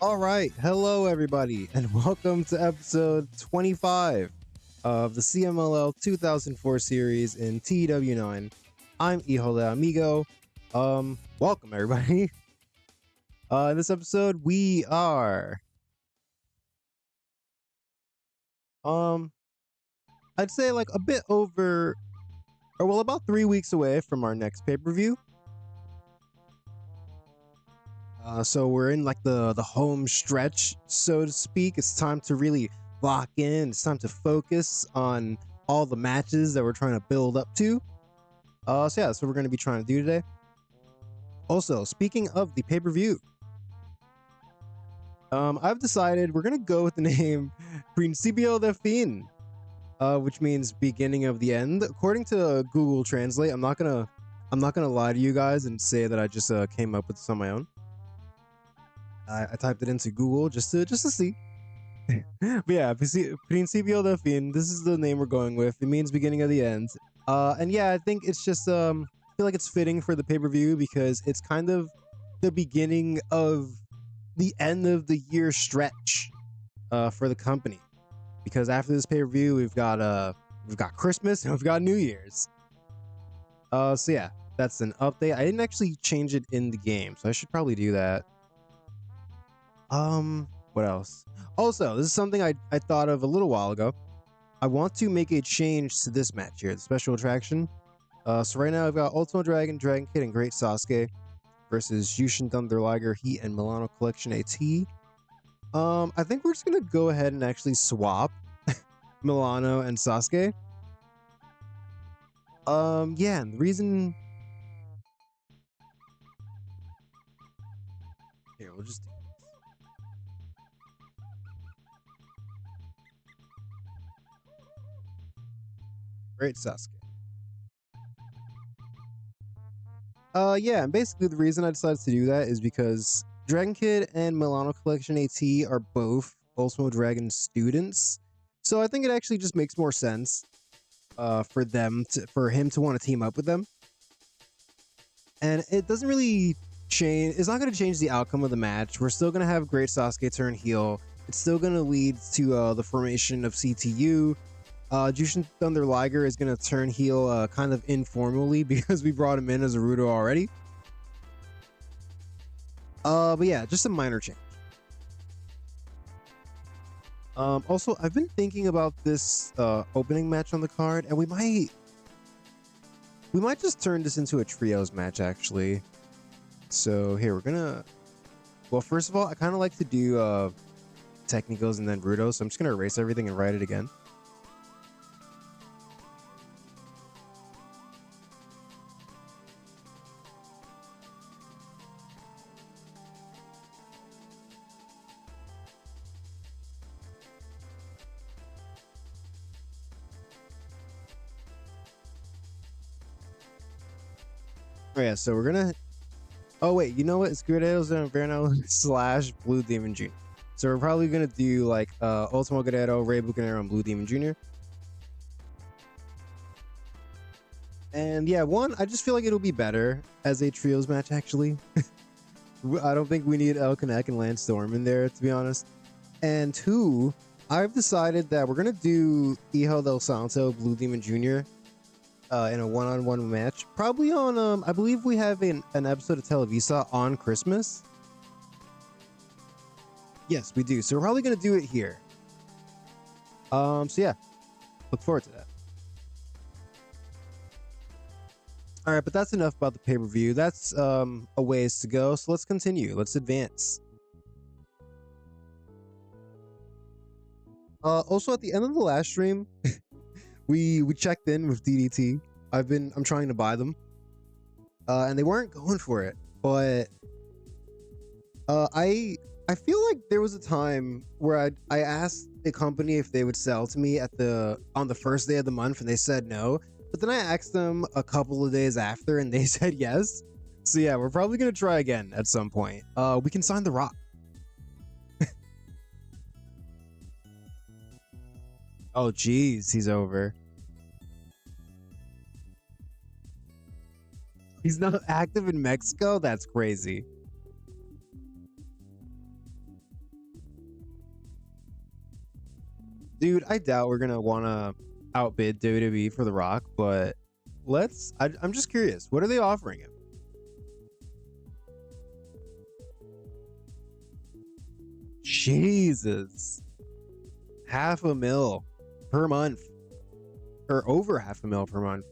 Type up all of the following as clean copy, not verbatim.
All right, hello everybody, and welcome to episode 25 of the CMLL 2004 series in TW9. I'm CMLLxAEW. Welcome everybody. In this episode, we are, I'd say like a bit over, or well, about 3 weeks away from our next pay-per-view. So we're in like the home stretch, so to speak. It's time to really lock in. It's time to focus on all the matches that we're trying to build up to. So yeah, that's what we're going to be trying to do today. Also, speaking of the pay-per-view, I've decided we're going to go with the name Principio de Fin, which means beginning of the end. According to Google Translate, I'm not gonna lie to you guys and say that I just came up with this on my own. I typed it into Google just to see. But yeah, Principio de Fin. This is the name we're going with. It means beginning of the end. And yeah, I think it's just I feel like it's fitting for the pay-per-view because it's kind of the beginning of the end of the year stretch for the company. Because after this pay-per-view, we've got Christmas and we've got New Year's. So yeah, that's an update. I didn't actually change it in the game, so I should probably do that. What else? Also, this is something I thought of a little while ago. I want to make a change to this match here, the special attraction. So right now I've got Ultimo Dragon, Dragon Kid, and Great Sasuke versus Jushin Thunder Liger, Heat, and Milano Collection AT. I think we're just gonna go ahead and actually swap Milano and Sasuke. Yeah, and the reason here, we'll just do Great Sasuke. Yeah, and basically the reason I decided to do that is because Dragon Kid and Milano Collection AT are both Ultimo Dragon students. So I think it actually just makes more sense for him to want to team up with them. And it doesn't really change, it's not going to change the outcome of the match. We're still going to have Great Sasuke turn heel. It's still going to lead to the formation of CTU. Jushin Thunder Liger is going to turn heel kind of informally because we brought him in as a Rudo already. But yeah, just a minor change. Also, I've been thinking about this opening match on the card, and we might just turn this into a trios match, actually. So here, we're gonna... Well, first of all, I kind of like to do Technicals and then Rudo, so I'm just gonna erase everything and write it again. Oh yeah, so we're gonna... Oh wait, you know what? It's Guerreros and Viernes / Blue Demon Jr. So we're probably gonna do like Ultimo Guerrero, Rey Bucanero, and Blue Demon Jr. And yeah, one, I just feel like it'll be better as a trios match, actually. I don't think we need El Connect and Lance Storm in there, to be honest. And two, I've decided that we're gonna do Hijo del Santo, Blue Demon Jr. In a one-on-one match, probably on I believe we have an episode of Televisa on Christmas. Yes, we do. So we're probably gonna do it here. So yeah, look forward to that. All right, but that's enough about the pay-per-view. That's a ways to go. So let's continue. Let's advance. Also, at the end of the last stream, we checked in with DDT. I'm trying to buy them, and they weren't going for it. But I feel like there was a time where I asked the company if they would sell to me on the first day of the month, and they said no. But then I asked them a couple of days after, and they said yes. So yeah, we're probably gonna try again at some point. We can sign The Rock. Oh geez, he's over. He's not active in Mexico? That's crazy. Dude, I doubt we're gonna want to outbid WWE for The Rock, but I'm just curious. What are they offering him? Jesus. $500,000 per month. Or over $500,000 per month.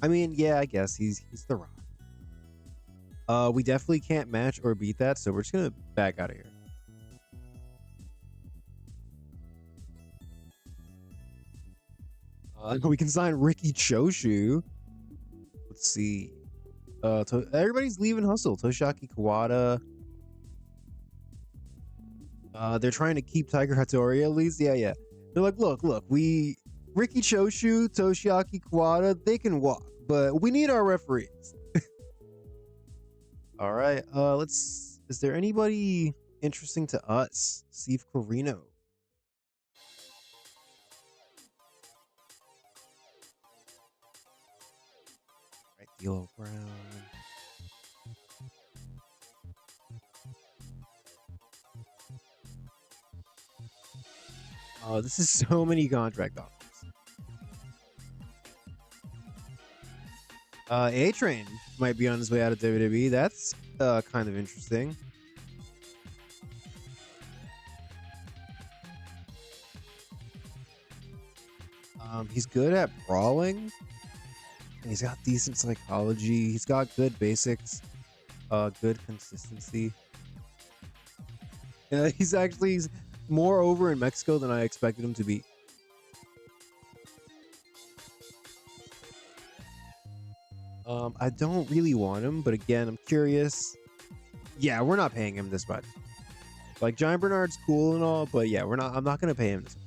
I mean, yeah, I guess he's The Rock. We definitely can't match or beat that, so we're just gonna back out of here. We can sign Ricky Choshu. Let's see. Everybody's leaving Hustle. Toshiaki Kawada. They're trying to keep Tiger Hattori at least. Yeah. They're like, look, Ricky Choshu, Toshiaki Kawada, they can walk, but we need our referees. All right. Is there anybody interesting to us? Steve Corino. Right, D'Lo Brown. Oh, this is so many contract offers. A-Train might be on his way out of WWE. That's kind of interesting. He's good at brawling. And he's got decent psychology. He's got good basics. Good consistency. He's more over in Mexico than I expected him to be. I don't really want him, but again, I'm curious. Yeah, we're not paying him this much. Like, Giant Bernard's cool and all, but yeah, I'm not gonna pay him this much.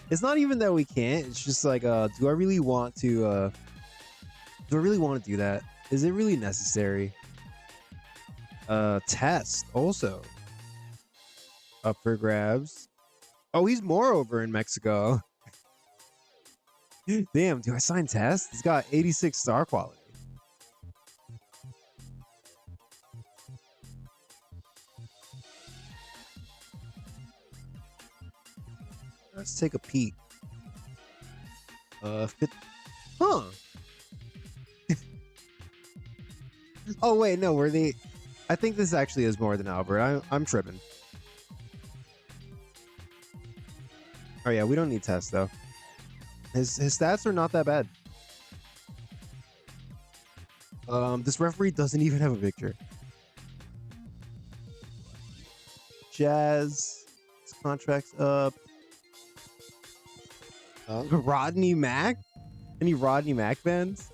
It's not even that we can't, it's just like, do I really want to do that? Is it really necessary? Test also up for grabs. Oh, he's more over in Mexico. Damn, do I sign Test? He's got 86 star quality. Let's take a peek. Huh. Oh wait, no, I think this actually is more than Albert. I'm tripping. Oh yeah, we don't need Test though. His stats are not that bad. This referee doesn't even have a picture. Jazz, his contract's up. Rodney Mack? Any Rodney Mack fans?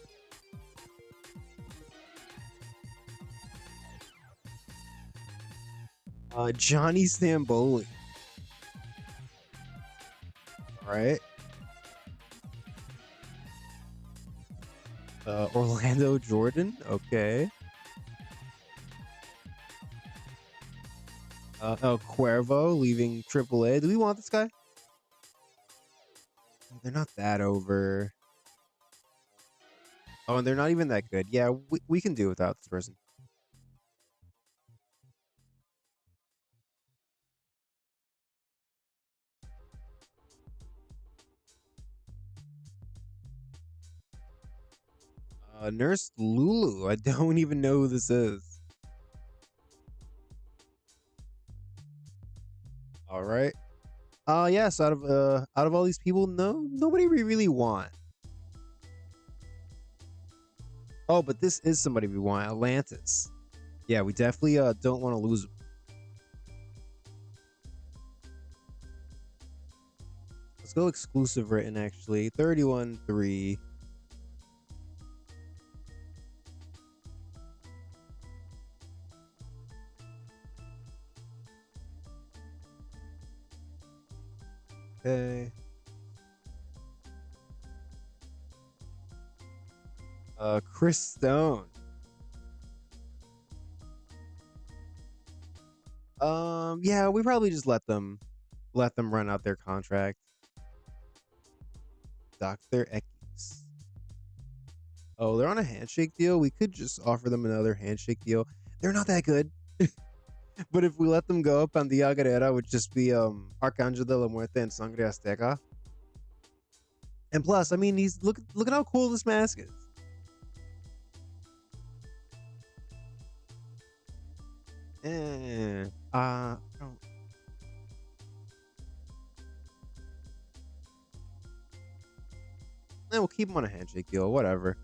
Johnny Stamboli. All right. Orlando Jordan. Okay. Cuervo leaving AAA. Do we want this guy? They're not that over. Oh, and they're not even that good. Yeah, we can do without this person. Nurse Lulu. I don't even know who this is. All right. Yes, out of all these people, nobody we really want. Oh, but this is somebody we want. Atlantis. Yeah, we definitely don't want to lose him. Let's go exclusive written actually. 31-3. Okay. Chris Stone. Yeah, we probably just let them run out their contract. Dr. Ekis. Oh, they're on a handshake deal. We could just offer them another handshake deal. They're not that good. But if we let them go, Pandilla Guerrera would just be Arcángel de la Muerte and Sangre Azteca. And plus, I mean, he's look at how cool this mask is. I don't. We'll keep him on a handshake deal, whatever.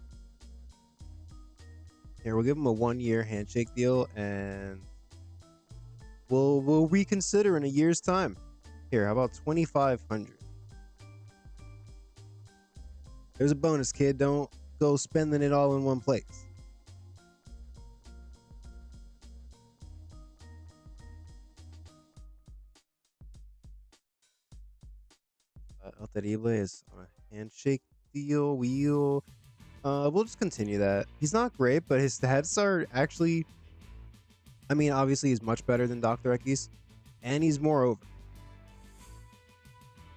Here, we'll give him a 1-year handshake deal, and we'll reconsider in a year's time. Here, how about 2,500? There's a bonus, kid. Don't go spending it all in one place. El Terrible is on a handshake deal. We'll just continue that. He's not great, but his stats are actually, I mean, obviously he's much better than Dr. X, and he's more over.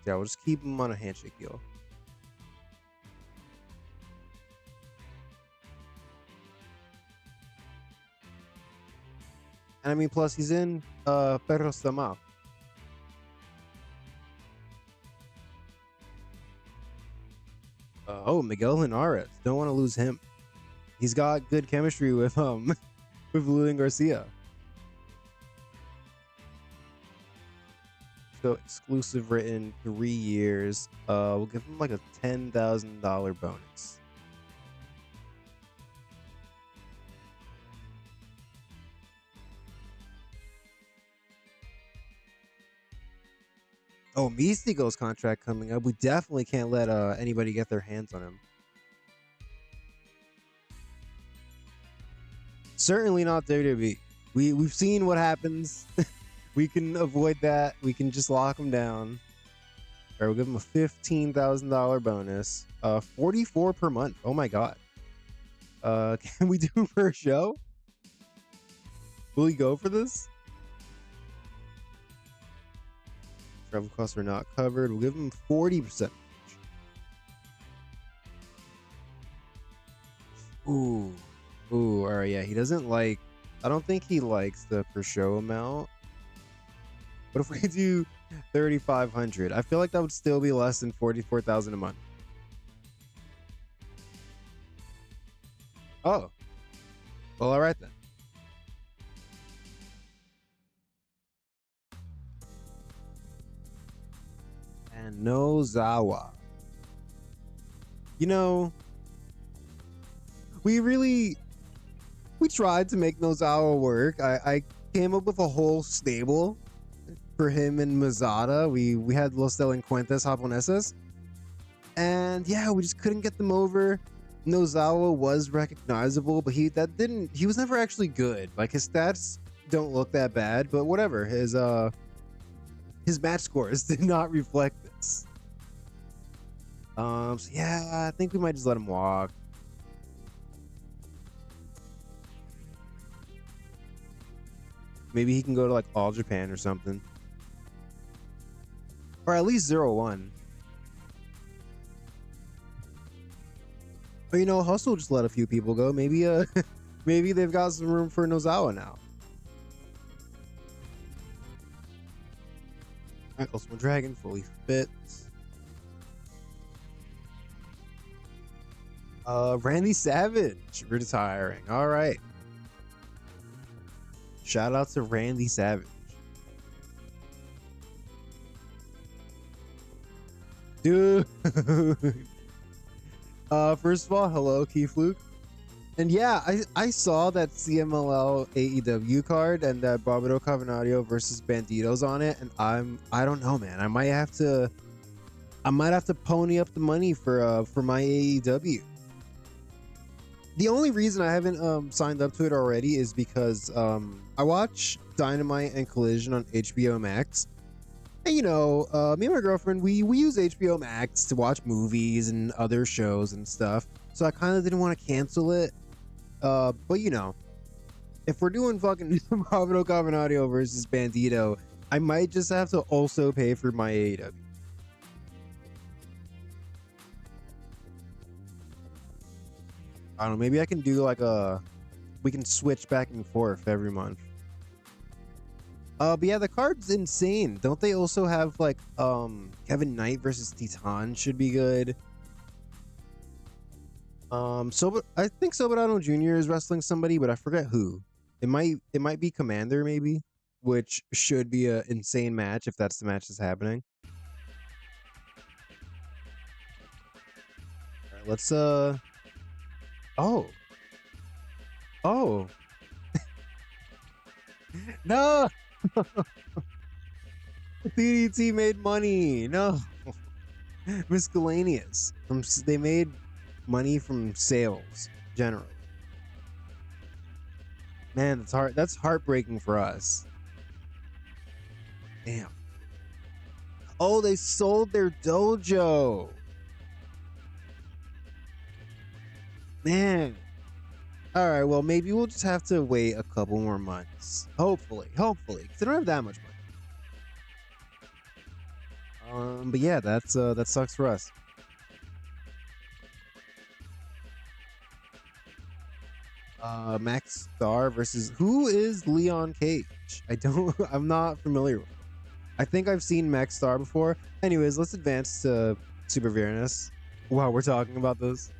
Yeah, we'll just keep him on a handshake deal. And I mean, plus he's in Perros de Mal. Oh, Miguel Linares. Don't want to lose him. He's got good chemistry with with Lilian Garcia. So exclusive written 3 years. We'll give him like a $10,000 bonus. Oh, Mystico's contract coming up. We definitely can't let anybody get their hands on him. Certainly not WWE. We've seen what happens. We can avoid that. We can just lock him down. All right, we'll give him a $15,000 bonus. 44 per month. Oh my god. Can we do per show? Will he go for this? Travel costs are not covered. We'll give him 40%. Ooh. Ooh, alright, yeah. He doesn't like, I don't think he likes the per show amount. What if we do 3,500? I feel like that would still be less than 44,000 a month. Oh. Well, alright then. And Nozawa. You know, we tried to make Nozawa work. I came up with a whole stable for him and Mazada. We had Los Delincuentes Japoneses. And yeah, we just couldn't get them over. Nozawa was recognizable, but he was never actually good. Like, his stats don't look that bad, but whatever. His match scores did not reflect this. So yeah, I think we might just let him walk. Maybe he can go to like All Japan or something. Or at least 0-1. But you know, Hustle just let a few people go. Maybe maybe they've got some room for Nozawa now. Alright, Ultimate Dragon fully fit. Randy Savage retiring. All right. Shout out to Randy Savage. Dude. First of all, hello, Keith Luke. And yeah, I saw that CMLL AEW card and that Barbaro Cavernario versus Banditos on it, and I don't know, man. I might have to pony up the money for my AEW. The only reason I haven't signed up to it already is because I watch Dynamite and Collision on HBO Max. And you know, me and my girlfriend, we use HBO Max to watch movies and other shows and stuff. So I kind of didn't want to cancel it. But you know, if we're doing fucking Barbaro Cavernario versus Bandito, I might just have to also pay for my AEW. I don't know, maybe I can do like we can switch back and forth every month. But yeah, the card's insane. Don't they also have like Kevin Knight versus Titan should be good. I think Soberano Jr. is wrestling somebody, but I forget who. It might be Commander maybe, which should be a insane match if that's the match that's happening. All right, let's oh. Oh. No. DDT made money. No. Miscellaneous. They made money from sales generally. Man, that's heartbreaking for us. Damn. Oh, they sold their dojo. Man. All right, well, maybe we'll just have to wait a couple more months. Hopefully, because they don't have that much money. But yeah, that sucks for us. Max Star versus who is Leon Cage? I'm not familiar with him. I think I've seen Max Star before. Anyways, let's advance to Super Viernes while we're talking about this.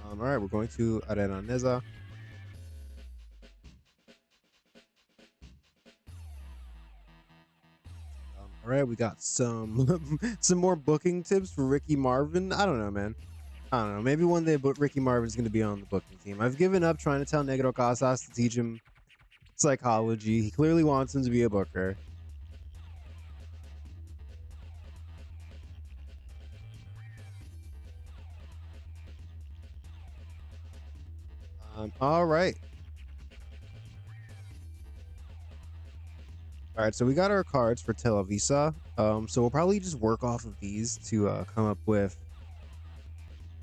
All right, we're going to Arena Neza. All right, we got some some more booking tips for Ricky Marvin. I don't know, man. I don't know. Maybe one day, but Ricky Marvin's going to be on the booking team. I've given up trying to tell Negro Casas to teach him psychology. He clearly wants him to be a booker. All right. All right, so we got our cards for Televisa. So we'll probably just work off of these to come up with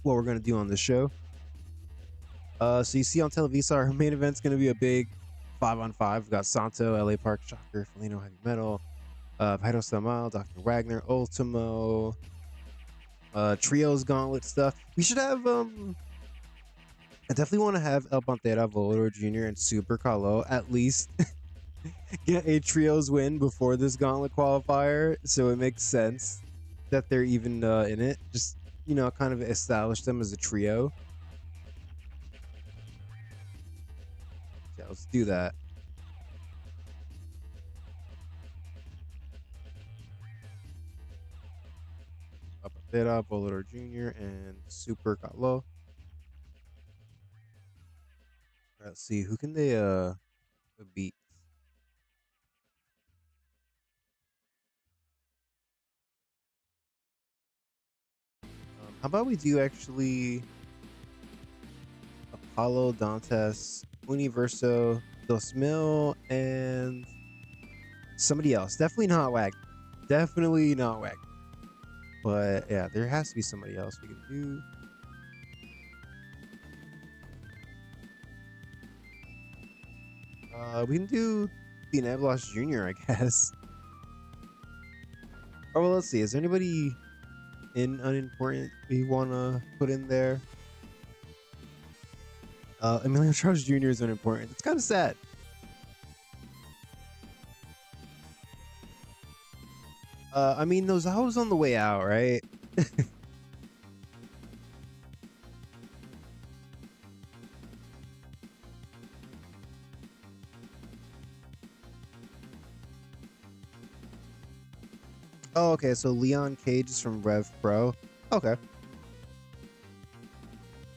what we're gonna do on this show. So you see on Televisa, our main event's gonna be a big 5-on-5. We've got Santo, LA Park, Shocker, Felino, Heavy Metal, Vito Samal, Dr. Wagner, Ultimo, Trios Gauntlet stuff. We should have I definitely want to have El Panther, Volador Jr., and Super Carlo at least get a trios win before this gauntlet qualifier, so it makes sense that they're even in it. Just, kind of establish them as a trio. Yeah, let's do that. Apatera, Volador Jr., and Super Carlo. Let's see, who can they beat? How about we do actually Apollo, Dantes, Universo, Dos Mil, and somebody else. Definitely not Wagner. Definitely not Wagner. But yeah, there has to be somebody else we can do. We can do the Neblos Jr., I guess. Oh, well, let's see. Is there anybody in unimportant we want to put in there? Emilio Charles Jr. is unimportant. It's kind of sad. I mean, those hoes on the way out, right? Oh, okay. So Leon Cage is from Rev Pro. Okay.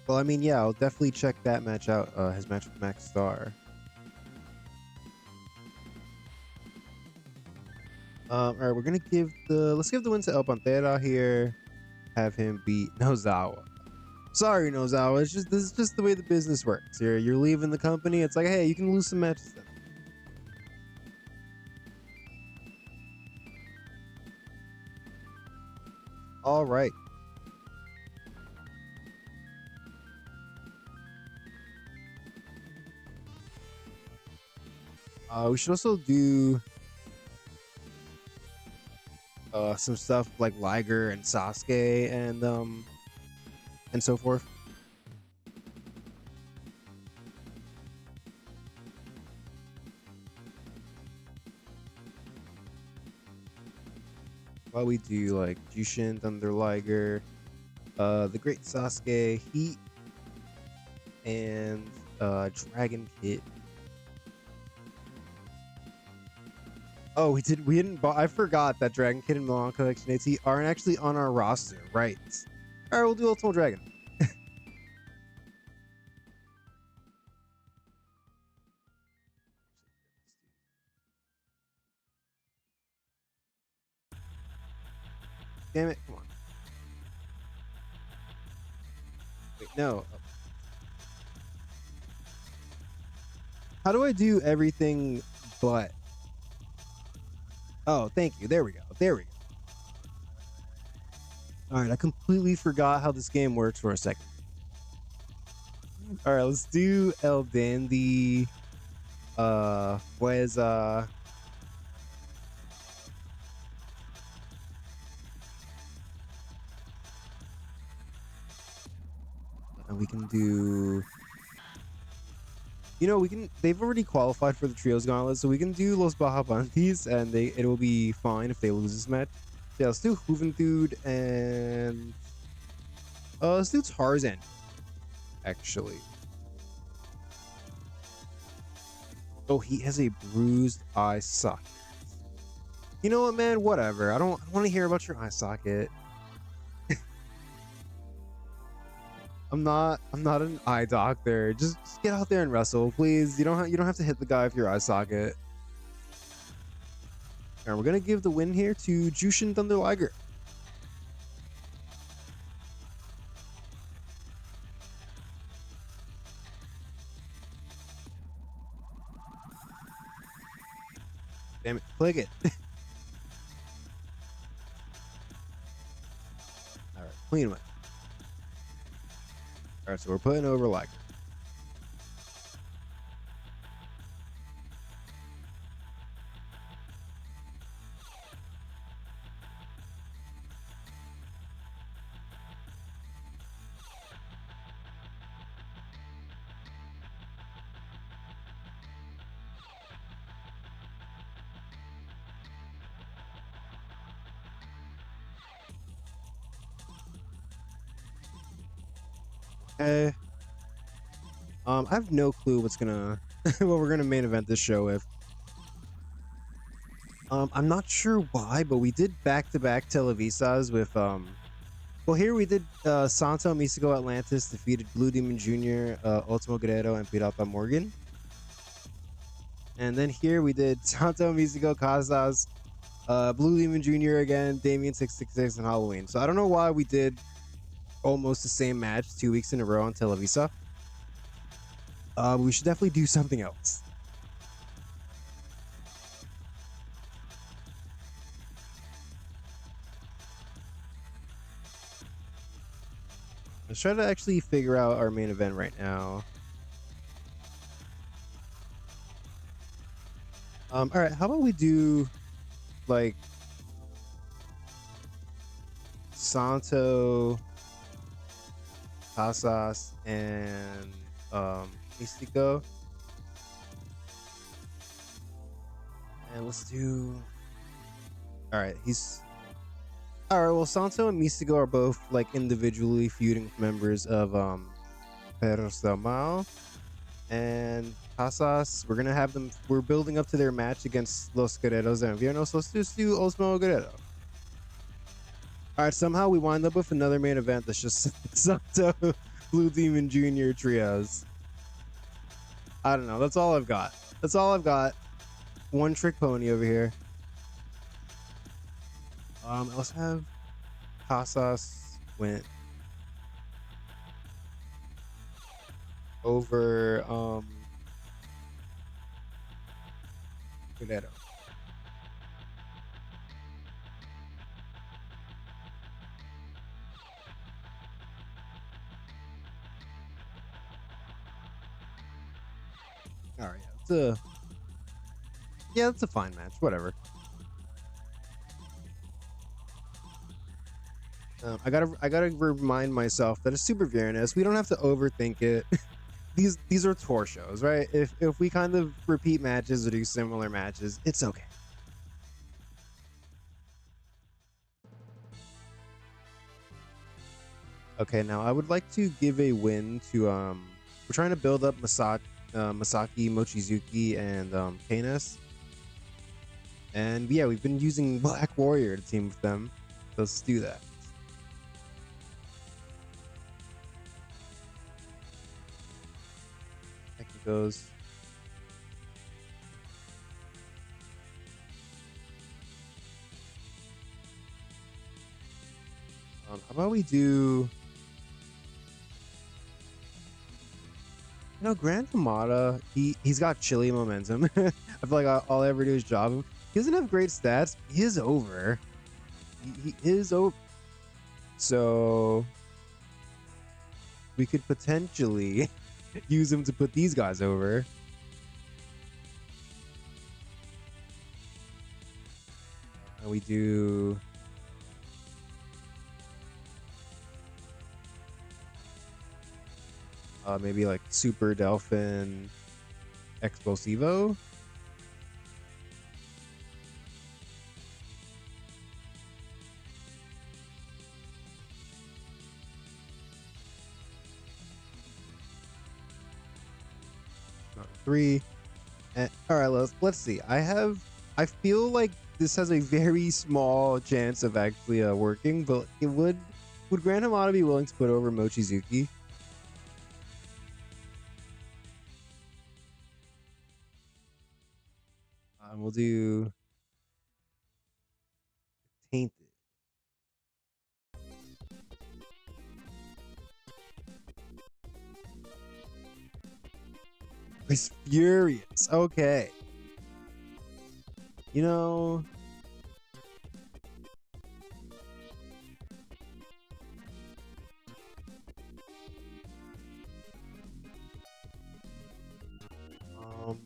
Well, I mean, yeah, I'll definitely check that match out. His match with Max Star. All right, let's give the win to El Pantera here. Have him beat Nozawa. Sorry, Nozawa. This is just the way the business works. You're leaving the company. It's like, hey, you can lose some matches then. All right. We should also do some stuff like Liger and Sasuke and so forth. While we do like Jushin Thunder Liger, the Great Sasuke, Heat, and Dragon Kid. Oh, we didn't. I forgot that Dragon Kid and Milan Collection AT aren't actually on our roster, right? All right, we'll do Ultimate Dragon. Damn it! Come on. Wait, no. How do I do everything but? Oh, thank you. There we go. There we go. All right, I completely forgot how this game works for a second. All right, let's do El Dandy. Pues we can do. You know, we can. They've already qualified for the trios gauntlet, so we can do Los Bajabantis, and it will be fine if they lose this match. Yeah, let's do Juventud and let's do Tarzan. Actually, oh, he has a bruised eye socket. You know what, man? Whatever. I don't want to hear about your eye socket. I'm not an eye doctor. Just get out there and wrestle, please. You don't have to hit the guy with your eye socket. And we're gonna give the win here to Jushin Thunder Liger. Damn it, click it. All right, clean win. All right, so we're putting over Liger. Okay. I have no clue what's gonna what we're gonna main event this show with. I'm not sure why, but we did back-to-back Televisas with well, here we did Santo Místico Atlantis defeated Blue Demon Jr., Ultimo Guerrero, and Pirata Morgan. And then here we did Santo Místico Casas, Blue Demon Jr. again, Damien 666, and Halloween. So I don't know why we did almost the same match 2 weeks in a row on Televisa. We should definitely do something else. Let's try to actually figure out our main event right now. All right, how about we do like Santo, Casas, and Místico. And let's do. All right, all right. Well, Santo and Místico are both like individually feuding with members of Perros del Mal, and Casas. We're gonna have them. We're building up to their match against Los Guerreros and Viernes. So let's just do Ultimo Guerrero. All right. Somehow we wind up with another main event that's just Santo, Blue Demon Jr. trios. I don't know. That's all I've got. That's all I've got. One trick pony over here. Let's have Casas went over Guerrero. All right, yeah, Yeah, that's a fine match. Whatever. I gotta remind myself that it's Super Viernes. We don't have to overthink it. These are tour shows, right? If we kind of repeat matches or do similar matches, it's okay. Okay, now I would like to give a win to we're trying to build up Masaki, Mochizuki, and Kanes. And yeah, we've been using Black Warrior to team with them. Let's do that. Heck it goes. How about we do? You know, Grand Hamada, he's got chilly momentum. I feel like all I ever do is job him. He doesn't have great stats. He is over. He is over. So we could potentially use him to put these guys over. And we do. Maybe like Super Delphin Explosivo. Three. And, all right, let's see. I feel like this has a very small chance of actually working, but it would Grand Hamada be willing to put over Mochizuki? We'll do Tainted. He's furious. Okay. You know, um,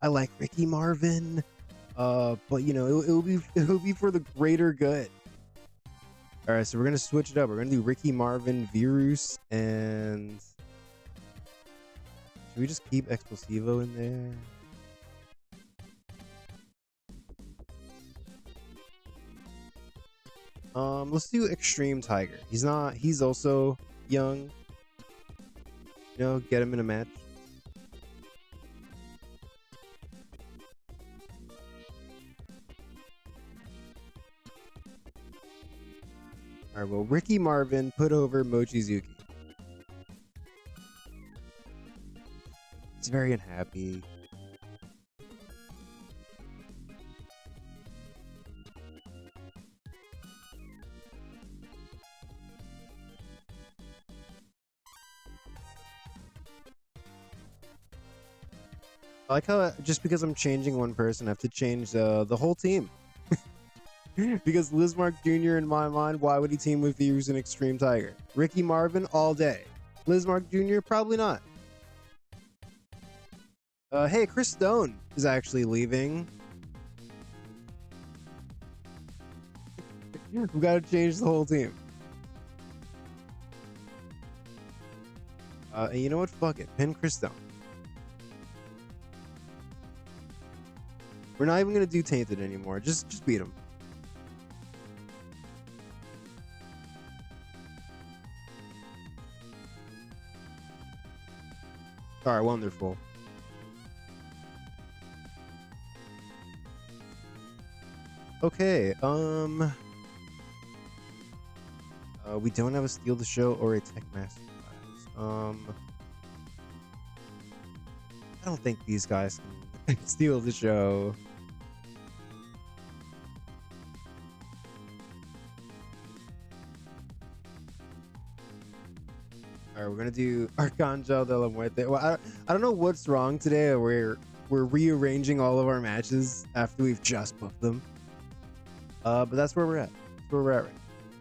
I like Ricky Marvin. But you know, it'll be for the greater good. All right, so we're gonna switch it up. We're gonna do Ricky Marvin, Virus, and should we just keep Explosivo in there? Let's do Extreme Tiger. He's also young. You know, get him in a match. All right, well, Ricky Marvin put over Mochizuki. He's very unhappy. I like how just because I'm changing one person, I have to change the whole team. Because Lizmark Jr. in my mind, why would he team with Virus and Extreme Tiger? Ricky Marvin all day. Lizmark Jr. probably not. Hey, Chris Stone is actually leaving. We gotta change the whole team. And you know what? Fuck it. Pin Chris Stone. We're not even gonna do Tainted anymore. Just beat him. All right, wonderful. Okay, we don't have a Steal the Show or a Tech Master class. I don't think these guys can steal the show. All right, we're gonna do Arcangel de la Muerte. Well, I don't know what's wrong today. We're we're rearranging all of our matches after we've just buffed them. But that's where we're at. That's where we're at right now.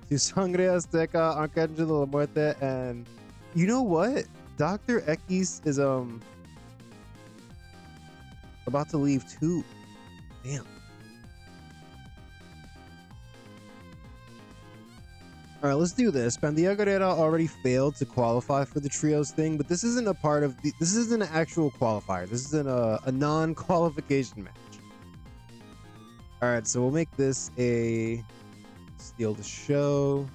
Tu Sangre Azteca, Arcángel de la Muerte, and you know what? Dr. X is about to leave too. Damn. All right, let's do this. Pandilla Guerrera already failed to qualify for the trios thing, but this isn't a part of the, this isn't an actual qualifier. This isn't a non-qualification match. All right, so we'll make this a steal the show.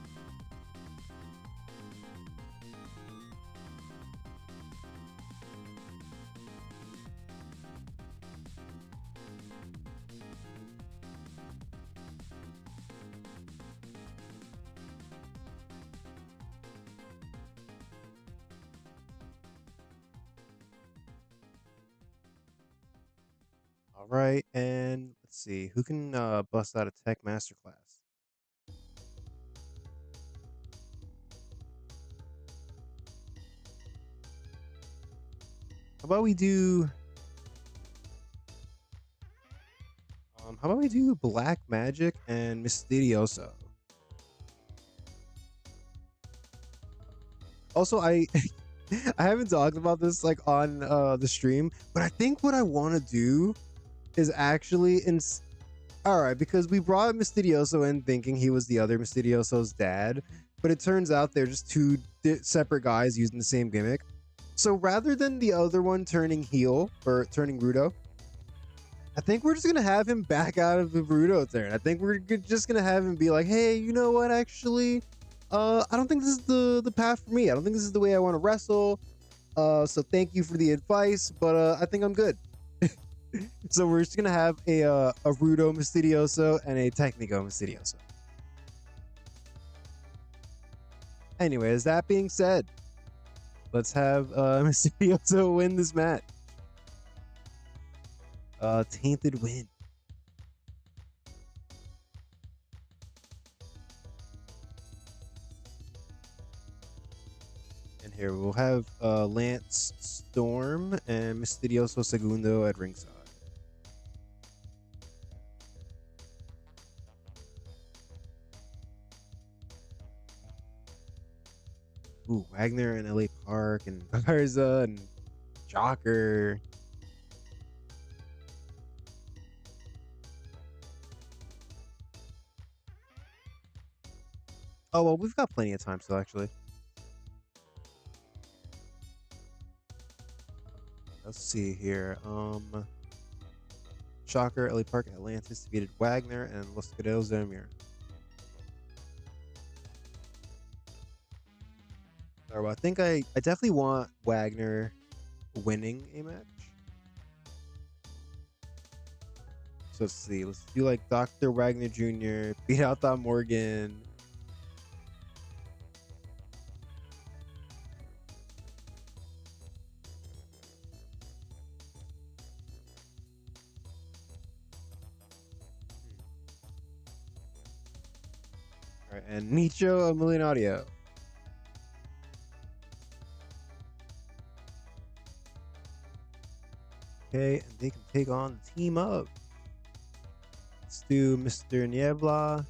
All right, and let's see who can bust out a tech masterclass. How about we do? How about we do Black Magic and Mysterioso? Also, I I haven't talked about this like on the stream, but I think what I want to do is actually all right, because we brought Mysterioso in thinking he was the other Mysterioso's dad, but it turns out they're just two separate guys using the same gimmick. So rather than the other one turning heel or turning Rudo, I think we're just gonna have him back out of the Rudo turn. I think we're just gonna have him be like, hey, you know what? Actually, I don't think this is the path for me. I don't think this is the way I want to wrestle. So thank you for the advice, but I think I'm good. So we're just gonna have a Rudo Mysterioso and a Technico Mysterioso. Anyways, that being said, let's have Mysterioso win this match. Tainted win. And here we'll have Lance Storm and Mysterioso Segundo at ringside. Ooh, Wagner and LA Park and Garza and Jocker. Oh, well, we've got plenty of time still, actually. Let's see here. Shocker, LA Park, Atlantis defeated Wagner and Los Guerreros de Amir. All right, well, I think I definitely want Wagner winning a match. So let's see. Let's do like Dr. Wagner Jr. beat out Don Morgan. All right, and Nicho a Million Audio. Okay, and they can take on the team up. Let's do Mr. Niebla.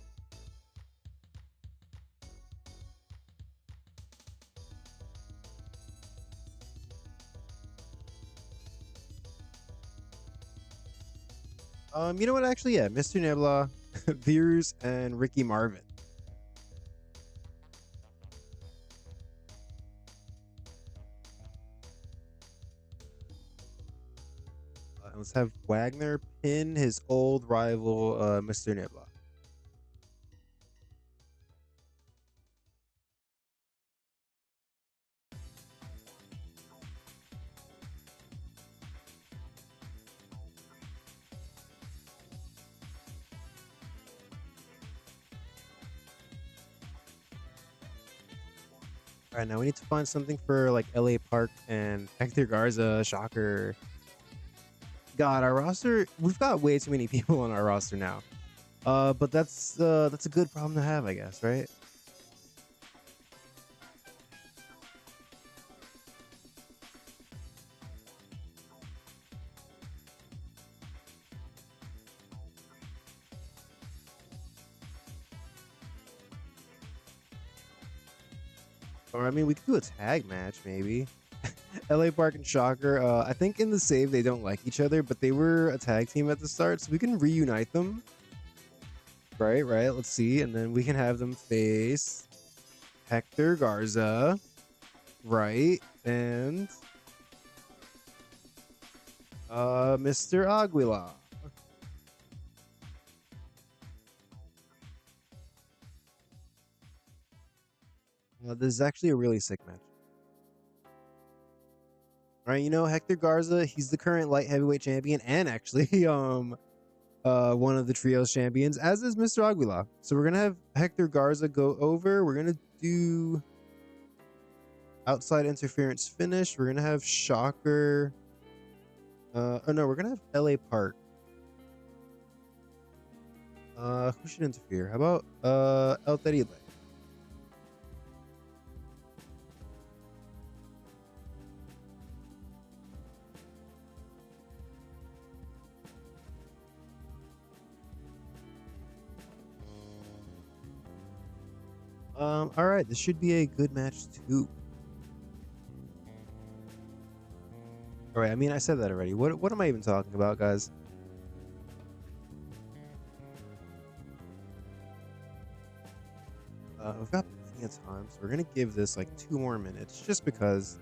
You know what? Actually, yeah, Mr. Niebla, Veers, and Ricky Marvin. Let's have Wagner pin his old rival, Mr. Niebla. All right, now we need to find something for like LA Park and Hector Garza, Shocker. God, our roster, we've got way too many people on our roster now. But that's a good problem to have, I guess, right? Or I mean, we could do a tag match maybe. LA Park and Shocker. I think in the save they don't like each other, but they were a tag team at the start, so we can reunite them. Right. Let's see, and then we can have them face Hector Garza, right, and Mr. Aguila. This is actually a really sick match. All right, you know Hector Garza, he's the current light heavyweight champion and actually one of the trios champions, as is Mr. Aguila. So we're gonna have Hector Garza go over. We're gonna do outside interference finish. We're gonna have Shocker. Oh no, we're gonna have LA Park. Who should interfere? How about El Terile? All right, this should be a good match too. All right, I mean, I said that already. What am I even talking about, guys? We've got plenty of time, so we're gonna give this like 2 more minutes, just because.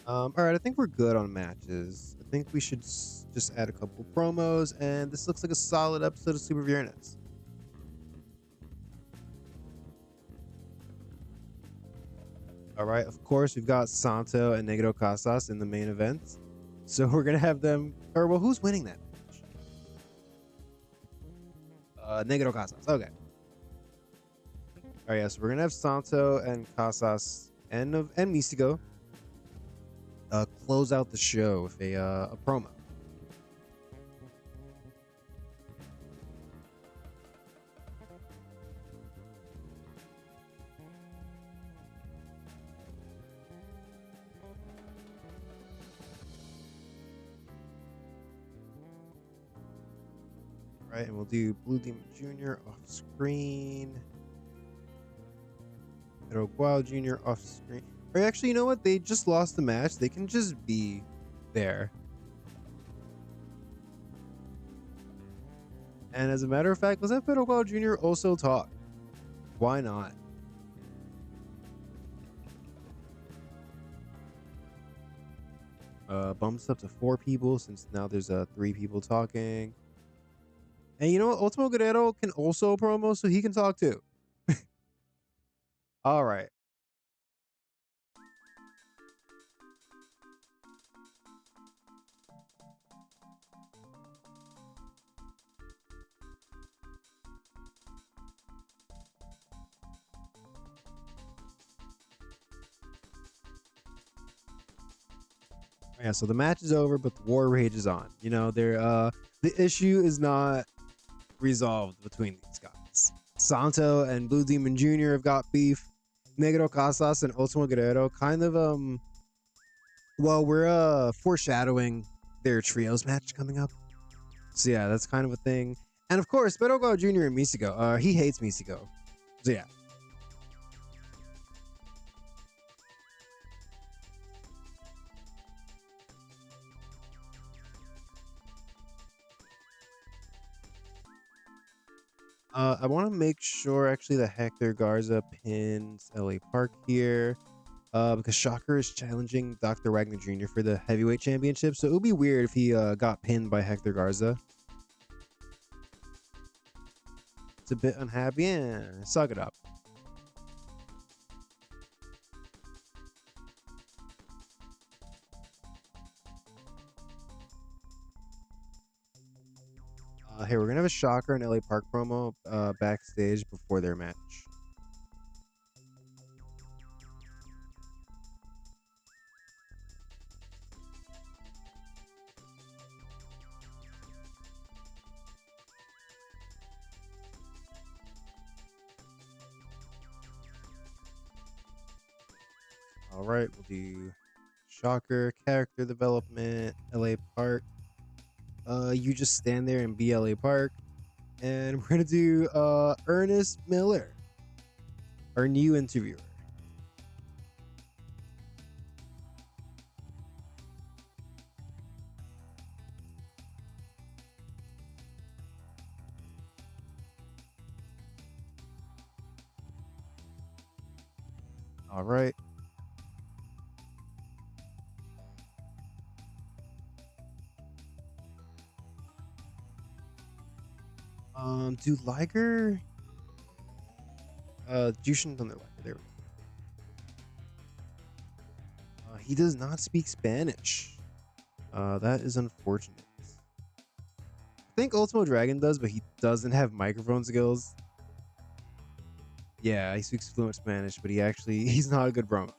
All right, I think we're good on matches. I think we should just add a couple promos, and this looks like a solid episode of Super Viernes. All right, of course, we've got Santo and Negro Casas in the main event. So we're going to have them, or well, who's winning that match? Negro Casas, okay. All right, yeah, so we're going to have Santo and Casas and Mystico close out the show with a promo. Right, and we'll do Blue Demon Jr. off screen. Pedro Gual Jr. off screen. Or actually, you know what? They just lost the match. They can just be there. And as a matter of fact, let's have Pedro Gual Jr. also talk. Why not? Bumps up to 4 people since now there's 3 people talking. And you know what? Ultimo Guerrero can also promo, so he can talk too. All right. Yeah, so the match is over, but the war rage is on. You know, the issue is not resolved between these guys. Santo and Blue Demon Jr. have got beef. Negro Casas and Ultimo Guerrero kind of well, we're foreshadowing their trios match coming up. So yeah, that's kind of a thing. And of course, Pedro Gual Jr. and Mystico. He hates Mystico. So yeah. I want to make sure actually that Hector Garza pins LA Park here. Because Shocker is challenging Dr. Wagner Jr. for the heavyweight championship. So it would be weird if he got pinned by Hector Garza. It's a bit unhappy. Yeah, suck it up. Hey, we're gonna have a Shocker and LA Park promo backstage before their match. All right, we'll do Shocker, character development, LA Park. You just stand there and be LA Park. And we're gonna do Ernest Miller, our new interviewer. All right. Do Liger? Jushin Thunder Liger. There we go. He does not speak Spanish. That is unfortunate. I think Ultimo Dragon does, but he doesn't have microphone skills. Yeah, he speaks fluent Spanish, but he's not a good promo.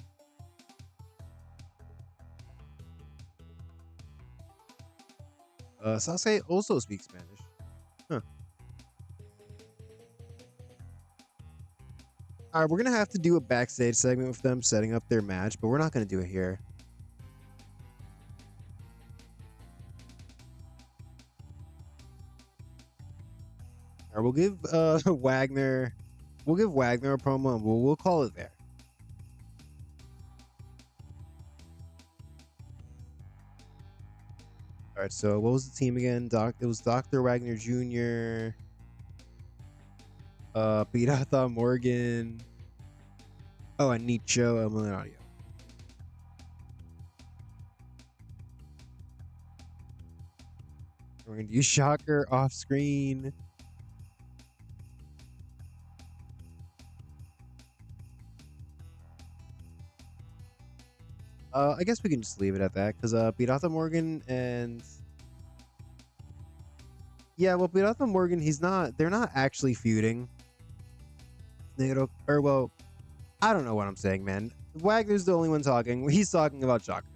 Sasuke also speaks Spanish. Huh. All right, we're gonna have to do a backstage segment with them setting up their match, but we're not gonna do it here. All right, we'll give Wagner a promo, and we'll call it there. All right, so what was the team again? It was Dr. Wagner Jr., Pirata Morgan. Oh, and Nicho Audio. We're gonna use Shocker off screen. I guess we can just leave it at that because Pirata Morgan and Pirata Morgan, they're not actually feuding. Well, I don't know what I'm saying, man. Wagner's the only one talking. He's talking about Shocker.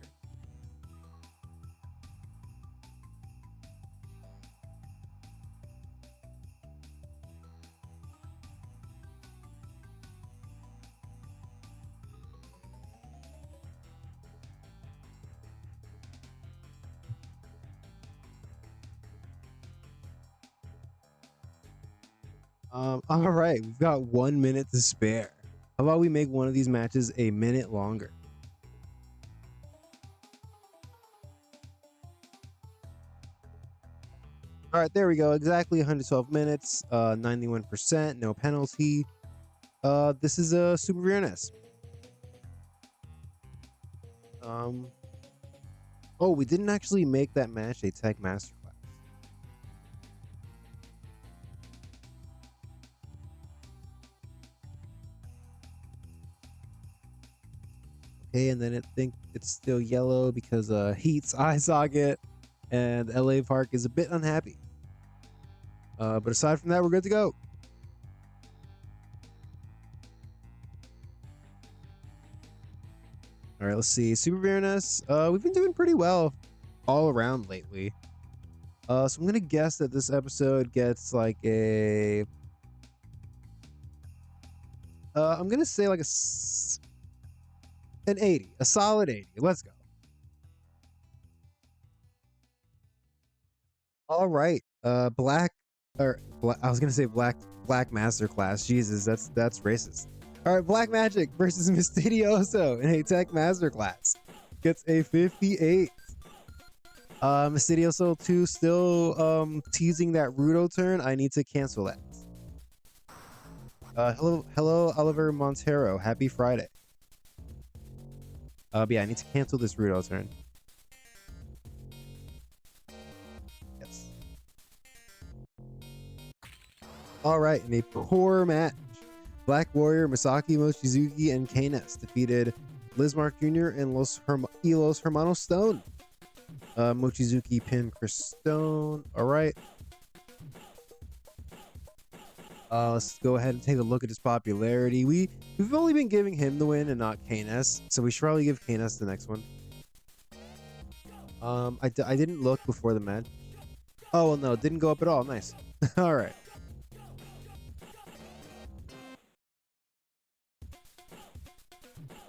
All right, we've got 1 minute to spare. How about we make one of these matches a minute longer? All right, there we go. Exactly 112 minutes, 91%, no penalty. This is a Super Viernes. Oh, we didn't actually make that match a Tech Masterclass. Okay, and then it's still yellow because Heat's eye socket and LA Park is a bit unhappy. But aside from that, we're good to go. All right, let's see. Super Viernes, we've been doing pretty well all around lately. So I'm gonna guess that this episode gets like a I'm gonna say like an 80, a solid 80. Let's go. All right. I was gonna say black masterclass. Jesus, that's racist. All right, Black Magic versus Mystidioso in a Tech Masterclass gets a 58. Mystidioso 2 still teasing that Rudo turn. I need to cancel that. Hello Oliver Montero. Happy Friday. But yeah, I need to cancel this Rudo turn. Yes. All right, in a poor match, Black Warrior, Masaki Mochizuki, and K-Ness defeated Lizmark Jr. and Los Hermanos Stone. Mochizuki pinned Chris Stone. All right. Let's go ahead and take a look at his popularity. We've only been giving him the win and not K-Ness, so we should probably give K-Ness the next one. I didn't look before the match. Oh, well, no, it didn't go up at all. Nice. All right.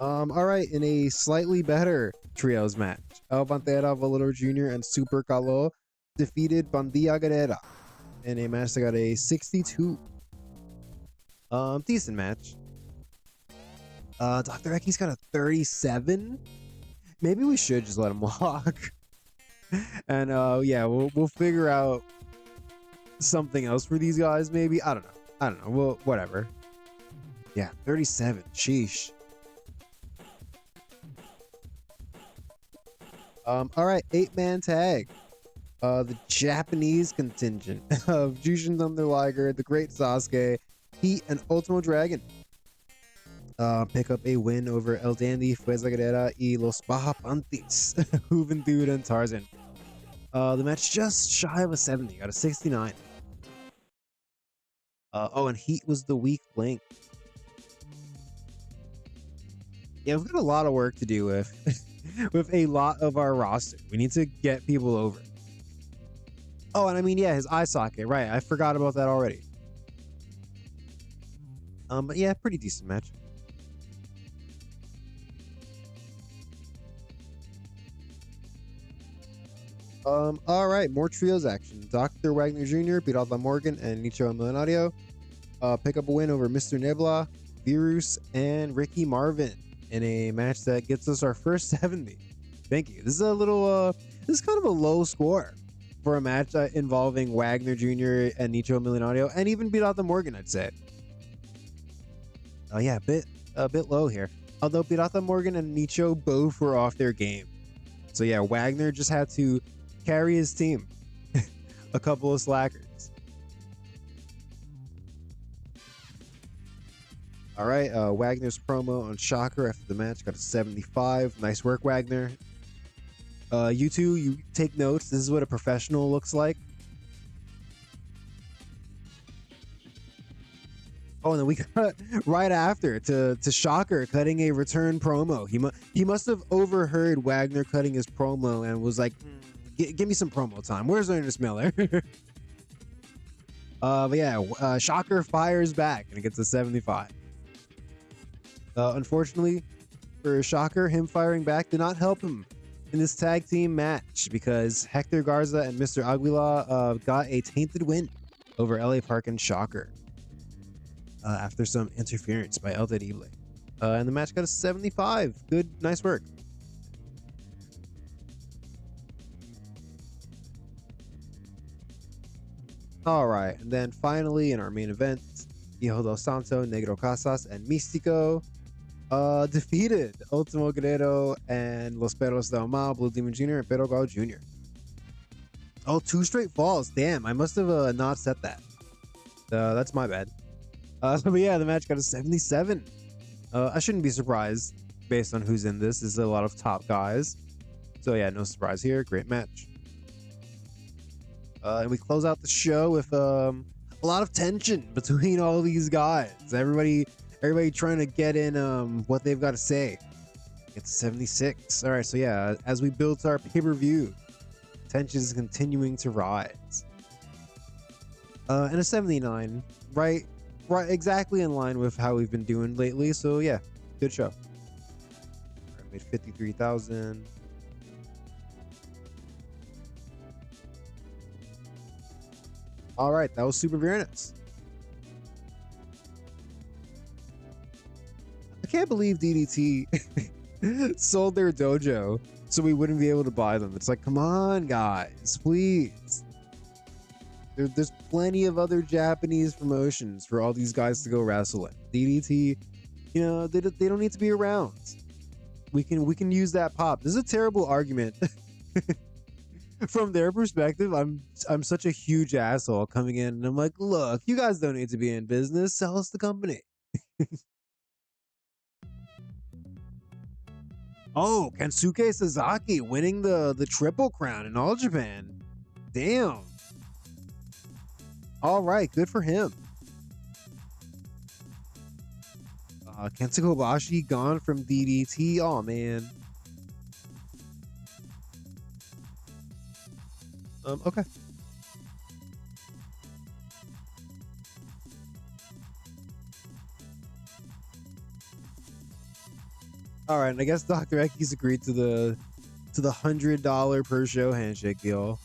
All right, in a slightly better trios match, El Pantera, Volador Jr., and Super Calo defeated Bandilla Guerrera in a match that got a 62. Decent match. Dr. Eki's got a 37. Maybe we should just let him walk. And yeah, we'll figure out something else for these guys. Maybe I don't know. Well, whatever. Yeah, 37. Sheesh. All right, 8-man tag. The Japanese contingent of Jushin Thunder Liger, the Great Sasuke, Heat, and Ultimo Dragon pick up a win over El Dandy, Fuerza Guerrera, y Los Bajapantis, Juventud, and Tarzan. The match just shy of a 70, got a 69. Oh, and Heat was the weak link. Yeah, we've got a lot of work to do with with a lot of our roster. We need to get people over. Oh, and I mean, yeah, his eye socket, right? I forgot about that already. But yeah, pretty decent match. All right, more trios action. Dr. Wagner Jr., Pirata Morgan, and Nicho Millonario pick up a win over Mr. Nebula, Virus, and Ricky Marvin in a match that gets us our first 70. Thank you. This is a little, this is kind of a low score for a match involving Wagner Jr. and Nicho Millonario, and even Pirata Morgan, I'd say. Oh yeah, a bit low here. Although Pirata Morgan and Nicho both were off their game. So yeah, Wagner just had to carry his team. A couple of slackers. All right, Wagner's promo on Shocker after the match got a 75. Nice work, Wagner. You two, you take notes. This is what a professional looks like. Oh, and then we got right after to Shocker cutting a return promo. He must have overheard Wagner cutting his promo and was like, give me some promo time. Where's Ernest Miller? But yeah, Shocker fires back and it gets a 75. Unfortunately for Shocker, him firing back did not help him in this tag team match because Hector Garza and Mr. Aguila got a tainted win over LA Park and Shocker after some interference by El Terrible. And the match got a 75. Good, nice work. All right, and then finally in our main event, Hijo del Santo, Negro Casas, and Místico defeated Ultimo Guerrero and Los Perros del Mal, Blue Demon Jr., and Pero Gao Jr. Oh, 2 straight falls. Damn, I must have not set that. That's my bad. But yeah, the match got a 77. I shouldn't be surprised based on who's in this. This is a lot of top guys. So yeah, no surprise here. Great match. And we close out the show with a lot of tension between all these guys. Everybody trying to get in what they've got to say. It's 76. All right, so yeah, as we built our pay-per-view, tension is continuing to rise. And a 79, right, exactly in line with how we've been doing lately. So yeah, good show. All right, made 53,000. All right, that was Super Viernes. I can't believe DDT sold their dojo so we wouldn't be able to buy them. It's like, come on, guys, please. There's plenty of other Japanese promotions for all these guys to go wrestle in. DDT, you know, they don't need to be around. We can use that pop. This is a terrible argument. From their perspective, I'm such a huge asshole coming in and I'm like, look, you guys don't need to be in business. Sell us the company. Oh, Kensuke Sasaki winning the Triple Crown in All Japan. Damn. All right, good for him. Kenta Kobashi gone from DDT. Oh man. Okay. All right, and I guess Dr. Eki's agreed to the $100 per show handshake deal.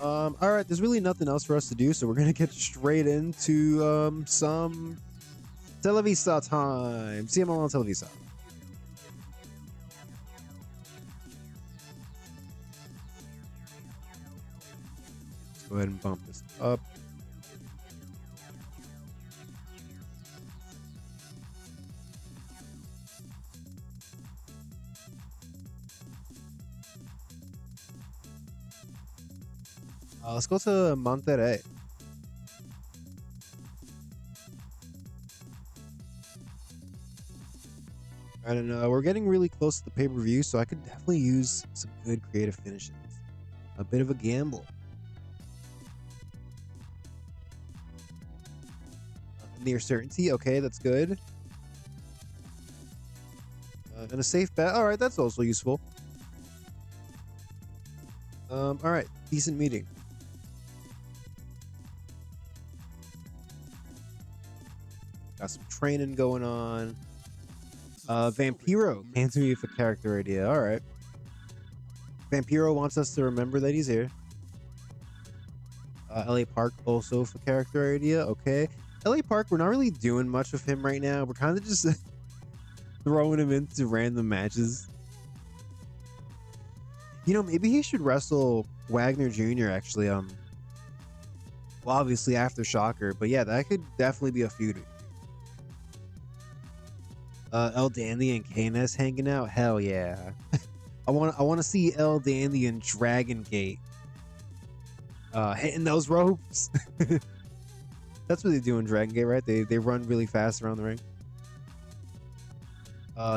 All right, there's really nothing else for us to do, so we're gonna get straight into some Televisa time. CMLL Televisa. Let's go ahead and bump this up. Let's go to Monterrey. All right, and we're getting really close to the pay-per-view, so I could definitely use some good creative finishes. A bit of a gamble. Near certainty. Okay, that's good. And a safe bet. All right, that's also useful. All right, decent meeting. Got some training going on. Vampiro came to me with a character idea. All right. Vampiro wants us to remember that he's here. LA Park also for character idea. Okay. LA Park, we're not really doing much with him right now. We're kind of just throwing him into random matches. You know, maybe he should wrestle Wagner Jr. actually. Well, obviously after Shocker, but yeah, that could definitely be a feud. El Dandy and KNS hanging out. Hell yeah. I want to see El Dandy and Dragon Gate hitting those ropes. That's what they do in Dragon Gate, right? They run really fast around the ring.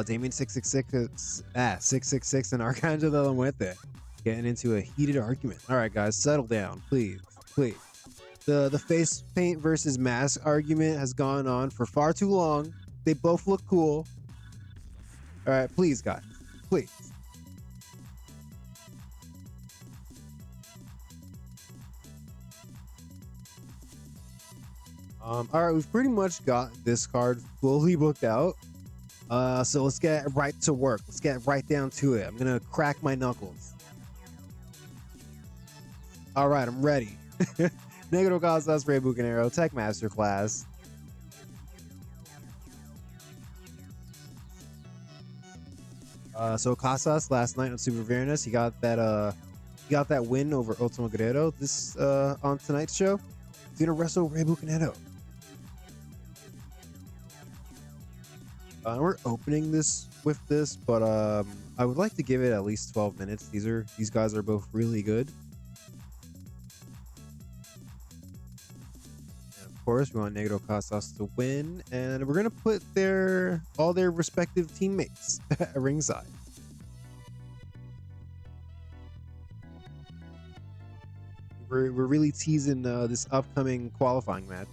Damien 666 666 and Arcangel de la Muerte getting into a heated argument. All right, guys, settle down, please. The face paint versus mask argument has gone on for far too long. They both look cool. All right, please, guys, please. All right, we've pretty much got this card fully booked out. So let's get right to work. Let's get right down to it. I'm gonna crack my knuckles. All right, I'm ready. Negro Casas Rey Bucanero Tech Masterclass. So Casas last night on Super Viernes, he got that win over Ultimo Guerrero. This on tonight's show, he's gonna wrestle Rey Bucanero. We're opening this with this, but I would like to give it at least 12 minutes. These guys are both really good. And of course, we want Negro Casas to win, and we're gonna put all their respective teammates at ringside. We're really teasing this upcoming qualifying match.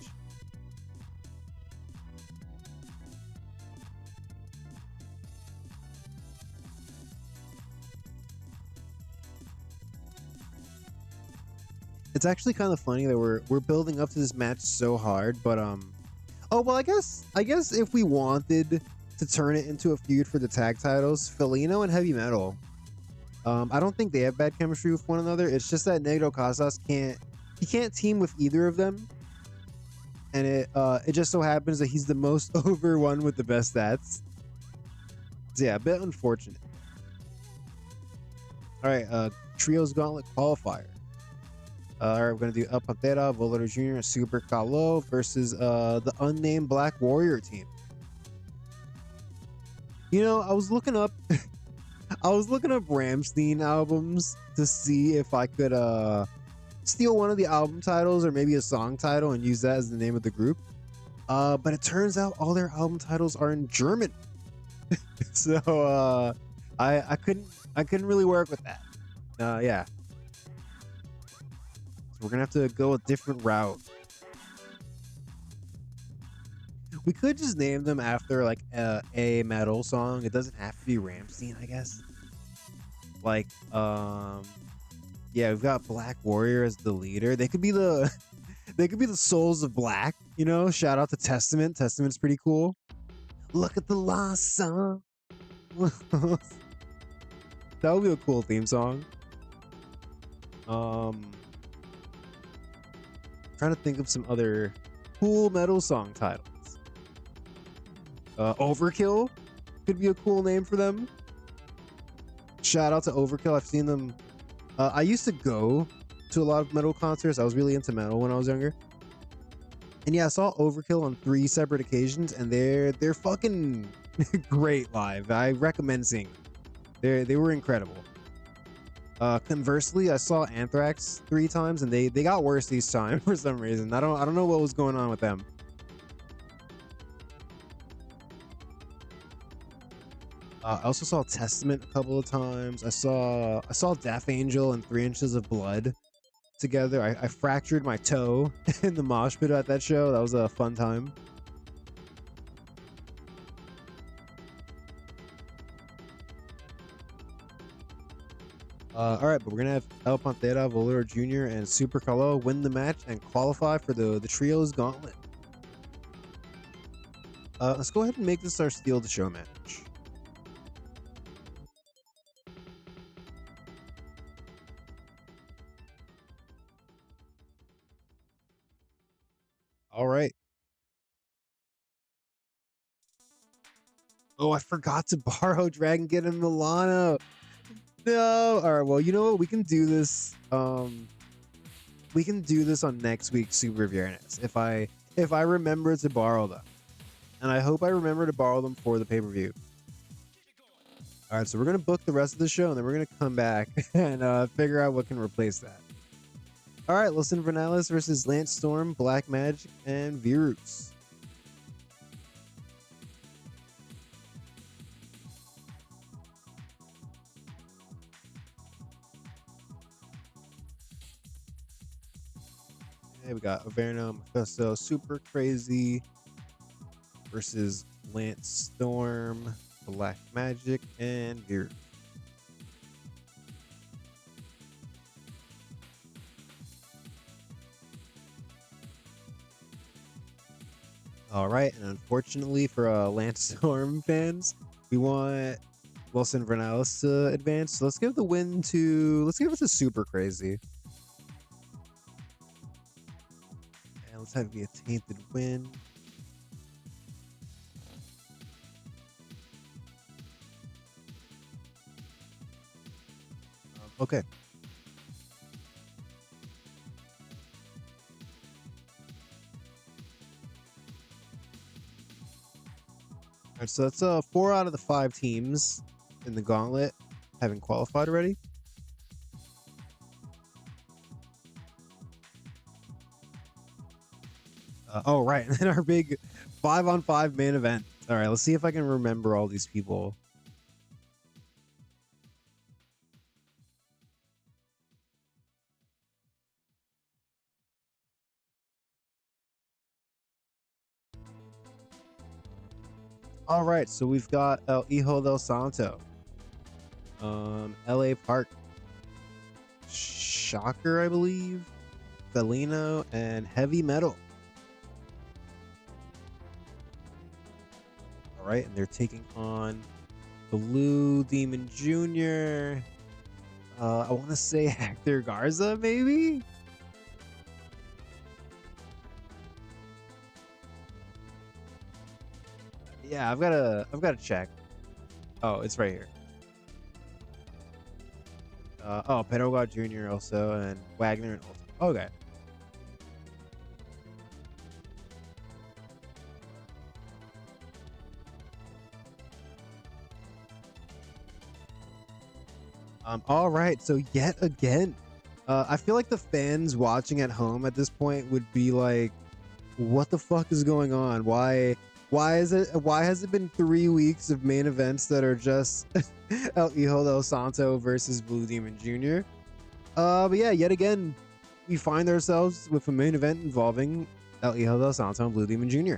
It's actually kind of funny that we're building up to this match so hard, but oh well, I guess if we wanted to turn it into a feud for the tag titles, Felino and Heavy Metal, I don't think they have bad chemistry with one another. It's just that Negro Casas can't team with either of them, and it just so happens that he's the most over one with the best stats. So yeah, a bit unfortunate. All right, Trios Gauntlet qualifier. All right, we're gonna do El Pantera, Volero Jr., Super Calo versus the unnamed Black Warrior team. You know, I was looking up Ramstein albums to see if I could steal one of the album titles or maybe a song title and use that as the name of the group. But it turns out all their album titles are in German. So I couldn't really work with that. Yeah. We're gonna have to go a different route. We could just name them after like a metal song. It doesn't have to be Ramstein, I guess. Like Yeah, we've got Black Warrior as the leader. They could be the they could be the souls of black, you know? Shout out to Testament. Testament's pretty cool. Look at the lost song. That would be a cool theme song. Trying to think of some other cool metal song titles. Overkill could be a cool name for them. Shout out to Overkill. I've seen them. I used to go to a lot of metal concerts. I was really into metal when I was younger. And yeah, I saw Overkill on 3 separate occasions, and they're fucking great live. I recommend seeing them. They were incredible. Conversely, I saw Anthrax 3 times, and they got worse each time for some reason. I don't know what was going on with them. I also saw Testament a couple of times. I saw Death Angel and 3 Inches of Blood together. I fractured my toe in the mosh pit at that show. That was a fun time. All right, but we're gonna have El Panther, Volero Jr., and Super Carlo win the match and qualify for the trios gauntlet. Let's go ahead and make this our Steal the Show match. All right. Oh, I forgot to borrow Dragon Kid and Milano. No. All right. Well, you know what? We can do this. We can do this on next week's Super Viernes if I remember to borrow them, and I hope I remember to borrow them for the pay-per-view. All right. So we're gonna book the rest of the show, and then we're gonna come back and figure out what can replace that. All right. Los Invernales versus Lance Storm, Black Magic, and Virus. We got Averno, Mephisto, Super Crazy versus Lance Storm, Black Magic, and Virus. All right, and unfortunately for Lance Storm fans, we want Los Invernales to advance. So let's give it to Super Crazy. Let's have it be a tainted win. Okay. All right, so that's 4 out of the 5 teams in the gauntlet having qualified already. Oh, right. And then our big 5-on-5 main event. All right, let's see if I can remember all these people. All right, so we've got El Hijo del Santo, LA Park, Shocker, I believe, Felino, and Heavy Metal. All right, and they're taking on Blue Demon Jr. I want to say Hector Garza, maybe. Yeah, I've got to check. Oh, it's right here. Pedro God Jr. also, and Wagner and Ultimate. Okay. All right, so yet again, I feel like the fans watching at home at this point would be like, what the fuck is going on? Why has it been 3 weeks of main events that are just El Hijo del Santo versus Blue Demon Jr.? But yeah, yet again, we find ourselves with a main event involving El Hijo del Santo and Blue Demon Jr.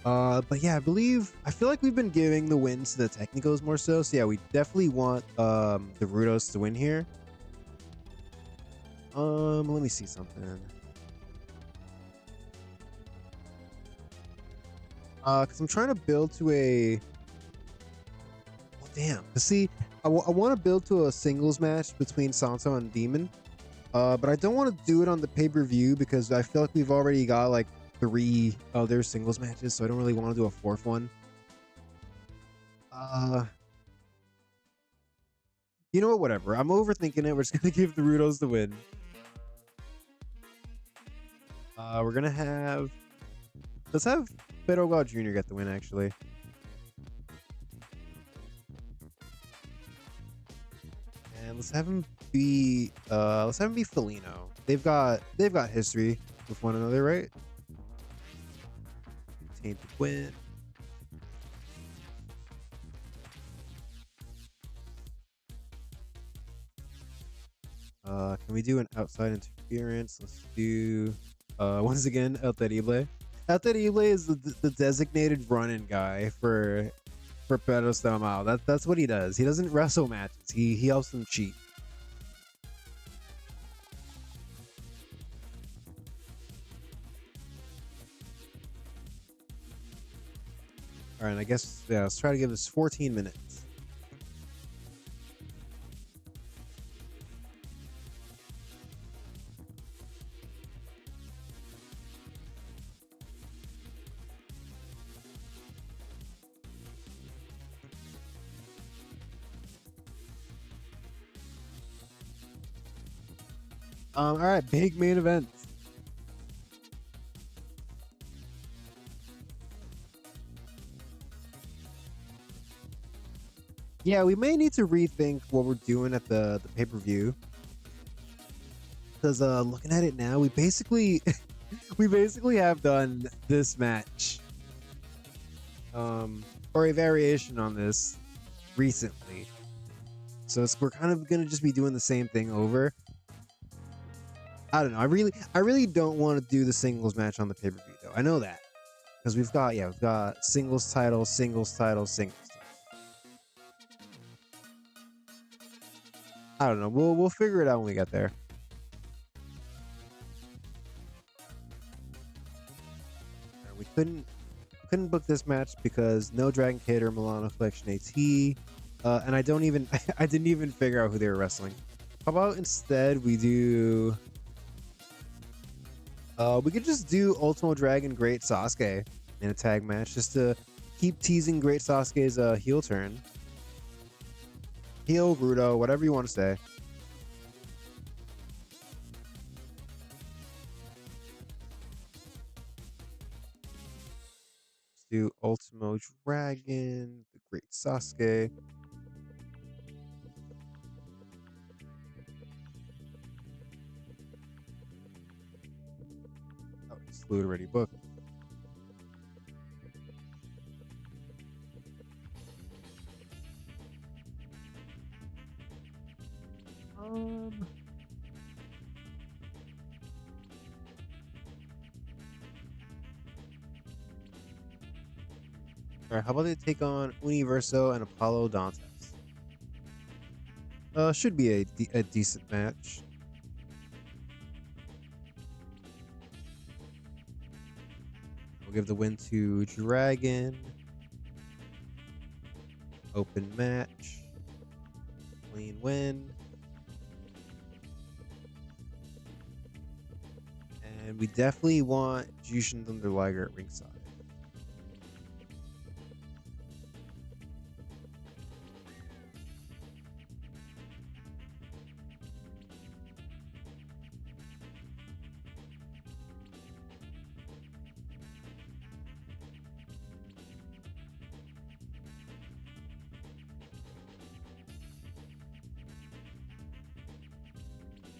But yeah, I feel like we've been giving the wins to the Technicos more so. So yeah, we definitely want the Rudos to win here. Let me see something. Because I'm trying to build to a. Well, damn. See, I want to build to a singles match between Santo and Demon. But I don't want to do it on the pay-per-view because I feel like we've already got like 3 other singles matches, so I don't really want to do a 4th one. You know what? Whatever. I'm overthinking it. We're just gonna give the Rudos the win. We're gonna have. Let's have Pedro God Jr. get the win, actually. And let's have him be. Let's have him be Felino. They've got history with one another, right? Tainted win. Can we do an outside interference? Let's do once again El Terrible. El Terrible is the designated run-in guy for Pedro Stamao. That's what he does. He doesn't wrestle matches. He helps them cheat. All right, I guess yeah. Let's try to give this 14 minutes. All right, big main event. Yeah, we may need to rethink what we're doing at the pay-per-view. Because looking at it now, we basically have done this match. Or a variation on this recently. So we're kind of gonna just be doing the same thing over. I don't know. I really don't want to do the singles match on the pay-per-view though. I know that. Because we've got singles title, singles title, singles title. I don't know. We'll figure it out when we get there. We couldn't book this match because no Dragon Kid or Milano Collection AT. And I didn't even figure out who they were wrestling. How about instead we do we could just do Ultimo Dragon Great Sasuke in a tag match just to keep teasing Great Sasuke's heel turn. Heel, Rudo, whatever you want to say. Let's do Ultimo Dragon, the Great Sasuke. Oh, it's fluid already booked. Alright, how about they take on Universo and Apollo Dantes? Should be a decent match. We'll give the win to Dragon. Open match. Clean win. And we definitely want Jushin Thunder Liger at ringside.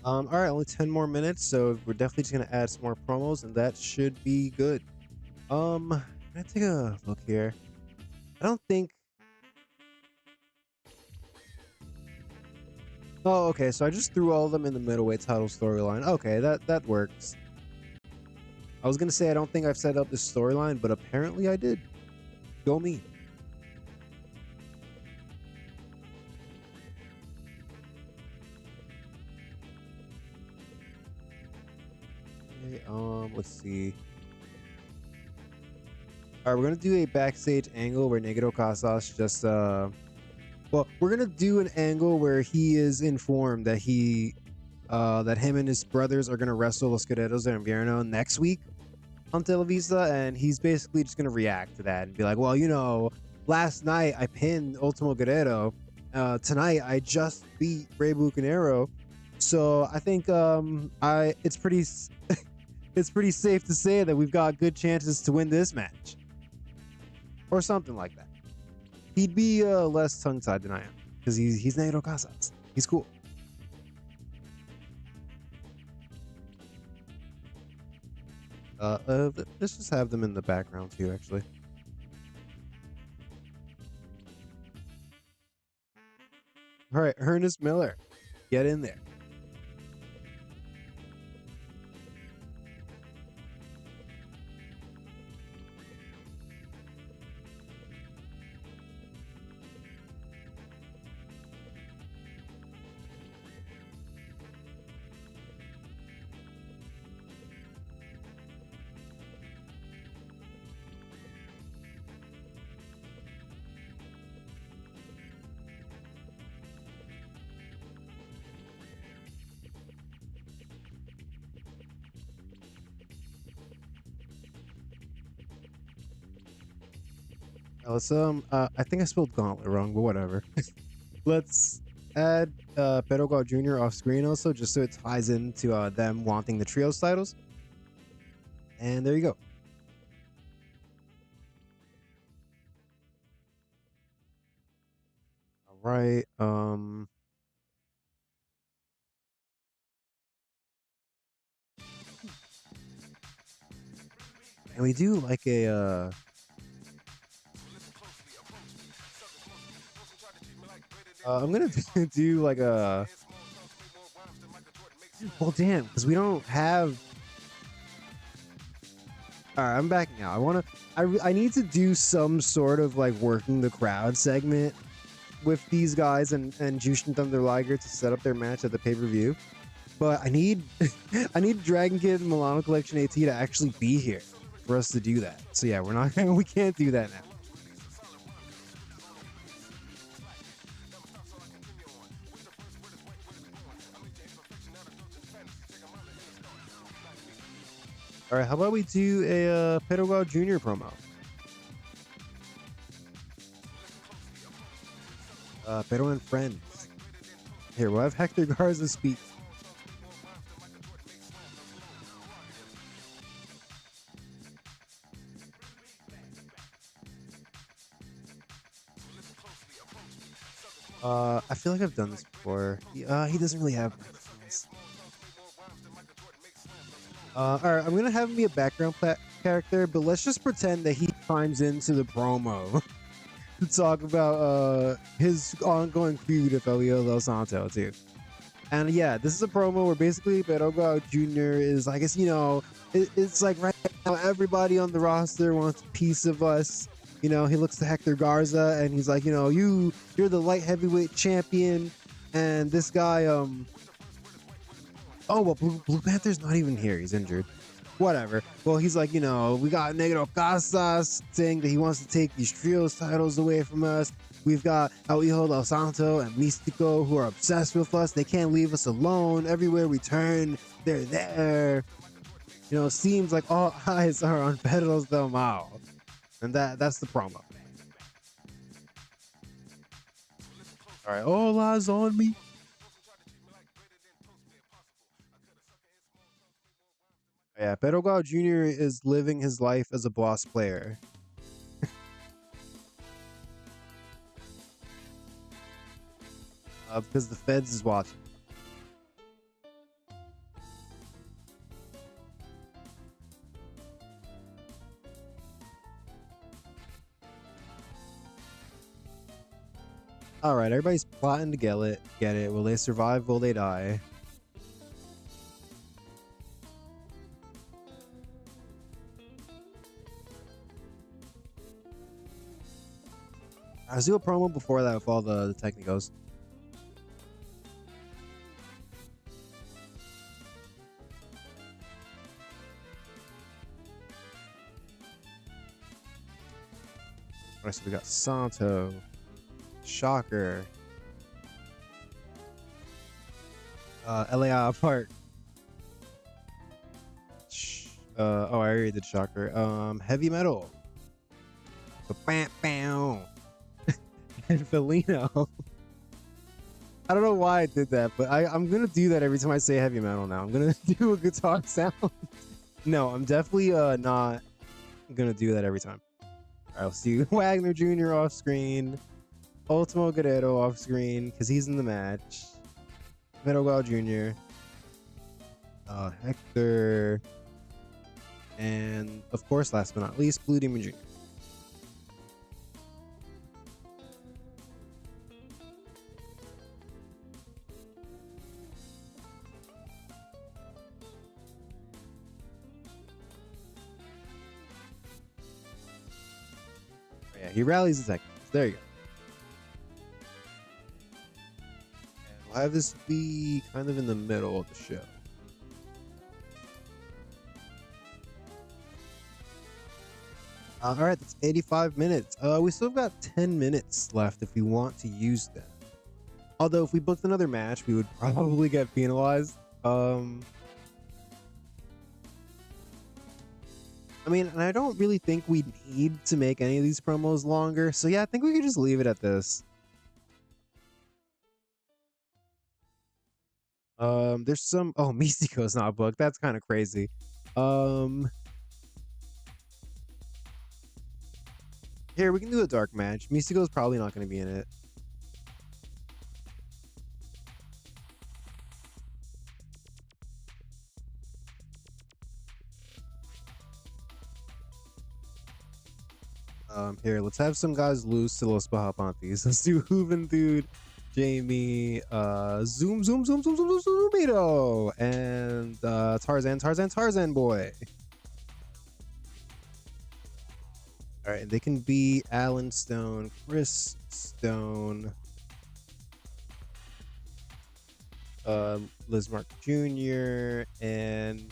All right, only 10 more minutes, so we're definitely just gonna add some more promos, and that should be good. Can I take a look here? I don't think. Oh, okay. So I just threw all of them in the middleweight title storyline. Okay, that works. I was gonna say I don't think I've set up this storyline, but apparently I did. Go me. Let's see. All right, we're gonna do a backstage angle where Negro Casas just well, we're gonna do an angle where he is informed that that him and his brothers are gonna wrestle Los Guerreros de Invierno next week on Televisa, and he's basically just gonna react to that and be like, well, you know, last night I pinned Ultimo Guerrero. Tonight I just beat Rey Bucanero. So I think it's pretty it's pretty safe to say that we've got good chances to win this match. Or something like that. He'd be less tongue-tied than I am. Because he's Negro Casas. He's cool. Let's just have them in the background too, actually. All right, Ernest Miller, get in there. Let's I think I spelled gauntlet wrong, but whatever. Let's add Pedro Jr. off screen also, just so it ties into them wanting the trios titles. And there you go. All right. And we do like a I'm gonna do like a, well, damn, because we don't have. All right, I'm backing out. I need to do some sort of like working the crowd segment with these guys and Jushin Thunder Liger to set up their match at the pay-per-view. But I need I need Dragon Kid and Milano Collection AT to actually be here for us to do that. So yeah, we can't do that now. All right, how about we do a Pedro Jr. promo? Pedro and friends. Here, we'll have Hector Garza speak. I feel like I've done this before. He doesn't really have microphones. All right, I'm gonna have him be a background character, but let's just pretend that he chimes into the promo to talk about his ongoing feud with Elio Del Santo too. And yeah, this is a promo where basically Pedro Jr. is, I guess, you know, it's like right now everybody on the roster wants a piece of us. You know, he looks to Hector Garza and he's like, you know, you're the light heavyweight champion, and this guy, oh well, Blue Panther's not even here. He's injured. Whatever. Well, he's like, you know, we got Negro Casas saying that he wants to take these trios titles away from us. We've got El Hijo del Santo and Místico who are obsessed with us. They can't leave us alone. Everywhere we turn, they're there. You know, it seems like all eyes are on Pedro del Mal. And that's the promo. All right, all eyes on me. Yeah, Pedro Jr. is living his life as a boss player. Because the feds is watching. All right, everybody's plotting to get it. Will they survive? Will they die? Let's do a promo before that with all the technicals. Alright, so we got Santo, Shocker, LAI Park. Oh, I already did Shocker. Heavy Metal. Bam, bam. And Felino. I don't know why I did that, but I'm gonna do that every time I say heavy metal now. I'm gonna do a guitar sound. No, I'm definitely not gonna do that every time. Alright, I'll see Wagner Jr. off screen. Ultimo Guerrero off screen, because he's in the match. Metal Jr. Hector. And of course, last but not least, Blue Demon Jr. Oh, yeah, he rallies his techniques. There you go. And we'll have this be kind of in the middle of the show. All right, that's 85 minutes. We still got 10 minutes left if we want to use them. Although if we booked another match, we would probably get penalized. I mean, and I don't really think we need to make any of these promos longer. So yeah, I think we could just leave it at this. There's some, oh, Mistico's not booked. That's kind of crazy. Here, we can do a dark match. Mistico's probably not going to be in it. Here, let's have some guys lose to Los Bajapantes. Let's do Hooven Dude, Jamie, Zoomito, and Tarzan Boy. All right, they can be Alan Stone, Chris Stone, Liz Mark Jr., and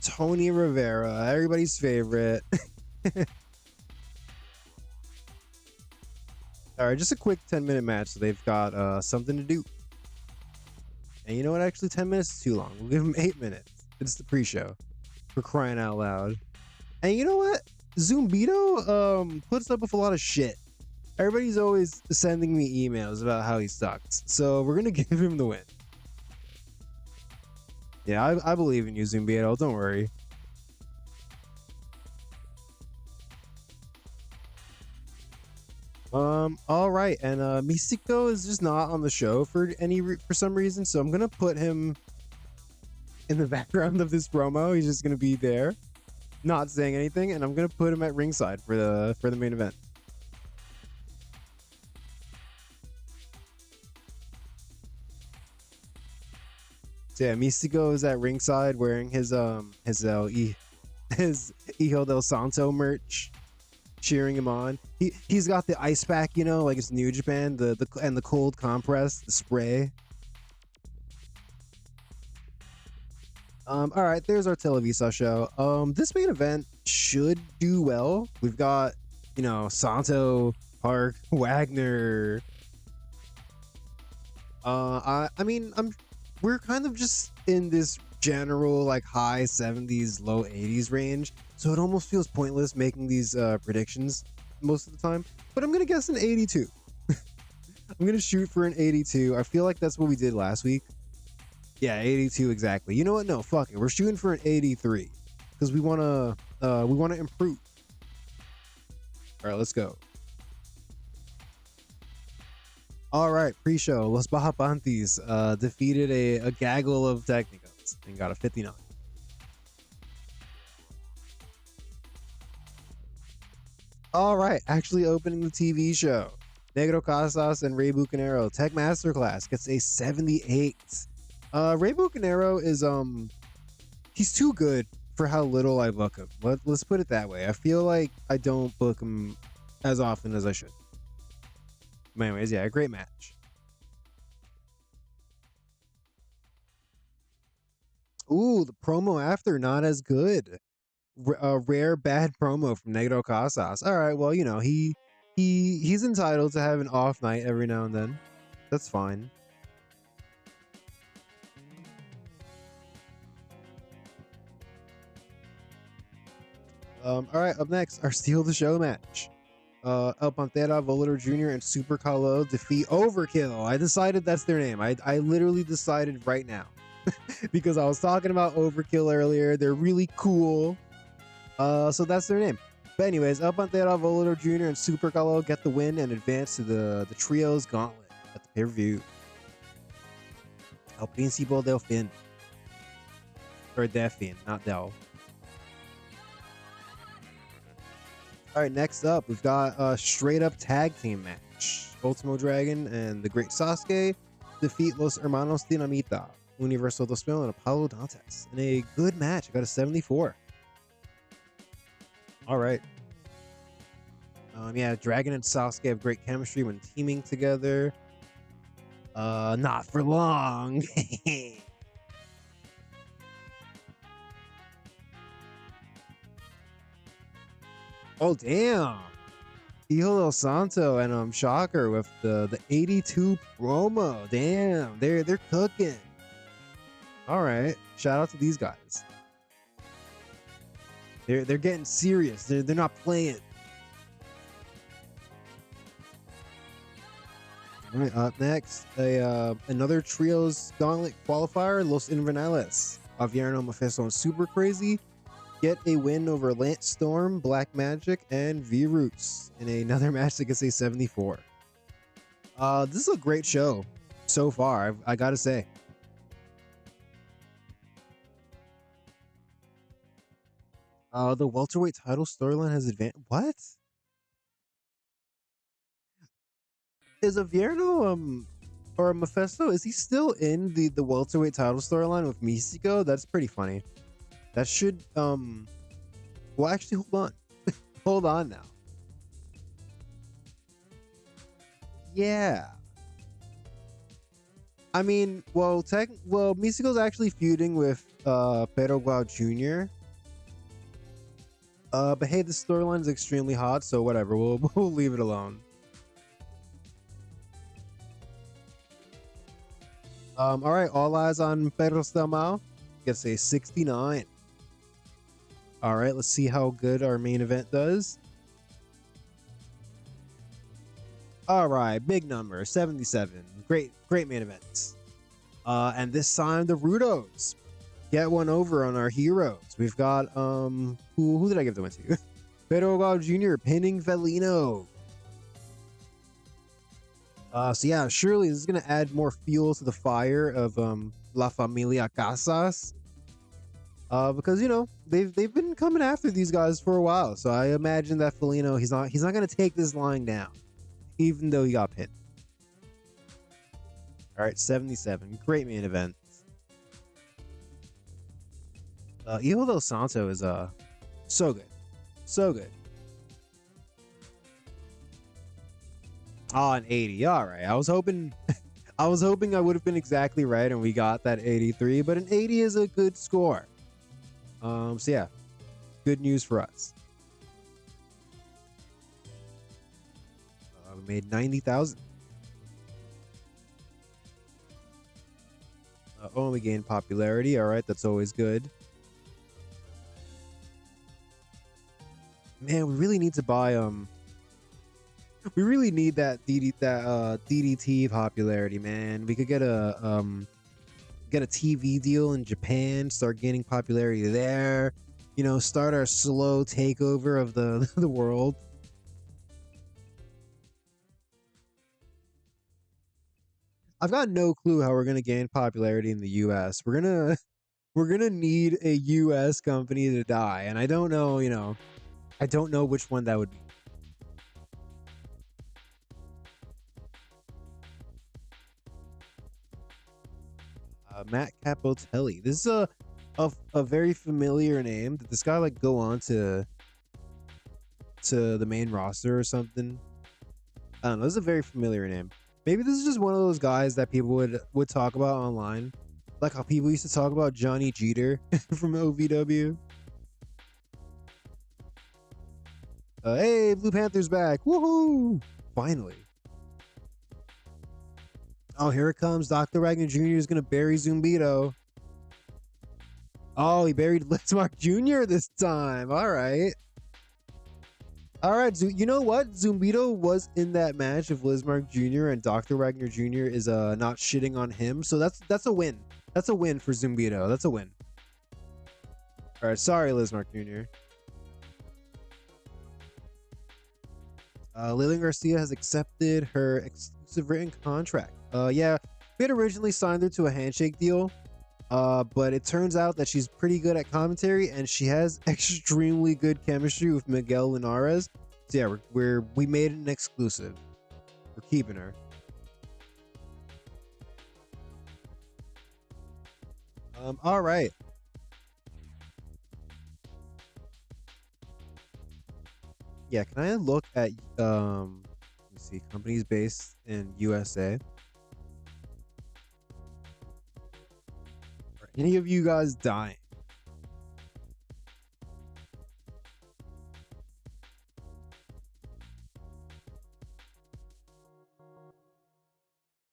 Tony Rivera, everybody's favorite. All right, just a quick 10-minute match, so they've got something to do. And you know what? Actually, 10 minutes is too long. We'll give them 8 minutes. It's the pre-show. For crying out loud. And you know what? Zumbito puts up with a lot of shit. Everybody's always sending me emails about how he sucks. So we're going to give him the win. Yeah, I believe in you, Zumbito. Don't worry. All right, and Mistico is just not on the show for some reason, so I'm gonna put him in the background of this promo. He's just gonna be there, not saying anything, and I'm gonna put him at ringside for the main event. So yeah, Mistico is at ringside wearing his Hijo del Santo merch, cheering him on. He's got the ice pack, you know, like it's New Japan, and the cold compress, the spray. All right, there's our Televisa show. This main event should do well. We've got, you know, Santo, Park, Wagner. I mean, we're kind of just in this general like high 70s, low 80s range. So it almost feels pointless making these predictions most of the time. But I'm going to guess an 82. I'm going to shoot for an 82. I feel like that's what we did last week. Yeah, 82 exactly. You know what? No, fuck it. We're shooting for an 83 because we want to improve. All right, let's go. All right, pre-show. Los Bajapantes defeated a gaggle of Technicals and got a 59. All right, actually opening the TV show. Negro Casas and Rey Bucanero. Tech Masterclass gets a 78. Rey Bucanero is he's too good for how little I book him. Let's put it that way. I feel like I don't book him as often as I should. But anyways, yeah, a great match. Ooh, the promo after not as good. A rare bad promo from Negro Casas. All right, well, you know, he he's entitled to have an off night every now and then. That's fine. All right, up next, our Steal the Show match. El Panther, Volator Jr., and Super Kalo defeat Overkill. I decided that's their name. I literally decided right now because I was talking about Overkill earlier. They're really cool. So that's their name. But anyways, El Panther, Volator Jr., and Super Kalo get the win and advance to the Trios Gauntlet at the pay-per-view. El Principal del Fin. Or Delfin, not Del. All right, next up, we've got a straight-up tag team match. Ultimo Dragon and the Great Sasuke defeat Los Hermanos Dinamita, Universal Dos Mil, and Apollo Dantes in a good match. I got a 74. All right. Yeah, Dragon and Sasuke have great chemistry when teaming together. Not for long. Oh damn! Hijo del Santo and Shocker with the 82 promo. Damn, they're cooking. All right, shout out to these guys. They're getting serious. They're not playing. All right, up next, another trios gauntlet qualifier, Los Invernales, Viernes, Mephisto, and Super Crazy get a win over Lance Storm, Black Magic, and V-Roots in another match that gets a 74. This is a great show so far, I gotta say. The welterweight title storyline has advanced. What? Is a Vierno or a Mephisto? Is he still in the welterweight title storyline with Místico? That's pretty funny. That should well actually hold on. Hold on now. Yeah. I mean, well, Místico's actually feuding with Pedro Guau Jr. But hey, the storyline is extremely hot, so whatever. We'll leave it alone. All right, all eyes on Pedro Stelmao. Gets a 69. All right, let's see how good our main event does. All right, big number, 77. Great main event. And this time the Rudos get one over on our heroes. We've got who did I give the win to? Pedro Guau Jr. pinning Felino. So yeah, surely this is gonna add more fuel to the fire of La Familia Casas. Because you know they've been coming after these guys for a while, so I imagine that Felino he's not gonna take this line down, even though he got pinned. All right, 77, great main event. Hijo del Santo is so good, so good. Oh, an 80. All right, I was hoping I would have been exactly right, and we got that 83. But an 80 is a good score. So yeah, good news for us. We made 90,000. Oh, we gained popularity. All right, that's always good. Man, we really need to buy we really need that DDT popularity, man. We could get a TV deal in Japan, start gaining popularity there. You know, start our slow takeover of the the world. I've got no clue how we're gonna gain popularity in the U.S. We're gonna need a U.S. company to die, and I don't know, you know, I don't know which one that would be. Matt Capotelli. This is a very familiar name. Did this guy like go on to the main roster or something? I don't know. This is a very familiar name. Maybe this is just one of those guys that people would talk about online, like how people used to talk about Johnny Jeter from OVW. Hey, Blue Panther's back. Woohoo! Finally. Oh, here it comes. Dr. Ragnar Jr. is going to bury Zumbito. Oh, he buried Blitzmark Jr. this time. All right. All right. You know what? Zumbito was in that match of Blitzmark Jr. and Dr. Ragnar Jr. is not shitting on him. So that's a win. That's a win for Zumbito. That's a win. All right. Sorry, Blitzmark Jr. Lilian Garcia has accepted her exclusive written contract. Yeah, we had originally signed her to a handshake deal, but it turns out that she's pretty good at commentary and she has extremely good chemistry with Miguel Linares. So yeah, we made it an exclusive. We're keeping her. All right. Yeah, can I look at let's see, companies based in USA? Are any of you guys dying?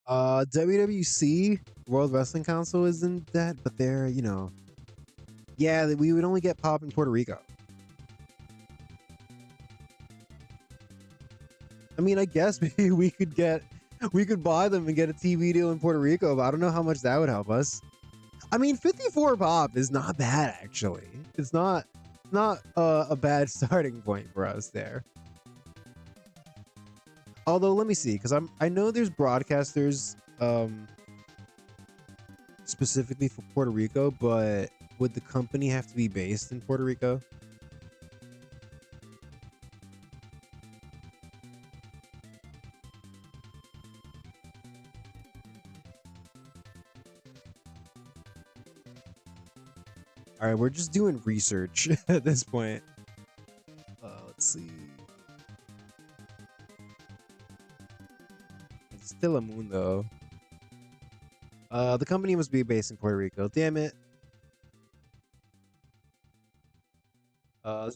WWC World Wrestling Council isn't that, but they're, you know, yeah, we would only get pop in Puerto Rico. I mean, I guess maybe we could buy them and get a TV deal in Puerto Rico, but I don't know how much that would help us. I mean, 54 pop is not bad, actually. It's not a bad starting point for us there. Although, let me see, because I know there's broadcasters specifically for Puerto Rico, but would the company have to be based in Puerto Rico? All right, we're just doing research at this point. Let's see. It's Telemundo. The company must be based in Puerto Rico. Damn it.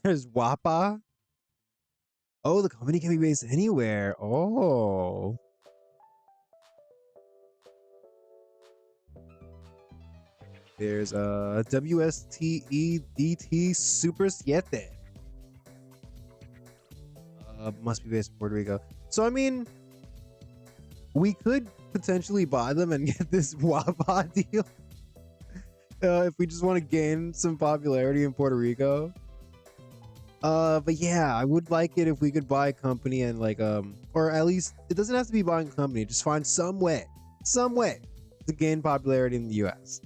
There's WAPA. Oh, the company can be based anywhere. Oh. There's WSTEDT Super Siete. Must be based in Puerto Rico. So I mean, we could potentially buy them and get this WAPA deal if we just want to gain some popularity in Puerto Rico. But yeah, I would like it if we could buy a company and like or at least it doesn't have to be buying a company. Just find some way to gain popularity in the US.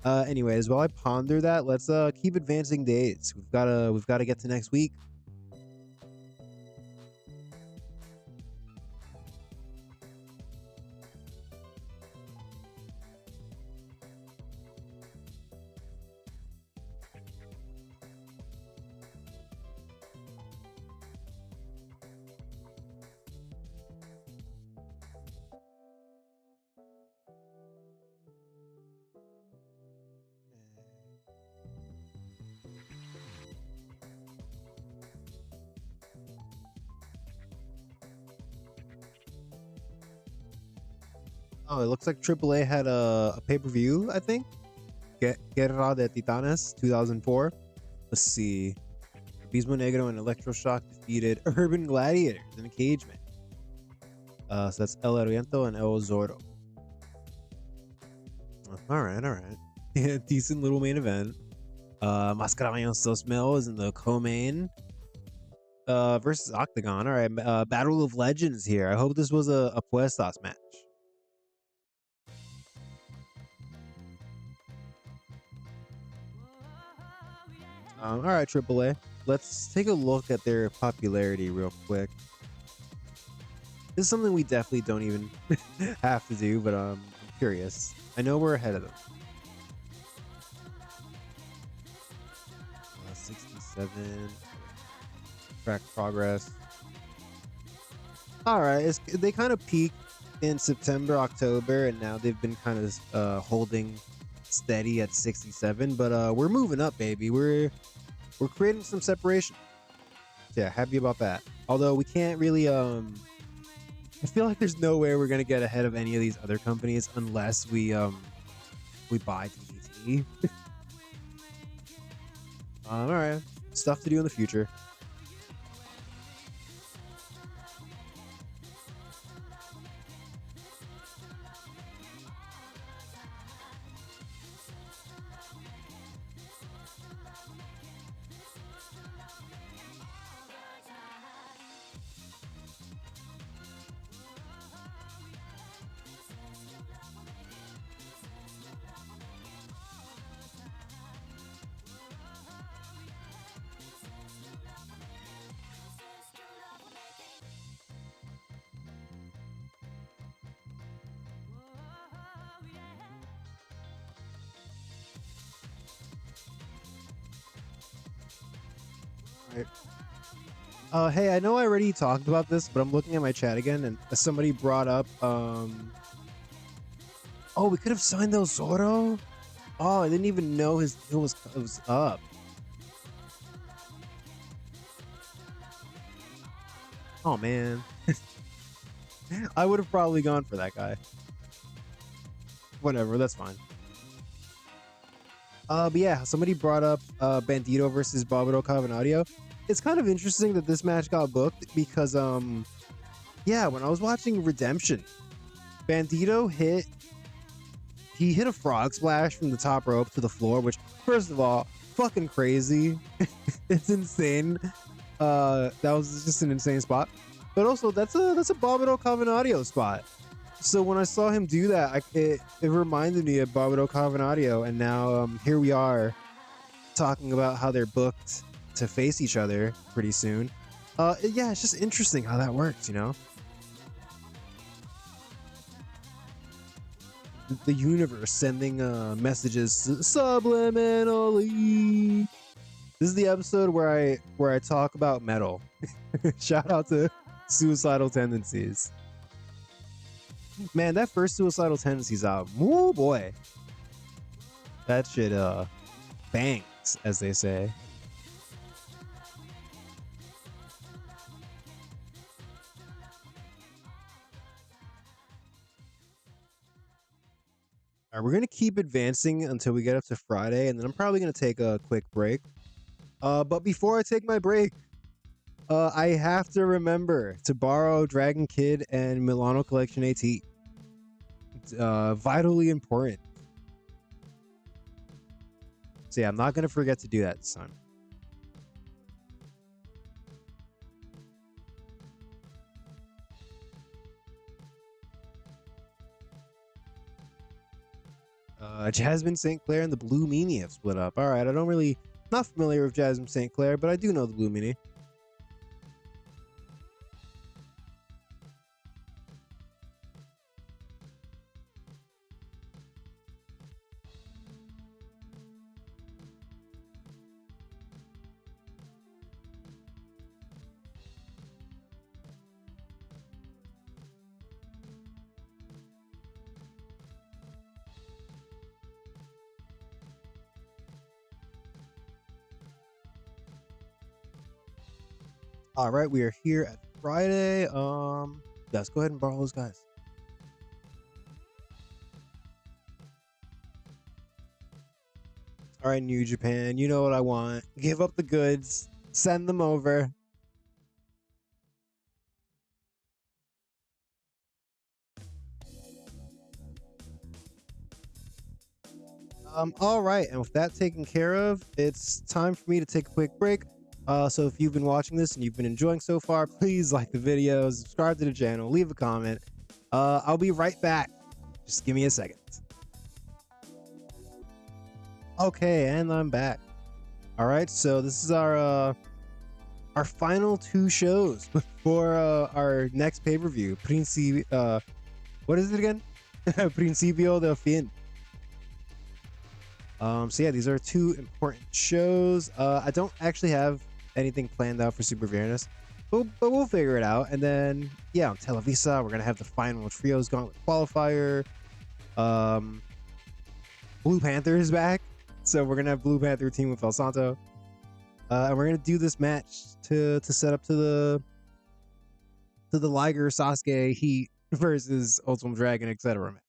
Anyways, while I ponder that, let's keep advancing days. We've gotta get to next week. Oh, it looks like AAA had a pay-per-view, I think. Guerra de Titanes 2004. Let's see. Abismo Negro and Electroshock defeated Urban Gladiators in a cage match. So that's El Oriento and El Zordo. All right. Yeah, decent little main event. Mascaramillos Dos Mil is in the co-main. Versus Octagon. All right. Battle of Legends here. I hope this was a Puestas match. All right, AAA. Let's take a look at their popularity real quick. This is something we definitely don't even have to do, but I'm curious. I know we're ahead of them. 67. Track progress. All right, they kind of peaked in September, October, and now they've been kind of holding steady at 67. But we're moving up, baby. We're creating some separation. Yeah, happy about that. Although we can't really I feel like there's no way we're gonna get ahead of any of these other companies unless we buy TDT. All right, stuff to do in the future. Hey, I know I already talked about this, but I'm looking at my chat again, and somebody brought up, oh, we could have signed El Zorro. Oh, I didn't even know his deal was up. Oh man, I would have probably gone for that guy. Whatever, that's fine. But yeah, somebody brought up Bandito versus Barbaro Cavernario. It's kind of interesting that this match got booked because yeah, when I was watching Redemption, Bandito hit a frog splash from the top rope to the floor, which first of all, fucking crazy. It's insane. That was just an insane spot. But also that's a Barbaro Cavernario spot. So when I saw him do that, it reminded me of Barbaro Cavernario, and now here we are talking about how they're booked to face each other pretty soon. Yeah, it's just interesting how that works, you know? The universe sending messages subliminally. This is the episode where I talk about metal. Shout out to Suicidal Tendencies. Man, that first Suicidal Tendencies album, woo boy, that shit bangs, as they say. All right, we're gonna keep advancing until we get up to Friday, and then I'm probably gonna take a quick break. But before I take my break, I have to remember to borrow Dragon Kid and Milano Collection AT. It's vitally important. So yeah, I'm not gonna forget to do that this time. Jasmine St. Clair and the Blue Meanie have split up. All right, not familiar with Jasmine St. Clair, but I do know the Blue Meanie. All right, we are here at Friday. Let's go ahead and borrow those guys. All right, New Japan, you know what I want. Give up the goods, send them over. All right, and with that taken care of, it's time for me to take a quick break. So if you've been watching this and you've been enjoying so far, please like the video, subscribe to the channel, leave a comment. I'll be right back. Just give me a second. Okay, and I'm back. All right, so this is our final two shows before our next pay-per-view. What is it again? Principio del Fin. So yeah, these are two important shows. I don't actually have anything planned out for Super Viernes, but we'll figure it out. And then yeah, on Televisa, we're gonna have the final trios gauntlet qualifier. Blue Panther is back, so we're gonna have Blue Panther team with El Santo. And we're gonna do this match to set up to the Liger Sasuke Heat versus Ultimate Dragon, etc. match.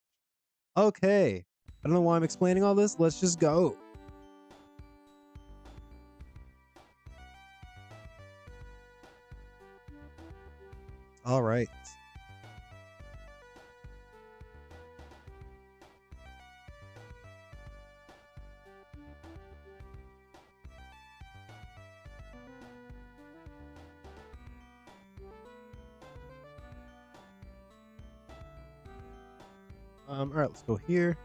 Okay, I don't know why I'm explaining all this. Let's just go. All right. All right, let's go here.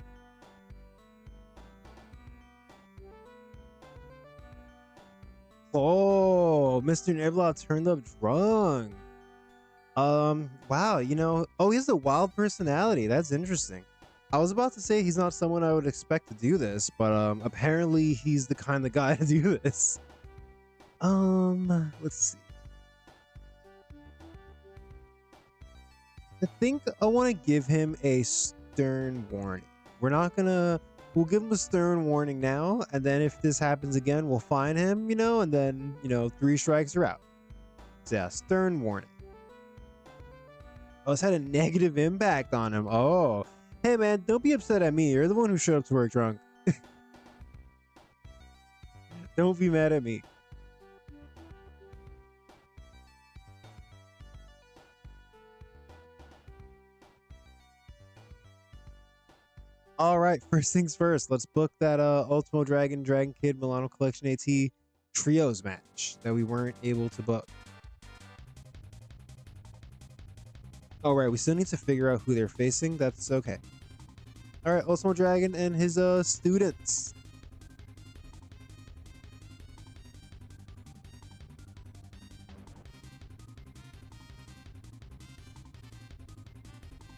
Oh, Mr. Nebula turned up drunk. Wow, you know, oh, he has a wild personality. That's interesting. I was about to say he's not someone I would expect to do this, but apparently he's the kind of guy to do this. Let's see. I think I want to give him a stern warning. We'll give him a stern warning now, and then if this happens again, we'll fine him, you know, and then, you know, 3 strikes are out. So yeah, stern warning. Oh, it's had a negative impact on him. Oh, hey man, don't be upset at me. You're the one who showed up to work drunk. Don't be mad at me. All right, first things first. Let's book that Ultimo Dragon, Dragon Kid, Milano Collection AT trios match that we weren't able to book. All right, we still need to figure out who they're facing. That's okay. All right, Ultimo Dragon and his students.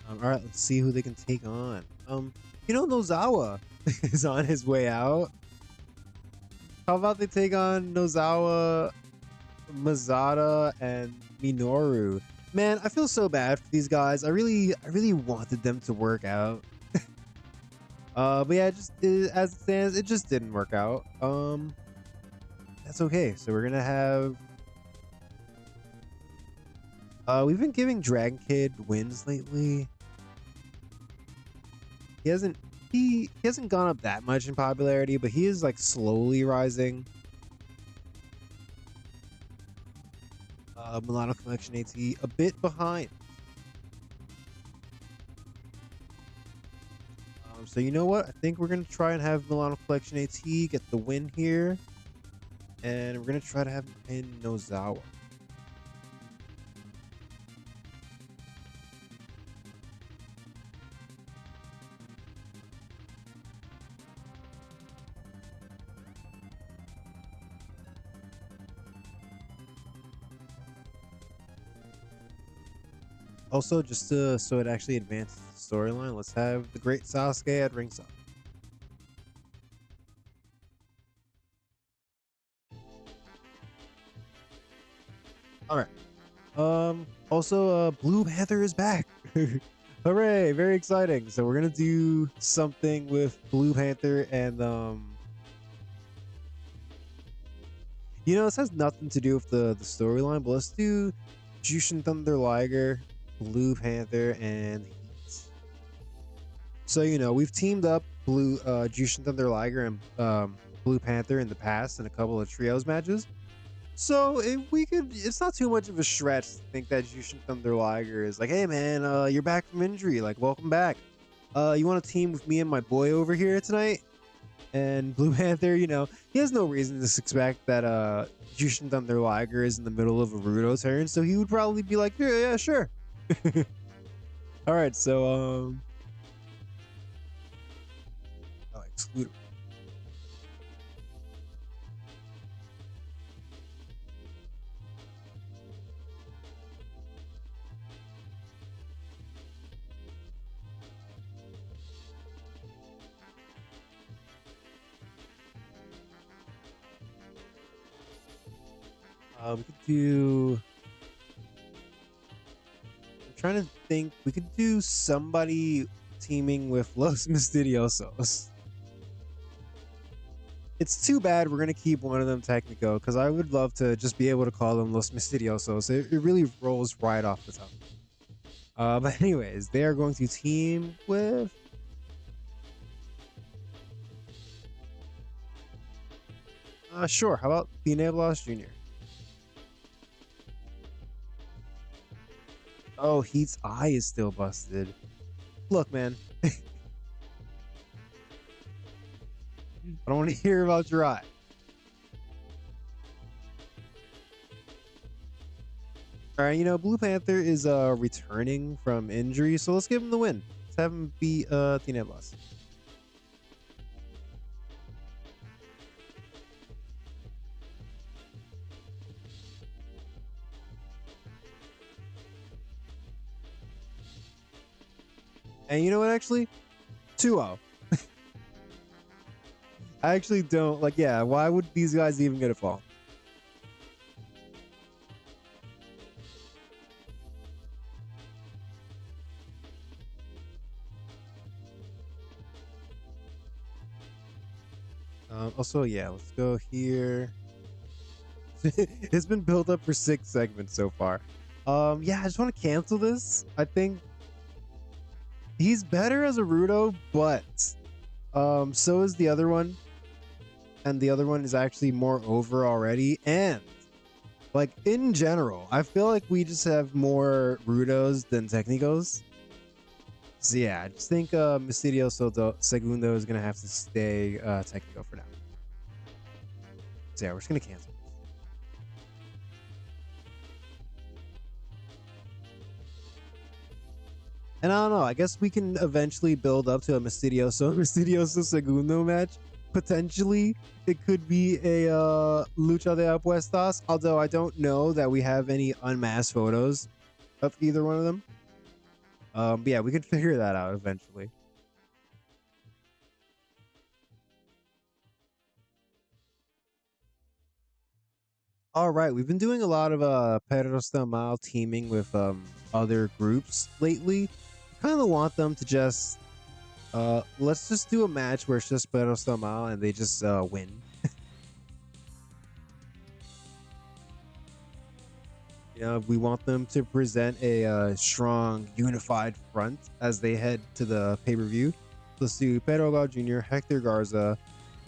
All right, let's see who they can take on. You know, Nozawa is on his way out. How about they take on Nozawa, Mazada, and Minoru? Man, I feel so bad for these guys. I really wanted them to work out. But yeah, as it stands, it just didn't work out. That's okay. So we're gonna have. We've been giving Dragon Kid wins lately. He hasn't gone up that much in popularity, but he is like slowly rising. Milano Collection AT a bit behind. So you know what? I think we're gonna try and have Milano Collection AT get the win here, and we're gonna try to have him pin Nozawa. Also, just so it actually advances the storyline, let's have the great Sasuke at ringside. All right. Also, Blue Panther is back. Hooray! Very exciting. So we're gonna do something with Blue Panther and you know, this has nothing to do with the storyline, but let's do Jushin Thunder Liger, Blue Panther, and Heat. So you know, we've teamed up Jushin Thunder Liger and Blue Panther in the past in a couple of trios matches. So if we could, it's not too much of a stretch to think that Jushin Thunder Liger is like, hey man, you're back from injury, like welcome back. You want to team with me and my boy over here tonight? And Blue Panther, you know, he has no reason to suspect that Jushin Thunder Liger is in the middle of a Rudo turn, so he would probably be like, yeah, sure. All right, so oh, exclude. We could do. I'm trying to think. We could do somebody teaming with Los Misteriosos. It's too bad we're gonna keep one of them Technico, because I would love to just be able to call them Los Misteriosos. It really rolls right off the tongue. But anyways, they are going to team with. Sure. How about Viernes Jr.? Oh, Heat's eye is still busted. Look, man, I don't want to hear about your eye. All right, Blue Panther is returning from injury, so let's give him the win. Let's have him beat Tinieblas. And you know what, actually? 2-0. I actually don't like. Yeah, why would these guys even get a fall? Also, yeah, let's go here. It's been built up for 6 segments so far. Yeah, I just want to cancel this. I think he's better as a Rudo, but so is the other one, and the other one is actually more over already. And like in general, I feel like we just have more Rudos than Technicos. So yeah, I just think Mysterio Segundo is gonna have to stay Technico for now. So yeah, we're just gonna cancel. And I don't know. I guess we can eventually build up to a Misterioso Segundo match. Potentially, it could be a Lucha de Apuestas. Although I don't know that we have any unmasked photos of either one of them. But yeah, we could figure that out eventually. All right, we've been doing a lot of Pedro Stamal teaming with other groups lately. Kind of want them to just let's just do a match where it's just Pedro Stamal and they just win. We want them to present a strong, unified front as they head to the pay-per-view. Let's do Pedro Gal Jr., Hector Garza,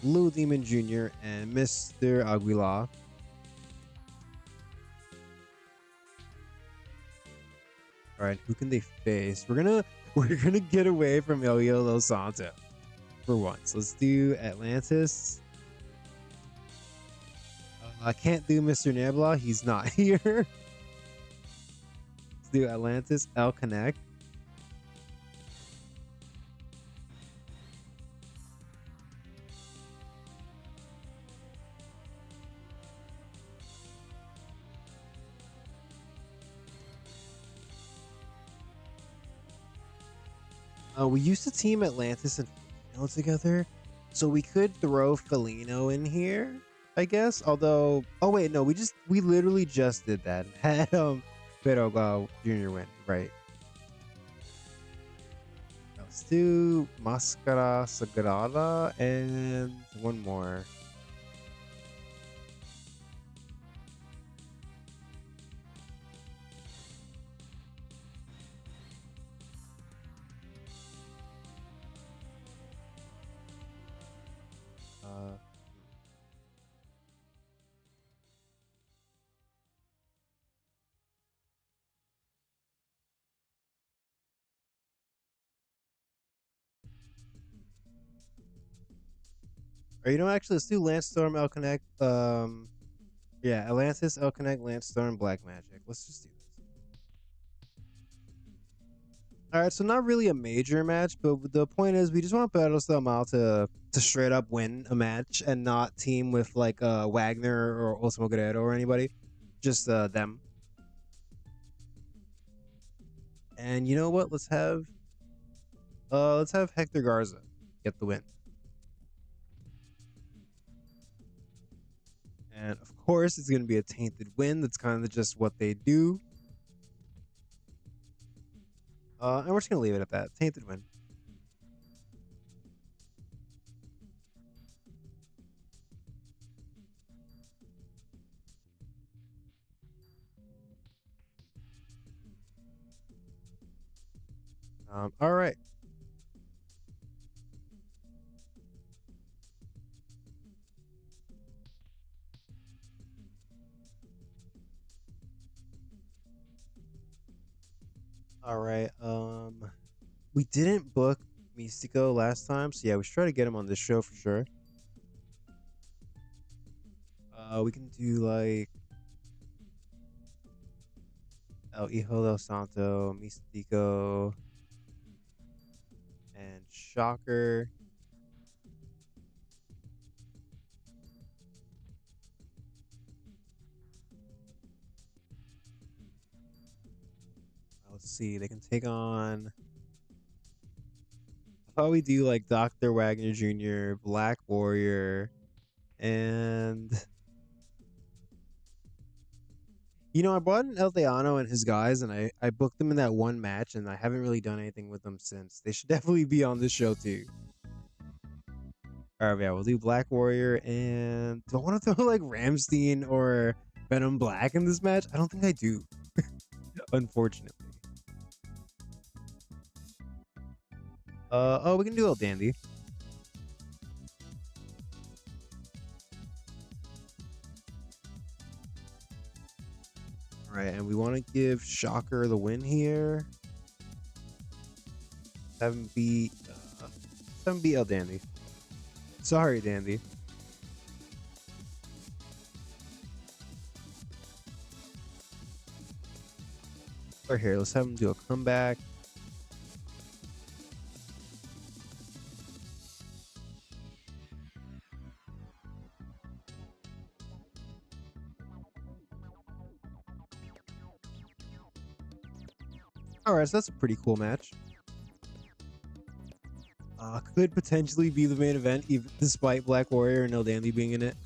Lou Demon Jr., and Mr. Aguilar. All right, who can they face? We're gonna get away from Elio Los Santos for once. Let's do Atlantis. I can't do Mr. Nebula. He's not here. Let's do Atlantis. El Connect. We used to team Atlantis and Felino together, so we could throw Felino in here, I guess. Although, oh wait, no, we literally just did that. Had Pedro Jr. win, right? Let's do Mascara Sagrada and one more. Uh, or actually, let's do Landstorm, El Connect. Yeah, Atlantis, El Connect, Landstorm, Black Magic. Let's just do this. All right, so not really a major match, but the point is, we just want Battlestar Mal to straight up win a match and not team with like Wagner or Ultimo Guerrero or anybody, just them. And you know what? Let's have Hector Garza get the win. And of course, it's gonna be a tainted win. That's kind of just what they do. And we're just gonna leave it at that. Tainted win. All right. All right. We didn't book Mystico last time, so yeah, we should try to get him on this show for sure. We can do like El Hijo del Santo, Mystico, and Shocker. Let's see. They can take on. How we do like Dr. Wagner Jr., Black Warrior, and I brought in El Deano and his guys, and I booked them in that one match, and I haven't really done anything with them since. They should definitely be on this show too. All right, yeah, we'll do Black Warrior, and do I want to throw like Ramstein or Venom Black in this match? I don't think I do, unfortunately. Oh, we can do El Dandy. All right, and we want to give Shocker the win here. 7B, 7B El Dandy. Sorry, Dandy. Or here, let's have him do a comeback. All right, so that's a pretty cool match. Could potentially be the main event, even despite Black Warrior and El Dandy being in it.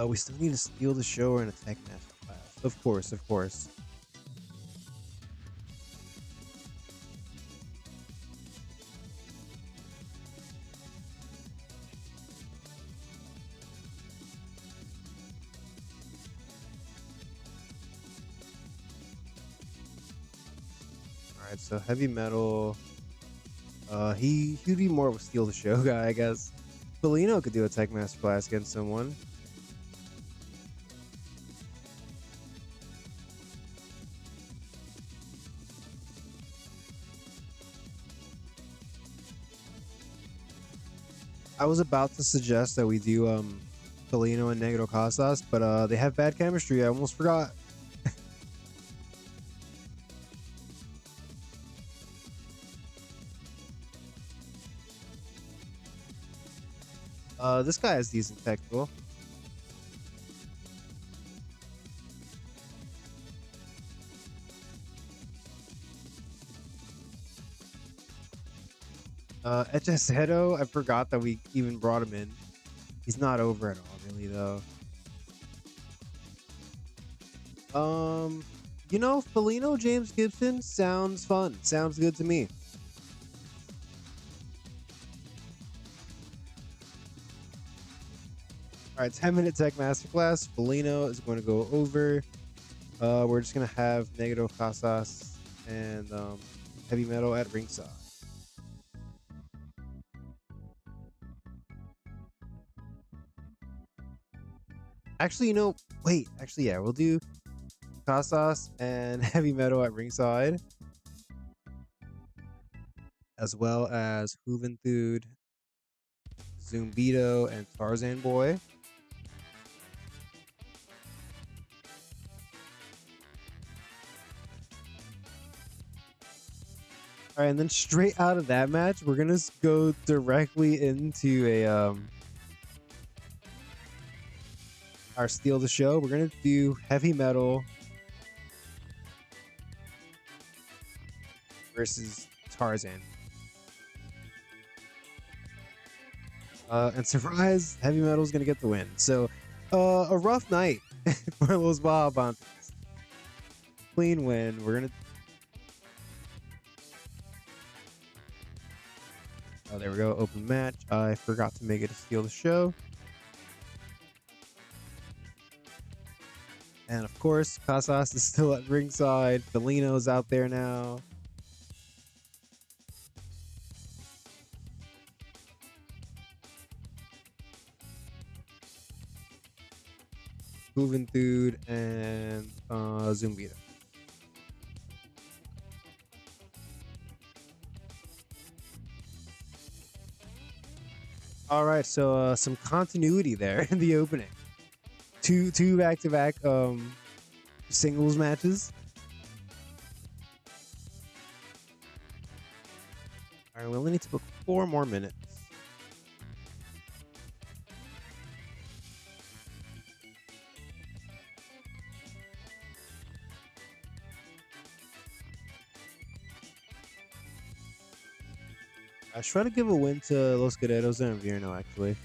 We still need to steal the show in a tech match class. Of course, of course. All right, so Heavy Metal. He'd be more of a steal the show guy, I guess. Felino could do a tech master class against someone. I was about to suggest that we do Felino and Negro Casas, but they have bad chemistry. I almost forgot. This guy has decent technical. Echecedo, I forgot that we even brought him in. He's not over at all, really, though. Felino James Gibson sounds fun. Sounds good to me. All right, 10-minute tech masterclass. Felino is going to go over. We're just going to have Negro Casas and Heavy Metal at ringside. Actually, wait. Actually, yeah, we'll do Casas and Heavy Metal at ringside, as well as Juventud, Zumbito, and Tarzan Boy. All right, and then straight out of that match, we're gonna go directly into our steal the show. We're gonna do Heavy Metal versus Tarzan. And surprise, Heavy Metal is gonna get the win. So, a rough night for Los Baja Panthers. Clean win. We're gonna. Oh, there we go. Open match. I forgot to make it a steal the show. And of course, Casas is still at ringside. Felino's out there now. Juventud and Zumbida. All right, so some continuity there in the opening. Two back-to-back singles matches. All right, we only need to book 4 more minutes. I should try to give a win to Los Guerreros and Viernes, actually.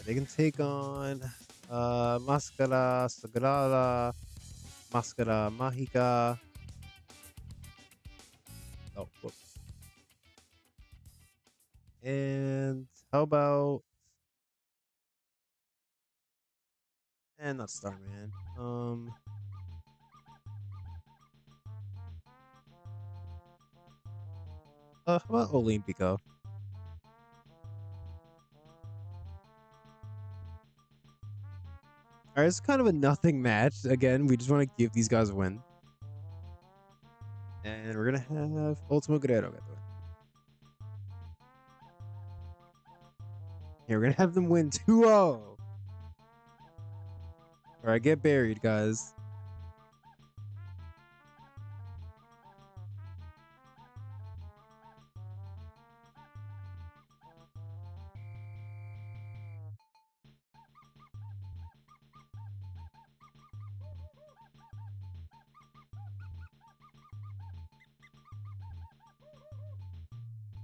They can take on Máscara Sagrada, Máscara Mágica. Oh, whoops. And how about not Starman. How about Olympico? All right, it's kind of a nothing match. Again, we just want to give these guys a win. And we're going to have Ultimo Guerrero get the win. Here, we're going to have them win 2-0. All right, get buried, guys.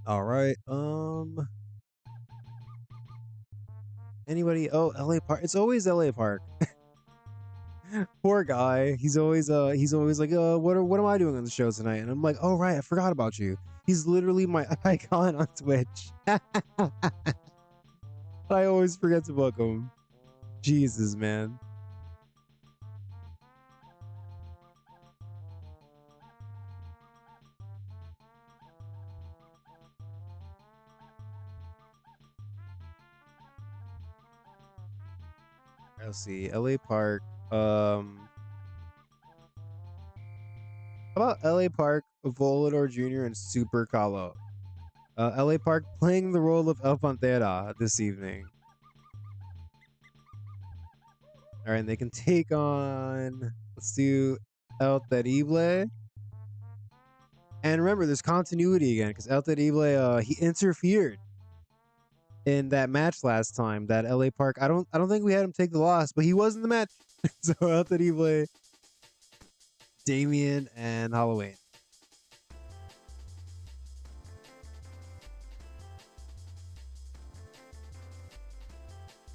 All right. Anybody? Oh, LA Park. It's always LA Park. Poor guy. He's always like, what am I doing on the show tonight? And I'm like, oh right, I forgot about you. He's literally my icon on Twitch. I always forget to book him. Jesus, man. Let's see. LA Park. How about LA Park, Volador Jr. and Super Calo? LA Park playing the role of El Pantera this evening. All right, and they can take on. Let's do El Terrible. And remember, there's continuity again because El Terrible, he interfered in that match last time. That LA Park. I don't think we had him take the loss, but he was in the match. So El Terrible, Damien, and Halloween.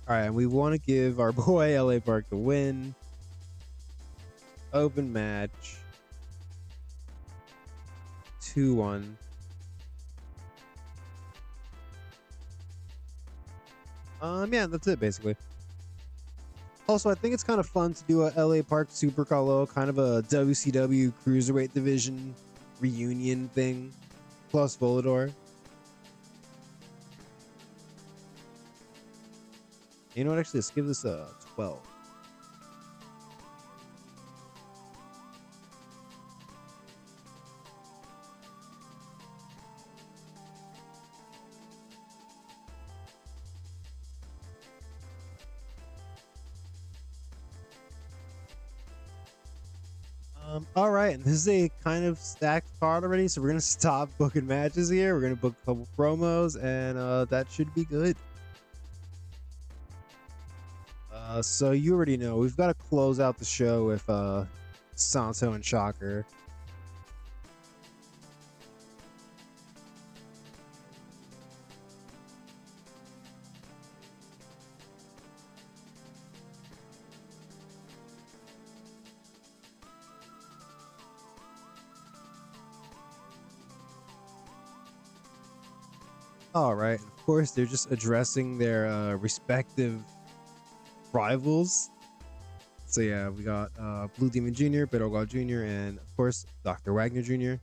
All right, and we want to give our boy LA Park the win. Open match. 2-1. Yeah, that's it basically. Also, I think it's kind of fun to do a LA Park Super Calo, kind of a WCW Cruiserweight Division reunion thing, plus Volador. You know what? Actually, let's give this a 12. All right, and this is a kind of stacked card already, so we're gonna stop booking matches here. We're gonna book a couple promos, and that should be good. So you already know we've got to close out the show with Santo and Shocker. All right. Of course, they're just addressing their respective rivals. So yeah, we got Blue Demon Jr., Bedogal Jr., and of course Dr. Wagner Jr.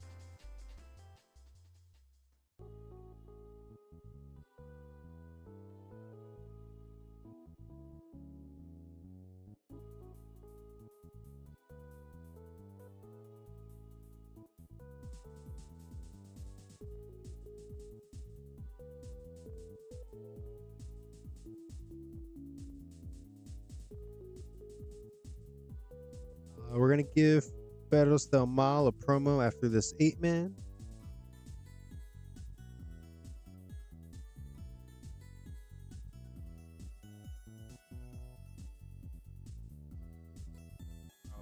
We're gonna give Perros del Mal a promo after this 8-man.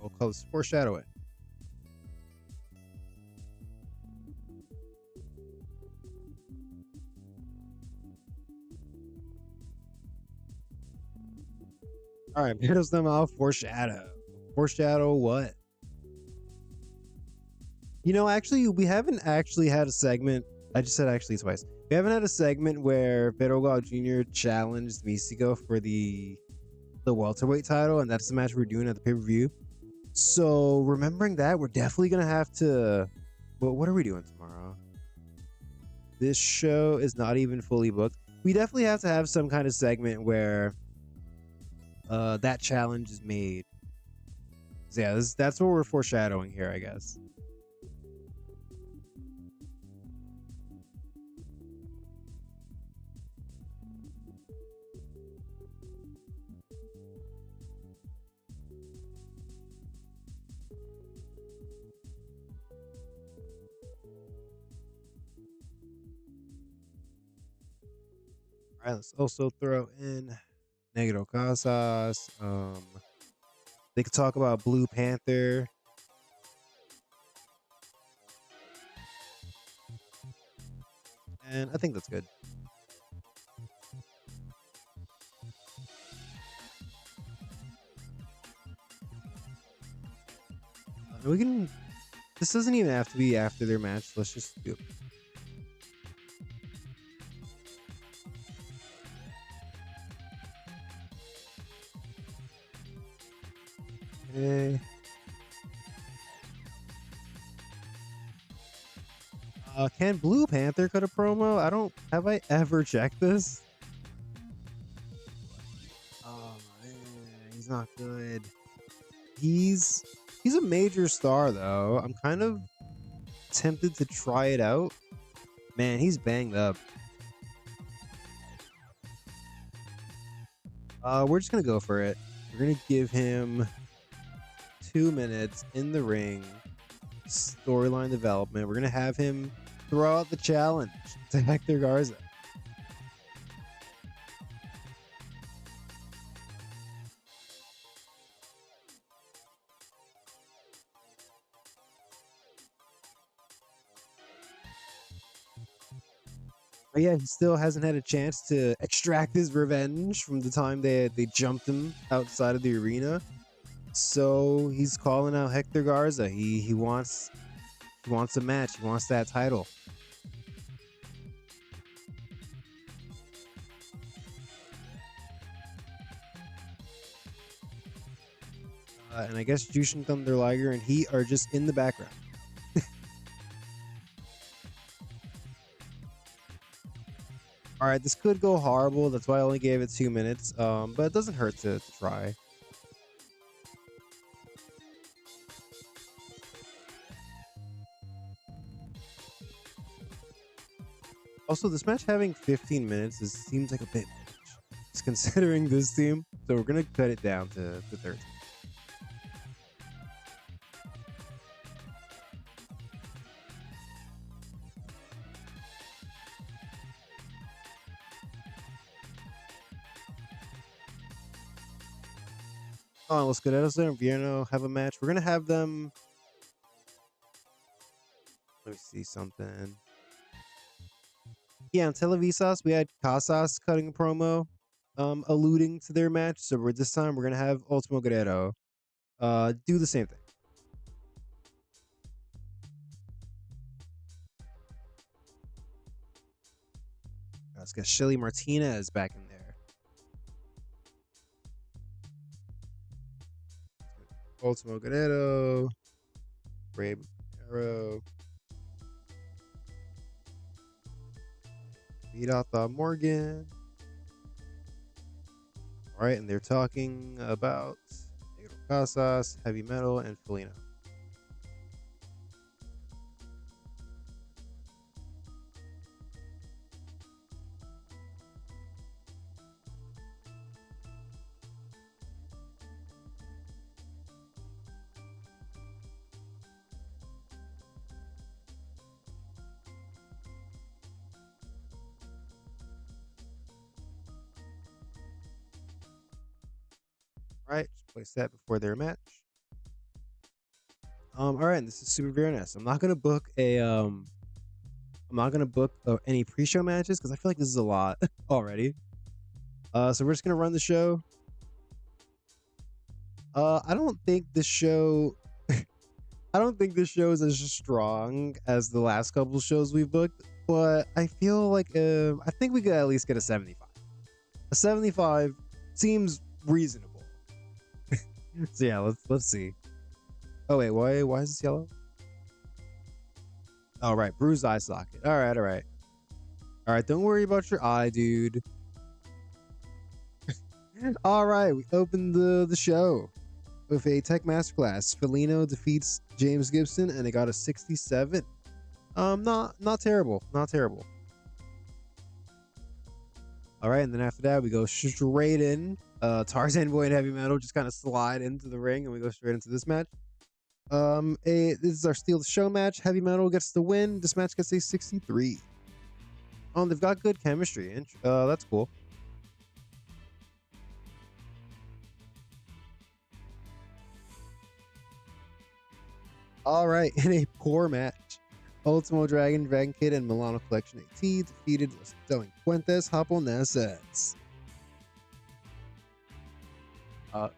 We'll call this foreshadowing. All right, Perros del Mal foreshadow. Foreshadow what? You know, actually, we haven't actually had a segment. I just said actually twice. We haven't had a segment where Bedogal Jr. challenged Misigo for the welterweight title, and that's the match we're doing at the pay-per-view. So remembering that, we're definitely gonna have to. Well, what are we doing tomorrow? This show is not even fully booked. We definitely have to have some kind of segment where that challenge is made. So yeah, that's what we're foreshadowing here, I guess. All right, let's also throw in Negro Casas. They could talk about Blue Panther. And I think that's good. We can. This doesn't even have to be after their match. Let's just do it. Okay. Can Blue Panther cut a promo? I don't. Have I ever checked this? Oh man, he's not good. He's a major star though. I'm kind of tempted to try it out. Man, he's banged up. We're just gonna go for it. We're gonna give him 2 minutes in the ring. Storyline development. We're gonna have him throw out the challenge to Hector Garza. But yeah, he still hasn't had a chance to extract his revenge from the time they jumped him outside of the arena. So he's calling out Hector Garza. He wants a match. He wants that title. And I guess Jushin Thunder Liger and he are just in the background. All right, this could go horrible. That's why I only gave it 2 minutes. But it doesn't hurt to try. Also, this match having 15 minutes seems like a bit much. Just considering this team. So we're gonna cut it down to 13. Oh, Los Guerreros and Viernes have a match. We're gonna have them. Let me see something. Yeah, on Televisas, we had Casas cutting a promo, alluding to their match. So this time we're gonna have Ultimo Guerrero do the same thing. Let's get Shelly Martinez back in there. Ultimo Guerrero, Ray Arrow, beat out the Morgan. All right, and they're talking about Negro Casas, Heavy Metal, and Felino. All right, just place that before their match. All right, and this is Super Viernes. I'm not gonna book any pre-show matches because I feel like this is a lot already. So we're just gonna run the show. I don't think this show is as strong as the last couple shows we've booked, but I feel like I think we could at least get a 75. A 75 seems reasonable. So yeah, let's see. Oh wait, why is this yellow? Oh right, bruised eye socket. All right. Don't worry about your eye, dude. All right, we opened the show with a tech masterclass. Felino defeats James Gibson, and it got a 67. Not terrible. All right, and then after that, we go straight in. Tarzan Boy and Heavy Metal just kind of slide into the ring, and we go straight into this match. This is our Steal the Show match. Heavy Metal gets the win. This match gets a 63. They've got good chemistry, and that's cool. All right, in a poor match, Ultimo Dragon, Dragon Kid, and Milano Collection AT defeated Los Delincuentes Japoneses.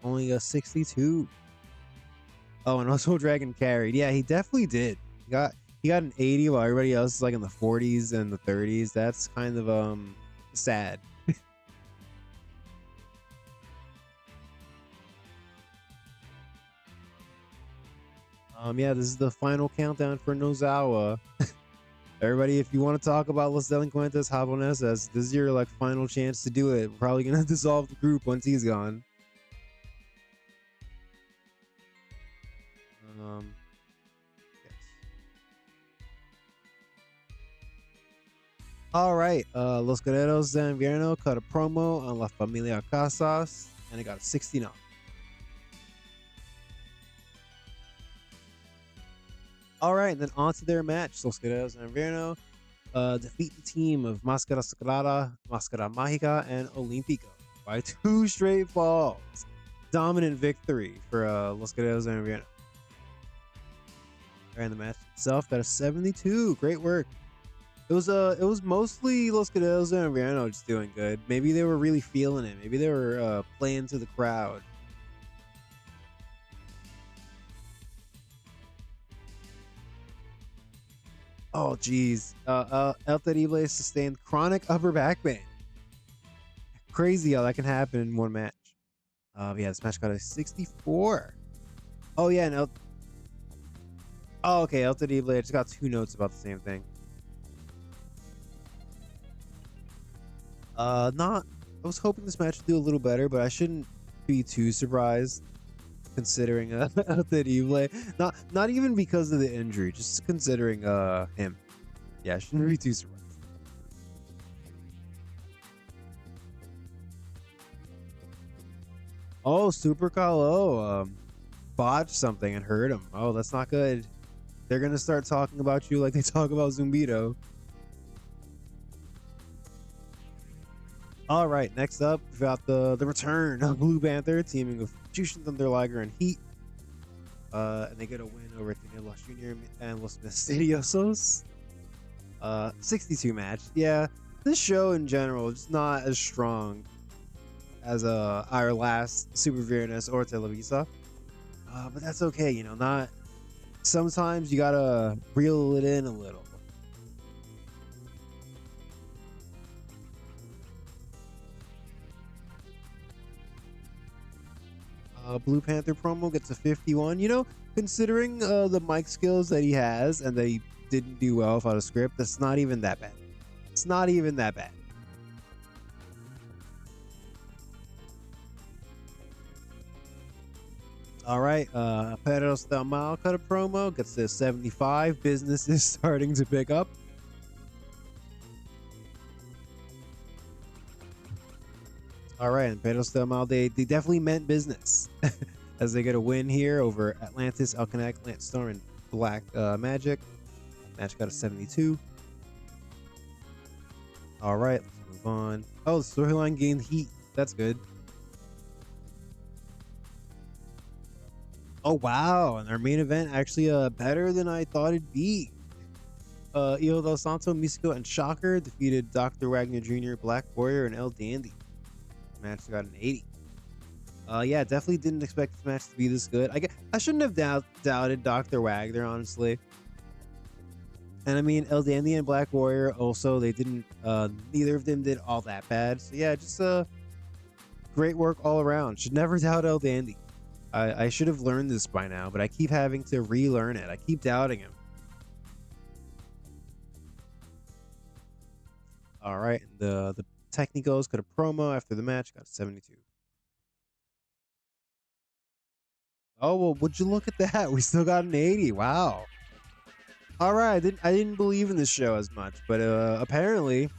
Only a 62. Oh, and Ultimo Dragon carried. Yeah, he definitely did. He got an 80 while everybody else is like in the 40s and the 30s. That's kind of sad. Yeah, this is the final countdown for Nozawa. Everybody, if you want to talk about Los Delincuentes Japoneses, this is your like final chance to do it. We're probably gonna dissolve the group once he's gone. Yes. All right, Los Guerreros de Invierno cut a promo on La Familia Casas, and it got a 69. All right, then on to their match. Los Guerreros de Invierno defeat the team of Máscara Sagrada, Máscara Mágica, and Olímpico by 2 straight falls. Dominant victory for Los Guerreros de Invierno. And the match itself got a 72. Great work. It was mostly Los Guerreros de Invierno just doing good. Maybe they were really feeling it. Maybe they were playing to the crowd. Oh, geez. El Terrible sustained chronic upper back pain. Crazy how that can happen in one match. Yeah, this match got a 64. Oh, yeah, and oh, okay, El Terrible. I just got 2 notes about the same thing. I was hoping this match would do a little better, but I shouldn't be too surprised considering El Terrible. Not even because of the injury, just considering him. Yeah, I shouldn't be too surprised. Oh, Super Kalo botched something and hurt him. Oh, that's not good. They're gonna start talking about you like they talk about Zumbito. All right, next up, we've got the return of Blue Panther teaming with Jushin Thunder Liger and Heat. And they get a win over Los Jr. and Los Misteriosos. 62 match. Yeah, this show in general is not as strong as our last Super Viernes or Televisa. But that's okay, you know, not sometimes you gotta reel it in a little. Blue Panther promo gets a 51. You know, considering the mic skills that he has and that he didn't do well without a script, that's not even that bad. It's not even that bad. All right, Pedro Del Mal cut a promo, gets to 75. Business is starting to pick up. All right, and Pedro Del Mal, they definitely meant business as they get a win here over Atlantis, Alcanac, Lance Storm, and Black Magic. Match got a 72. All right, let's move on. Oh, the storyline gained heat. That's good. Oh wow, and our main event actually better than I thought it'd be. Io Del Santo, Mystico, and Shocker defeated Dr. Wagner Jr., Black Warrior, and El Dandy. Match got an 80. Yeah, definitely didn't expect this match to be this good. I shouldn't have doubted Dr. Wagner, honestly. And I mean, El Dandy and Black Warrior also, they didn't, neither of them did all that bad. So yeah, just great work all around. Should never doubt El Dandy. I should have learned this by now, but I keep having to relearn it. I keep doubting him. All right, the Technicos got a promo after the match, got 72. Oh well, would you look at that? We still got an 80. Wow. All right, I didn't believe in this show as much, but apparently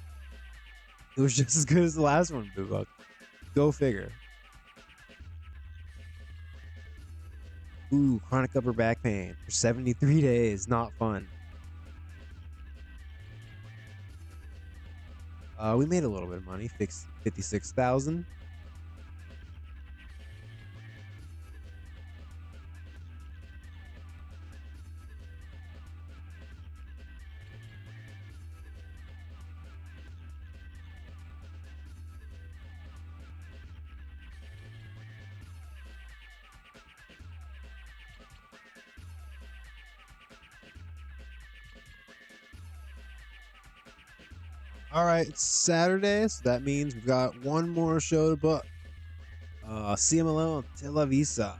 it was just as good as the last one. Boo. Go figure. Ooh, chronic upper back pain for 73 days. Not fun. We made a little bit of money. Fixed 56,000. All right, it's Saturday, so that means we've got one more show to book. CMLL Televisa.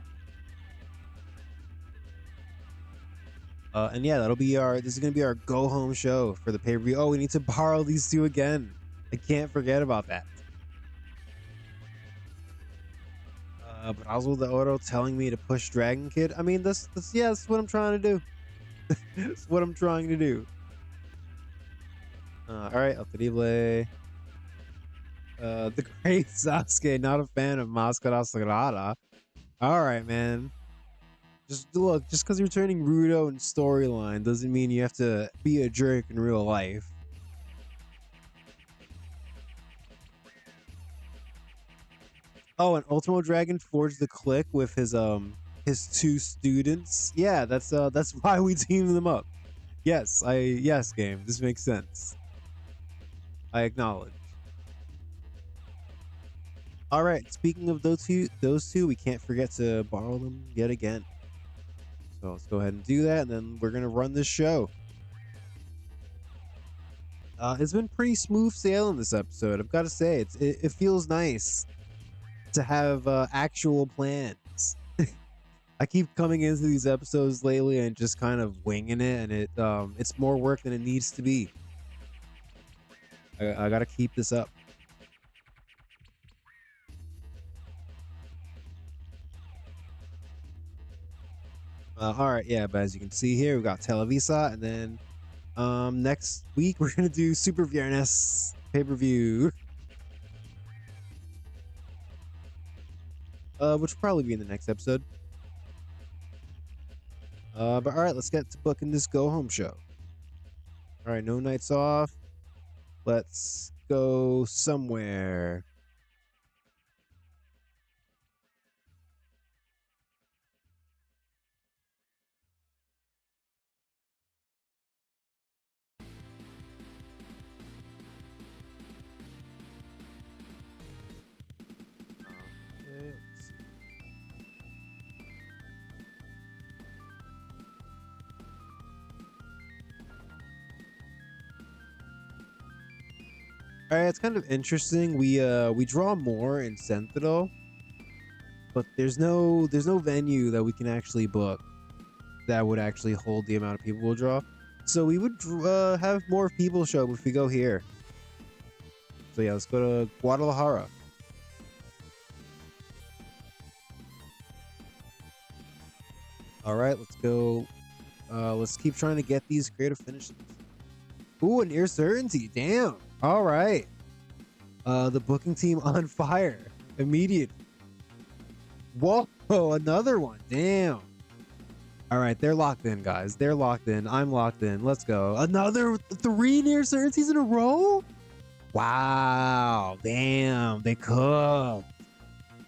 And yeah, that'll be this is gonna be our go home show for the pay-per-view. Oh, we need to borrow these two again. I can't forget about that. Brazil de Oro telling me to push Dragon Kid. I mean, that's yeah, that's what I'm trying to do. That's what I'm trying to do. All right, El Terrible. The great Sasuke, not a fan of Mascara Sagrada. All right, man. Just look, just because you're turning Rudo in storyline doesn't mean you have to be a jerk in real life. Oh, and Ultimo Dragon forged the click with his two students. Yeah, that's why we teamed them up. Yes, game. This makes sense. I acknowledge. All right. Speaking of those two, we can't forget to borrow them yet again. So let's go ahead and do that, and then we're gonna run this show. It's been pretty smooth sailing this episode. I've got to say, it feels nice to have actual plans. I keep coming into these episodes lately and just kind of winging it, and it's more work than it needs to be. I gotta keep this up. All right, yeah, but as you can see here, we've got Televisa, and then next week we're gonna do Super Viernes pay-per-view, which will probably be in the next episode. But all right, let's get to booking this go home show. All right, no nights off. Let's go somewhere. Okay, let's see. All right, it's kind of interesting. We draw more in Sentinel, but there's no venue that we can actually book that would actually hold the amount of people we'll draw. So we would have more people show up if we go here. So yeah, let's go to Guadalajara. All right, let's go. Let's keep trying to get these creative finishes. Ooh, an near certainty. Damn. All right. The booking team on fire. Immediate. Whoa, another one. Damn. All right, they're locked in, guys. They're locked in. I'm locked in. Let's go. Another 3 near certainties in a row? Wow. Damn, they cooked.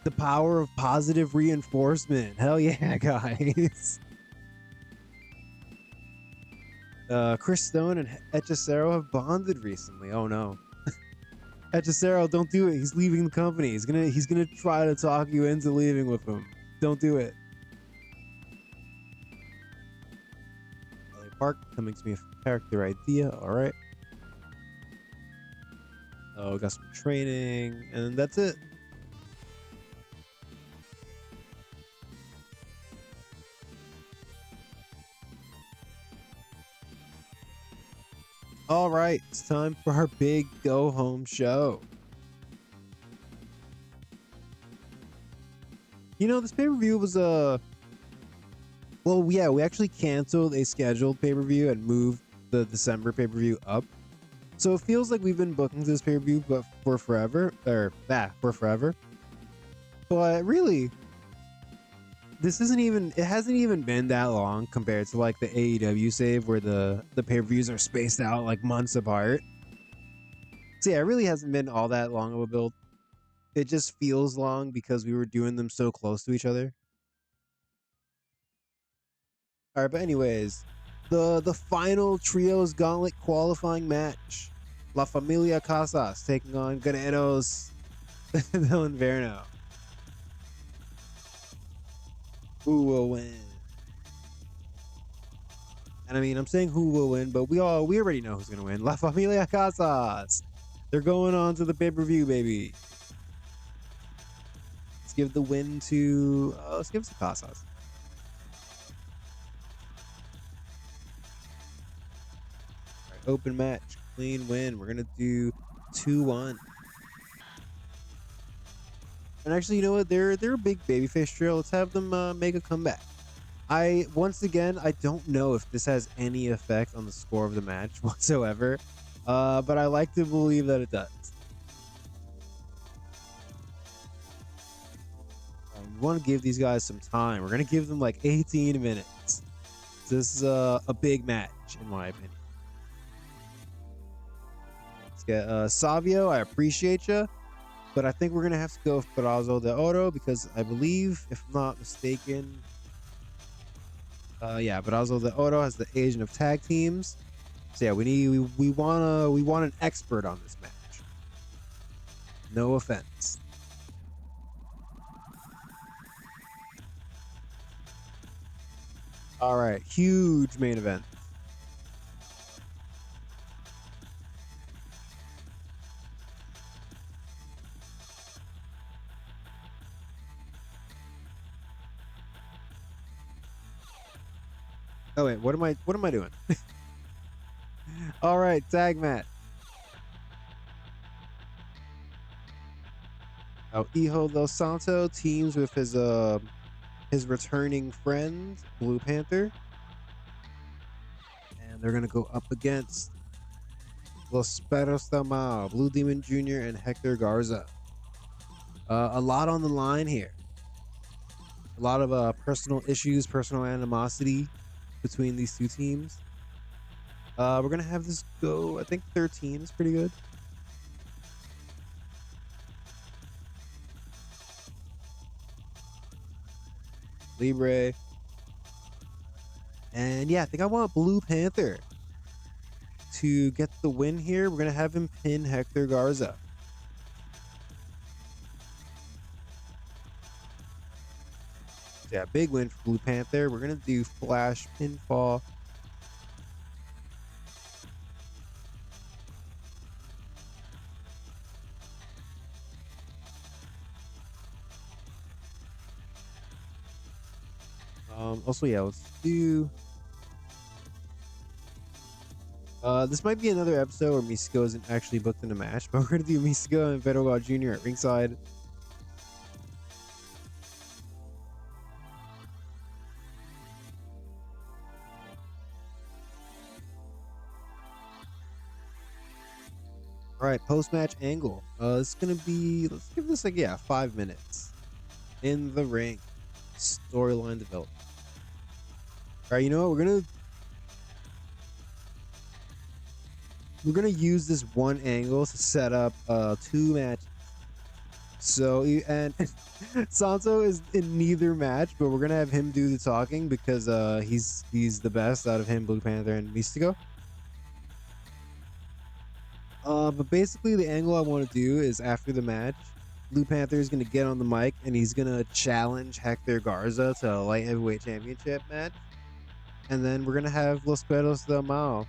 The power of positive reinforcement. Hell yeah, guys. Chris Stone and Hechicero have bonded recently. Oh no. Hechicero, don't do it. He's leaving the company. He's gonna try to talk you into leaving with him. Don't do it. LA Park coming to me with character idea. All right. Oh, got some training, and that's it. All right, it's time for our big go home show. You know, this pay-per-view was well, yeah, we actually canceled a scheduled pay-per-view and moved the December pay-per-view up. So it feels like we've been booking this pay-per-view but for forever, for forever. But really, it hasn't even been that long compared to like the AEW save where the pay-per-views are spaced out like months apart. So yeah, it really hasn't been all that long of a build. It just feels long because we were doing them so close to each other. All right, but anyways, the final trios gauntlet qualifying match. La Familia Casas taking on Guerreros del Inverno. Who will win? And I mean, I'm saying who will win, but we already know who's gonna win. La Familia Casas. They're going on to the pay-per-view, baby. Let's give the win to let's give it to Casas. All right, open match, clean win. We're gonna do 2-1. And actually, you know what? They're a big babyface trio. Let's have them make a comeback. Once again, I don't know if this has any effect on the score of the match whatsoever, but I like to believe that it does. We want to give these guys some time. We're gonna give them like 18 minutes. This is a big match, in my opinion. Let's get Savio. I appreciate you, but I think we're gonna have to go with Perazo de Oro because I believe, if I'm not mistaken, yeah, Perazo de Oro has the agent of tag teams. So yeah, we want an expert on this match. No offense. All right, huge main event. Oh wait, what am I doing? All right, tag match. Now, Hijo Dos Santo teams with his returning friend Blue Panther, and they're gonna go up against Los Perros del Mal, Blue Demon Jr. and Hector Garza. A lot on the line here. A lot of personal issues, personal animosity between these two teams. We're gonna have this go. I think 13 is pretty good. Libre. And yeah, I think I want Blue Panther to get the win here. We're gonna have him pin Hector Garza. So yeah, big win for Blue Panther. We're gonna do Flash pinfall. Also, yeah, let's do. This might be another episode where Místico isn't actually booked in a match, but we're gonna do Místico and Pedro Jr. at ringside. All right, post-match angle. It's gonna be. Let's give this like 5 minutes in the ring. Storyline development. All right, you know what? We're gonna use this one angle to set up 2 matches. So and Santo is in neither match, but we're gonna have him do the talking because he's the best out of him, Blue Panther, and Místico. But basically the angle I want to do is after the match, Blue Panther is gonna get on the mic and he's gonna challenge Hector Garza to a light heavyweight championship match, and then we're gonna have Los Perros del Mal.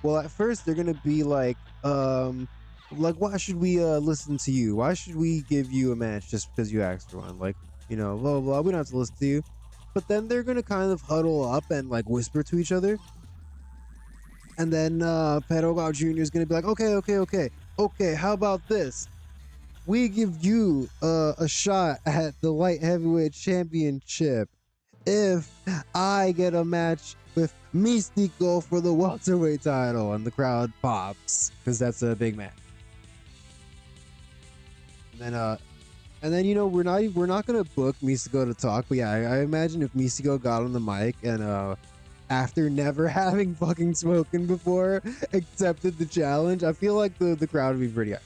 Well, at first they're gonna be like why should we listen to you? Why should we give you a match just because you asked for one? Like, you know, blah blah blah. We don't have to listen to you. But then they're gonna kind of huddle up and like whisper to each other. And then Pedro Jr. is gonna be like, okay, how about this? We give you a shot at the light heavyweight championship if I get a match with Místico for the welterweight title, and the crowd pops because that's a big match. And then you know we're not gonna book Místico to talk, but yeah, I imagine if Místico got on the mic and after never having fucking spoken before accepted the challenge, I feel like the crowd would be pretty high.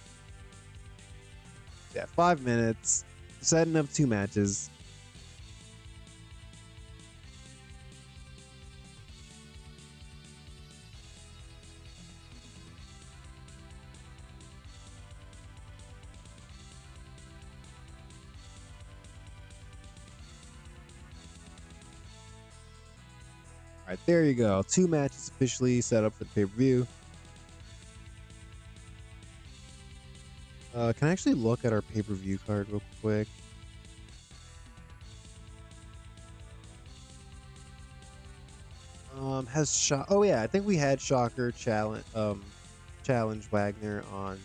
Yeah, 5 minutes, setting up 2 matches. All right, there you go. 2 matches officially set up for the pay-per-view. Can I actually look at our pay-per-view card real quick? Oh yeah, I think we had Shocker challenge Wagner on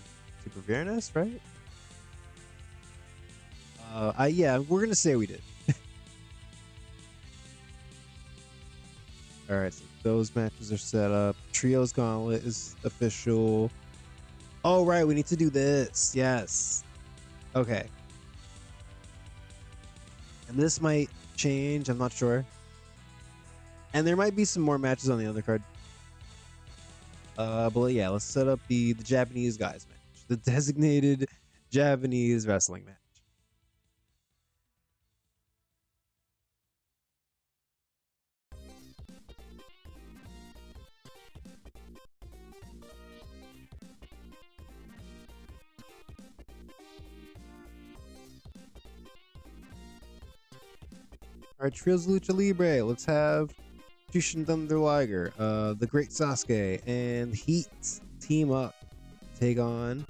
Super Viernes, right? Yeah, we're gonna say we did. All right, so those matches are set up. Trios Gauntlet is official. Oh right, we need to do this. Yes. Okay. And this might change. I'm not sure. And there might be some more matches on the undercard. But yeah, let's set up the Japanese guys match, the designated Japanese wrestling match. All right, Trios Lucha Libre. Let's have Jushin Thunder Liger, the Great Sasuke, and Heat team up, take on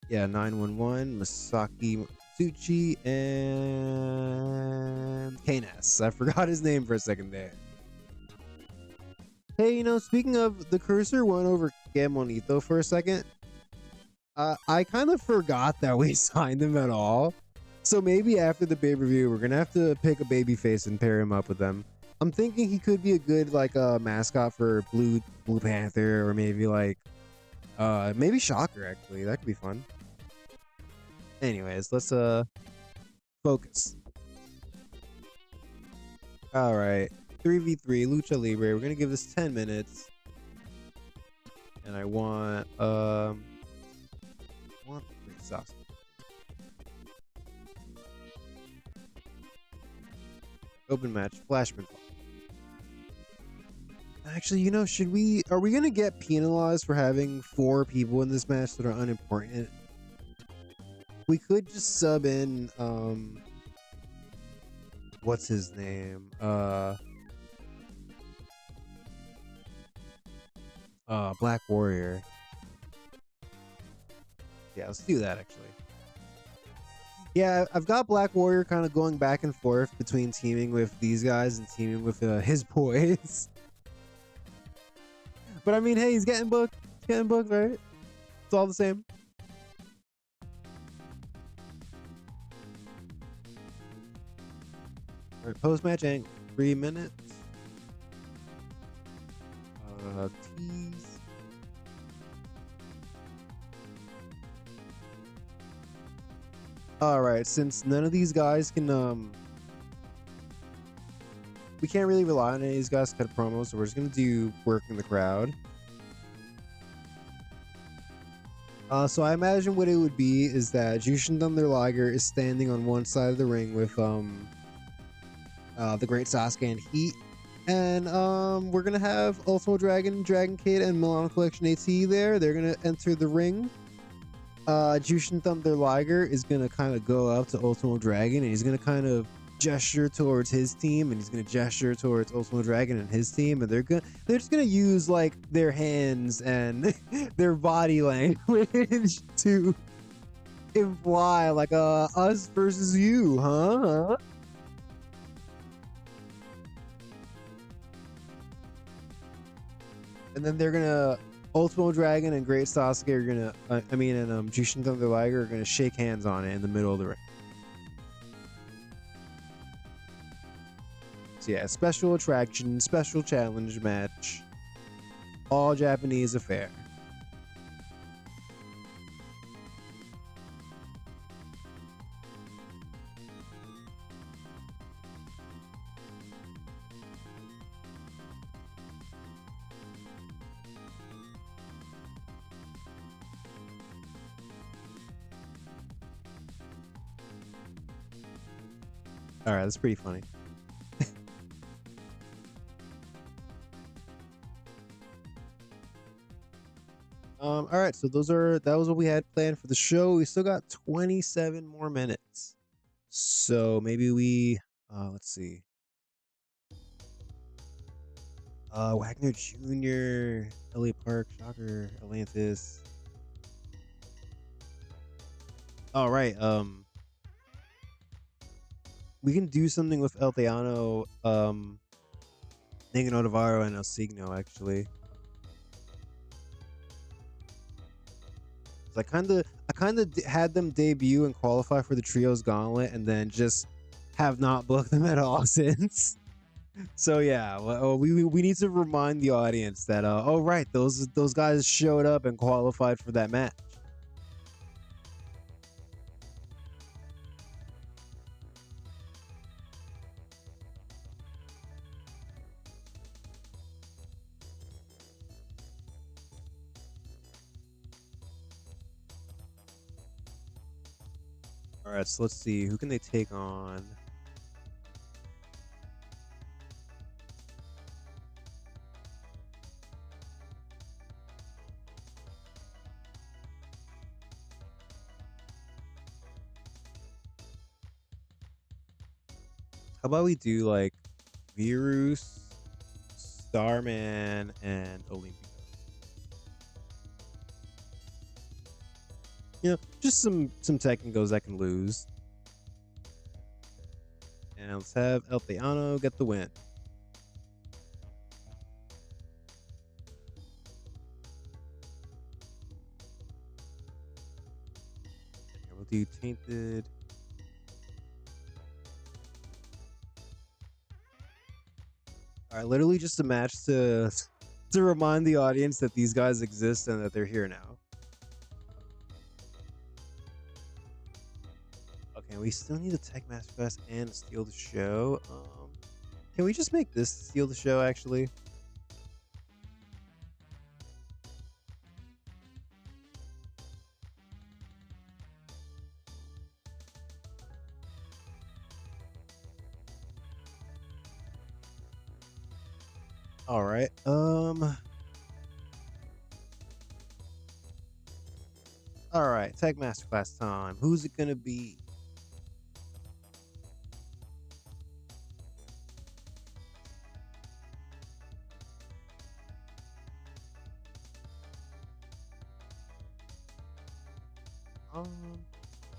911, Masaki Matsuchi, and K-Ness. I forgot his name for a second there. Hey, you know, speaking of, the cursor went over Gamonito for a second. I kind of forgot that we signed him at all. So maybe after the pay-per-view, we're gonna have to pick a babyface and pair him up with them. I'm thinking he could be a good mascot for Blue Panther, or maybe maybe Shocker. Actually, that could be fun. Anyways, let's focus. All right, 3v3 Lucha Libre. We're gonna give this 10 minutes, and I want the Great Sauce. Open match, Flashman. Actually, you know, are we gonna get penalized for having 4 people in this match that are unimportant? We could just sub in, what's his name? Black Warrior. Yeah, let's do that actually. Yeah, I've got Black Warrior kind of going back and forth between teaming with these guys and teaming with his boys. But I mean, hey, he's getting booked. He's getting booked, right? It's all the same. All right, post-match angle, 3 minutes. Tease. All right, since none of these guys can, we can't really rely on any of these guys to cut promos, so we're just gonna do working the crowd. So I imagine what it would be is that Jushin Thunder Liger is standing on one side of the ring with the Great Sasuke and Heat, and we're gonna have Ultimo Dragon, Dragon Kid, and Milano Collection AT there. They're gonna enter the ring. Jushin Thunder Liger is gonna kind of go up to Ultimo Dragon, and he's gonna kind of gesture towards his team, and he's gonna gesture towards Ultimo Dragon and his team, and they're just gonna use like their hands and their body language to imply like us versus you, huh? And then they're gonna Ultimo Dragon and Great Sasuke are gonna and Jushin Thunder Liger are gonna shake hands on it in the middle of the ring. So yeah, special attraction, special challenge match, all Japanese affair. All right, that's pretty funny. All right, so that was what we had planned for the show. We still got 27 more minutes, so maybe we let's see. Wagner Jr., LA Park, Shocker, Atlantis. All right, we can do something with El Theano, Ningano Navarro, and El Signo actually. I kind of had them debut and qualify for the Trios Gauntlet, and then just have not booked them at all since. So yeah, well, we need to remind the audience that oh right, those guys showed up and qualified for that match. All right, so let's see, who can they take on? How about we do like Virus, Starman, and Olympico? You know, just some technicals that can lose. And let's have El Theano get the win. Okay, we'll do Tainted. All right, literally just a match to remind the audience that these guys exist and that they're here now. Okay, we still need a Tech Masterclass and steal the show. Can we just make this steal the show actually? All right. All right, Tech Masterclass time. Who's it gonna be? Um,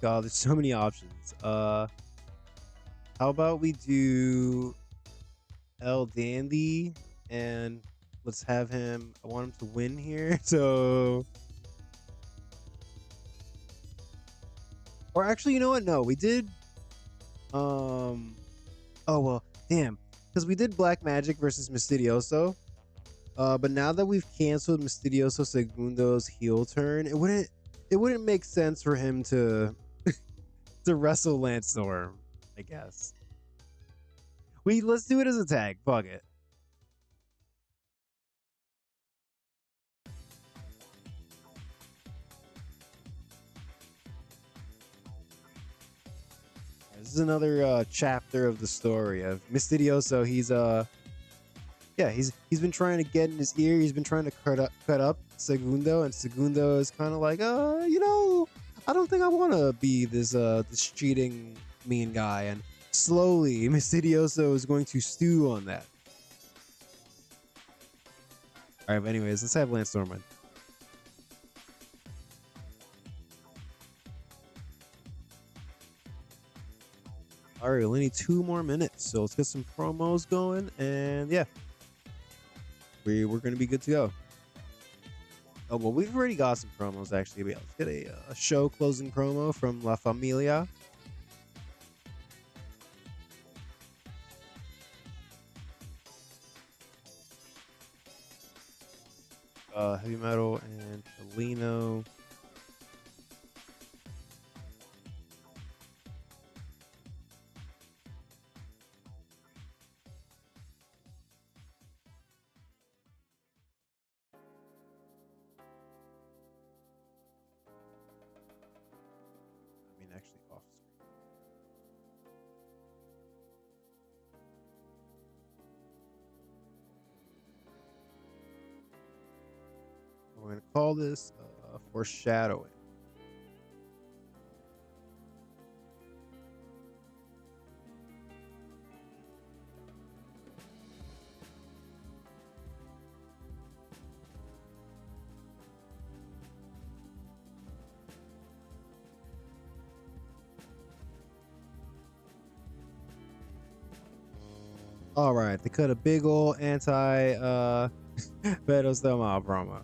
God, there's so many options. How about we do L Dandy and let's have him. I want him to win here. So, or actually, you know what? No, we did. Um. Oh well, damn. Because we did Black Magic versus Mystidioso. But now that we've canceled Mystidioso Segundo's heel turn, it wouldn't make sense for him to wrestle Lance Storm. I guess. Let's do it as a tag. Fuck it. This is another chapter of the story of Mystidioso. Yeah, he's been trying to get in his ear. He's been trying to cut up Segundo, and Segundo is kind of like, I don't think I want to be this cheating mean guy. And slowly, Mystidioso is going to stew on that. All right, but anyways, let's have Lance Storm win. All right, we only need 2 more minutes, so let's get some promos going, and yeah, we're gonna be good to go. Oh well, we've already got some promos actually. But yeah, let's get a show closing promo from La Familia. Heavy Metal and Alino. I mean, actually, off screen. We're gonna call this foreshadowing. All right, they cut a big old anti Beto Stomach promo.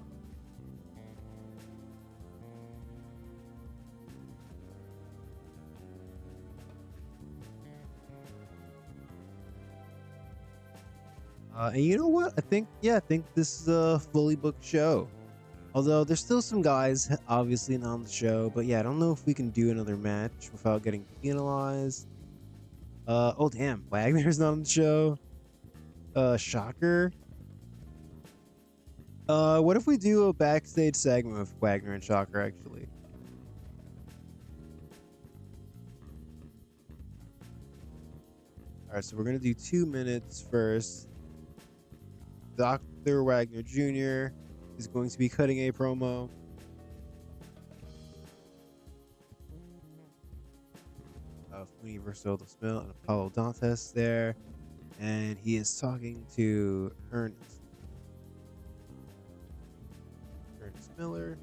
And you know what? I think this is a fully booked show. Although there's still some guys obviously not on the show, but yeah, I don't know if we can do another match without getting penalized. Oh damn, Wagner's not on the show. Shocker. What if we do a backstage segment with Wagner and Shocker actually? All right, so we're gonna do 2 minutes first. Dr. Wagner Jr. is going to be cutting a promo. Of Universal the Smell and Apollo Dantes there. And he is talking to Ernest Miller.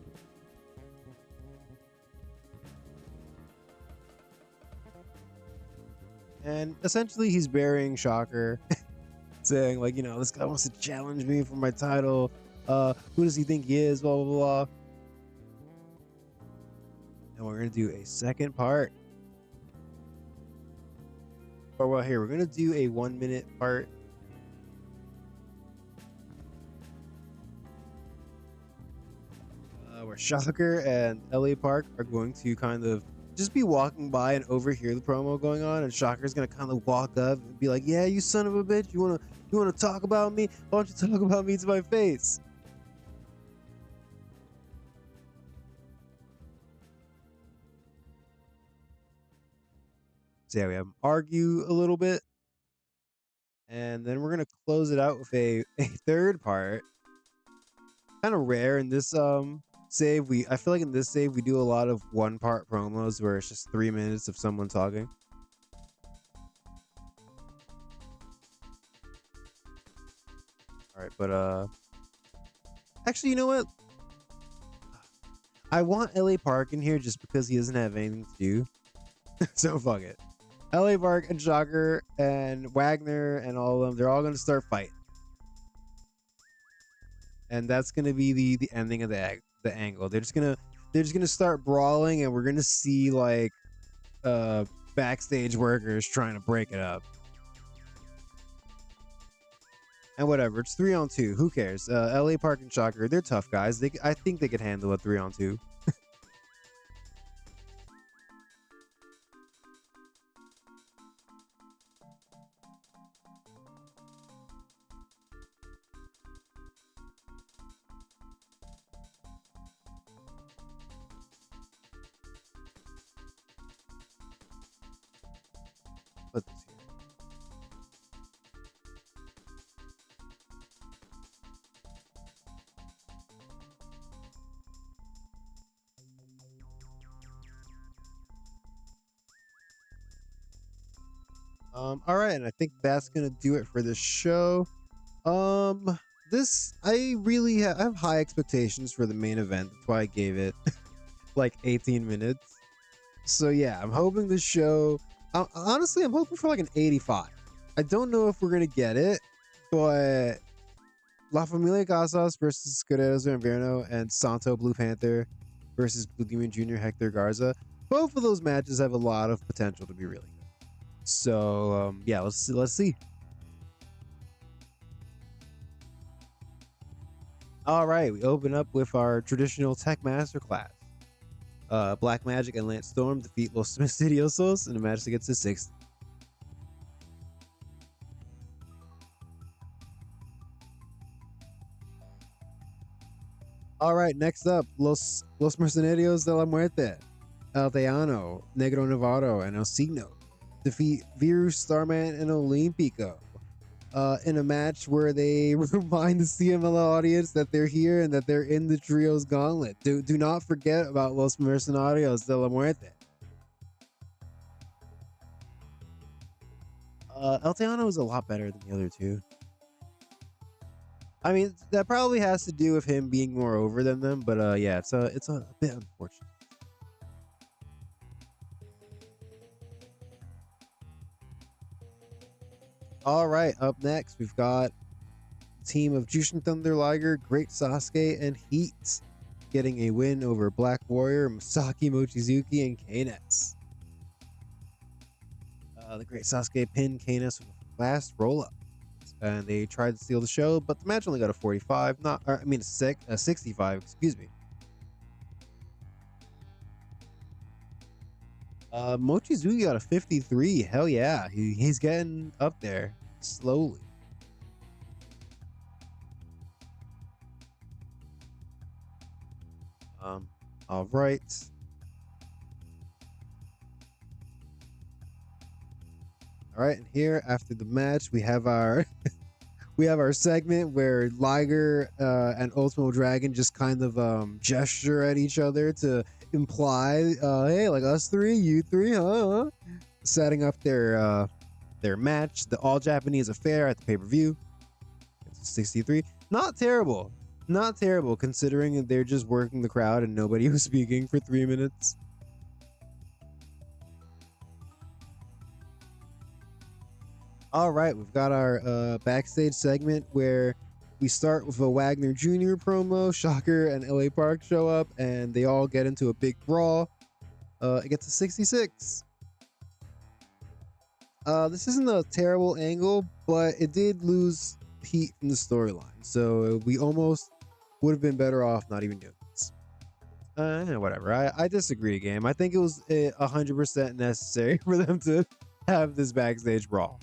And essentially he's burying Shocker, saying like, this guy wants to challenge me for my title. Who does he think he is? Blah, blah, blah. And we're going to do a second part. Or well, here, we're going to do a 1 minute part. Where Shocker and LA Park are going to kind of just be walking by and overhear the promo going on, and Shocker's gonna kind of walk up and be like, "Yeah, you son of a bitch, you wanna talk about me? Why don't you talk about me to my face?" So yeah, we have them argue a little bit, and then we're gonna close it out with a third part. Kind of rare in this save. I feel like in this save we do a lot of 1-part promos where it's just 3 minutes of someone talking. All right, but actually, you know what? I want LA Park in here just because he doesn't have anything to do. So fuck it. LA Park and Shocker and Wagner and all of them, they're all gonna start fighting. And that's gonna be the ending of the angle. They're just gonna start brawling, and we're gonna see like backstage workers trying to break it up. And whatever, it's 3-on-2. Who cares? LA Park and Shocker, they're tough guys. I think they could handle a 3-on-2. Put this here. All right, and I think that's gonna do it for this show. This I really I have high expectations for the main event. That's why I gave it like 18 minutes. So yeah, I'm hoping this show. Honestly, I'm hoping for like an 85. I don't know if we're gonna get it, but La Familia Casas versus Guerreros de Invierno and Santo Blue Panther versus Blue Demon Jr. Hector Garza. Both of those matches have a lot of potential to be really good. So yeah, let's see. All right, we open up with our traditional tech masterclass. Black Magic and Lance Storm defeat Los Misteriosos in a match that gets to 60. All right, next up, Los Mercenarios de la Muerte, Aldeano, Negro Navarro, and El Signo defeat Virus, Starman, and Olympico in a match where they remind the CMLL audience that they're here and that they're in the Trios Gauntlet. Do not forget about Los Mercenarios de la Muerte. Aldeano is a lot better than the other two. I mean, that probably has to do with him being more over than them, but yeah, it's a bit unfortunate. All right, up next we've got team of Jushin Thunder Liger, Great Sasuke, and Heat getting a win over Black Warrior, Masaki Mochizuki, and K-Nets. The Great Sasuke pinned K-Nets with a fast roll-up, and they tried to steal the show, but the match only got a 45, a 65, excuse me. Mochizuki got a 53. Hell yeah, he's getting up there slowly. All right. All right, and here after the match, we have our segment where Liger and Ultimo Dragon just kind of gesture at each other to imply, hey, like us three, you three, huh? Setting up their match, the all Japanese affair at the pay-per-view. It's 63. Not terrible. Not terrible considering that they're just working the crowd and nobody was speaking for 3 minutes. All right, we've got our backstage segment where we start with a Wagner Jr. promo. Shocker and LA Park show up and they all get into a big brawl. It gets a 66. This isn't a terrible angle, but it did lose heat from the storyline. So we almost would have been better off not even doing this. Whatever. I disagree, game. I think it was 100% necessary for them to have this backstage brawl.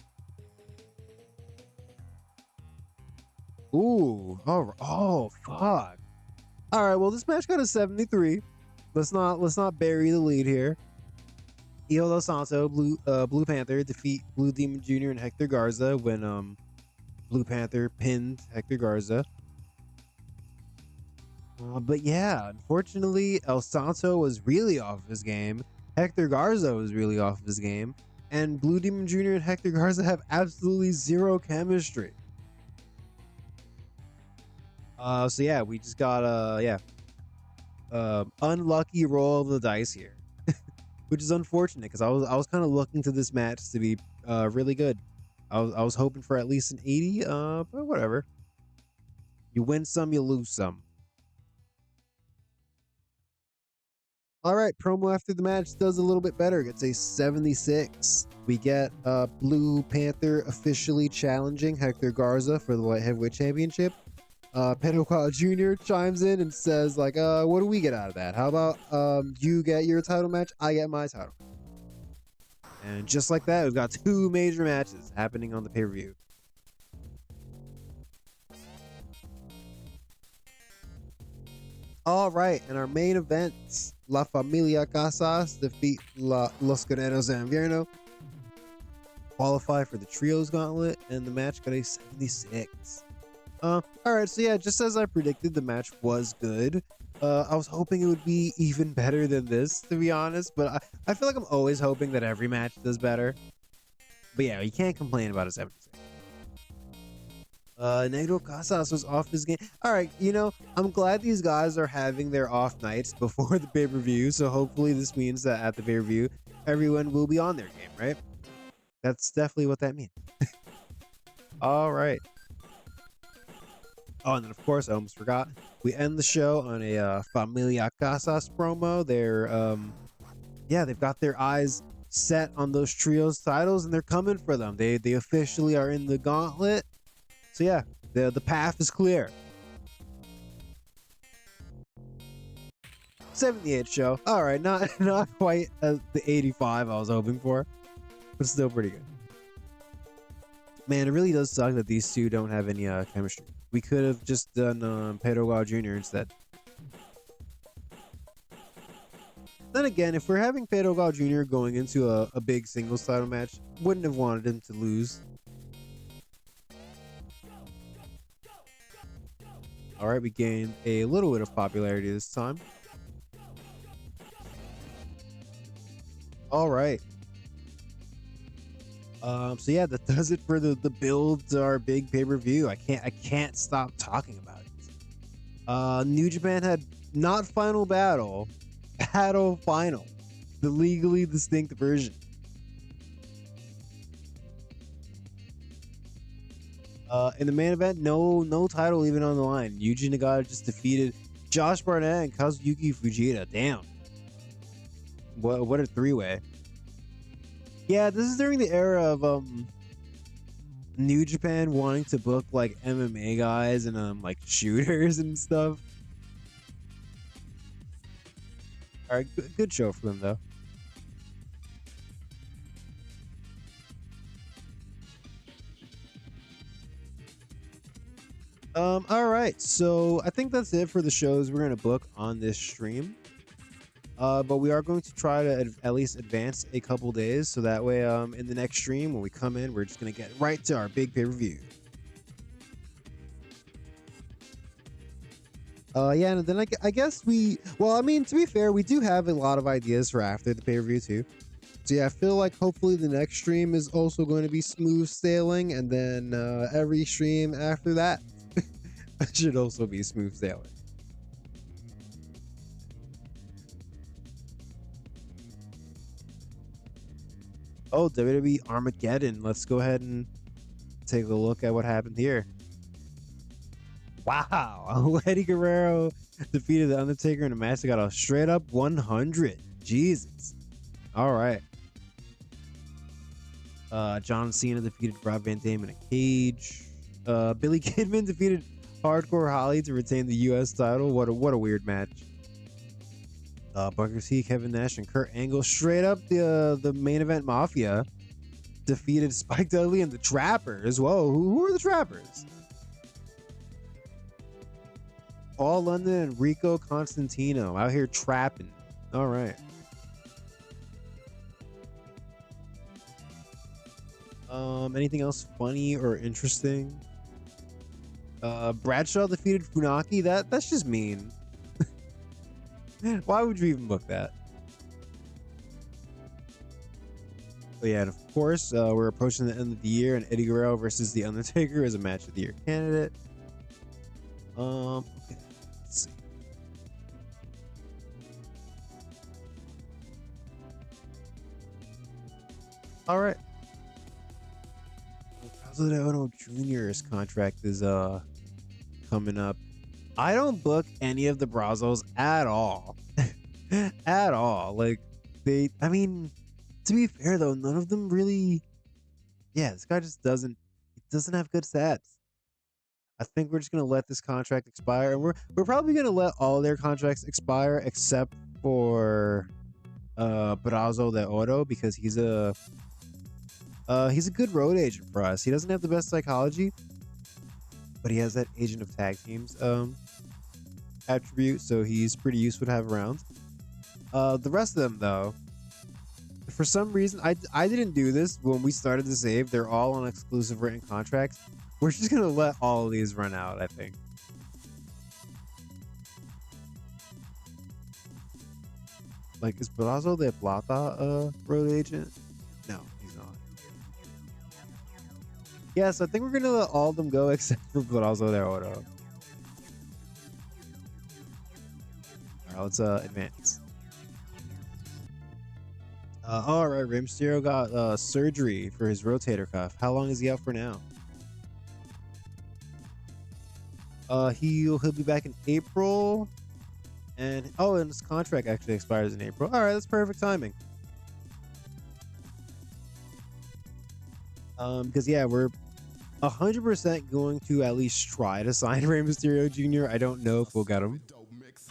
Ooh. Oh, fuck. All right. Well, this match got a 73. Let's not bury the lead here. Hijo Del Santo, Blue Panther defeat Blue Demon Jr. and Hector Garza when Blue Panther pinned Hector Garza. But yeah, unfortunately, El Santo was really off his game. Hector Garza was really off his game. And Blue Demon Jr. and Hector Garza have absolutely zero chemistry. So yeah, we just got unlucky roll of the dice here, which is unfortunate because I was kind of looking to this match to be really good. I was hoping for at least an 80, but whatever. You win some, you lose some. All right, promo after the match does a little bit better. Gets a 76. We get Blue Panther officially challenging Hector Garza for the Light Heavyweight Championship. Pedro Jr. chimes in and says, like, what do we get out of that? How about you get your title match, I get my title. And just like that, we've got 2 major matches happening on the pay-per-view. All right, in our main event, La Familia Casas defeat Los Guerreros de Invierno, qualify for the Trios Gauntlet, and the match got a 76. All right, so yeah, just as I predicted, the match was good. I was hoping it would be even better than this, to be honest, but I feel like I'm always hoping that every match does better. But yeah, you can't complain about a 76. Negro Casas was off his game. All right, you know, I'm glad these guys are having their off nights before the pay-per-view, so hopefully this means that at the pay-per-view, everyone will be on their game, right? That's definitely what that means. All right. Oh, and then of course, I almost forgot. We end the show on a Familia Casas promo. Yeah, they've got their eyes set on those trios titles, and they're coming for them. They officially are in the gauntlet. So yeah, the path is clear. 78 show. All right, not quite the 85 I was hoping for, but still pretty good. Man, it really does suck that these two don't have any chemistry. We could have just done Pedro Jr. instead. Then again, if we're having Pedro Jr. going into a big singles title match, wouldn't have wanted him to lose. All right, we gained a little bit of popularity this time. All right. So yeah, that does it for the build to our big pay-per-view. I can't stop talking about it. New Japan had not Final Battle, Battle Final, the legally distinct version. In the main event, no title even on the line. Yuji Nagata just defeated Josh Barnett and Kazuyuki Fujita. Damn. What a 3-way. Yeah, this is during the era of New Japan wanting to book like MMA guys and like shooters and stuff. All right, good show for them though. All right, so I think that's it for the shows we're gonna book on this stream. But we are going to try to at least advance a couple days, so that way, in the next stream when we come in, we're just gonna get right to our big pay-per-view. Yeah, and then I guess well, I mean, to be fair, we do have a lot of ideas for after the pay-per-view too. So yeah, I feel like hopefully the next stream is also going to be smooth sailing, and then every stream after that should also be smooth sailing. Oh, WWE Armageddon. Let's go ahead and take a look at what happened here. Wow. Eddie Guerrero defeated The Undertaker in a match that got a straight up 100. Jesus. All right. John Cena defeated Rob Van Dam in a cage. Billy Kidman defeated Hardcore Holly to retain the U.S. title. What a weird match. Booker T, Kevin Nash, and Kurt Angle straight up the main event Mafia defeated Spike Dudley and the Trappers. Whoa, who are the Trappers? All London and Rico Constantino out here trapping. All right. Anything else funny or interesting? Bradshaw defeated Funaki. That's just mean. Why would you even book that? But yeah, and of course, we're approaching the end of the year, and Eddie Guerrero versus The Undertaker is a match of the year candidate. Okay, let's see. All right. Brazil Junior's contract is coming up. I don't book any of the Brazos at all. At all. Like I mean, to be fair though, none of them really, yeah, this guy just doesn't have good stats. I think we're just gonna let this contract expire, and we're probably gonna let all their contracts expire except for Brazo de Oro, because he's a good road agent for us. He doesn't have the best psychology, but he has that agent of tag teams attribute, so he's pretty useful to have around. The rest of them though, for some reason, I didn't do this when we started the save. They're all on exclusive written contracts. We're just gonna let all of these run out, I think. Like, is Brazo de Plata a road agent? No, he's not. Yeah, so I think we're gonna let all of them go except for Brazo de Oro. Alright, let's advance. All right, Rey Mysterio got surgery for his rotator cuff. How long is he out for now? He'll be back in April, and his contract actually expires in April. All right, that's perfect timing. Because yeah, we're 100% going to at least try to sign Rey Mysterio Jr. I don't know if we'll get him,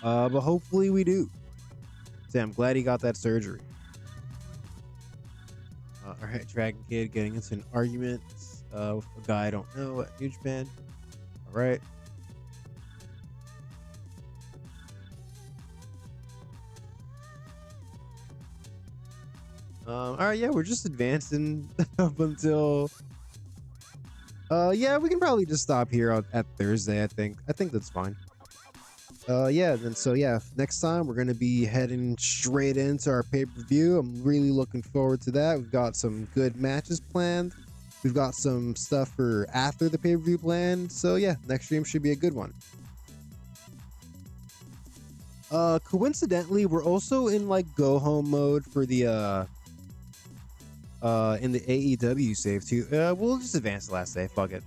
but hopefully we do. So I'm glad he got that surgery. All right, Dragon Kid getting into an argument with a guy I don't know at New Japan. All right. All right, yeah, we're just advancing up until. Yeah, we can probably just stop here at Thursday. I think that's fine. Yeah, then so yeah, next time we're gonna be heading straight into our pay-per-view. I'm really looking forward to that. We've got some good matches planned. We've got some stuff for after the pay-per-view planned. So yeah, next stream should be a good one. Coincidentally, we're also in like go home mode for the in the AEW save too. We'll just advance the last day. Fuck it.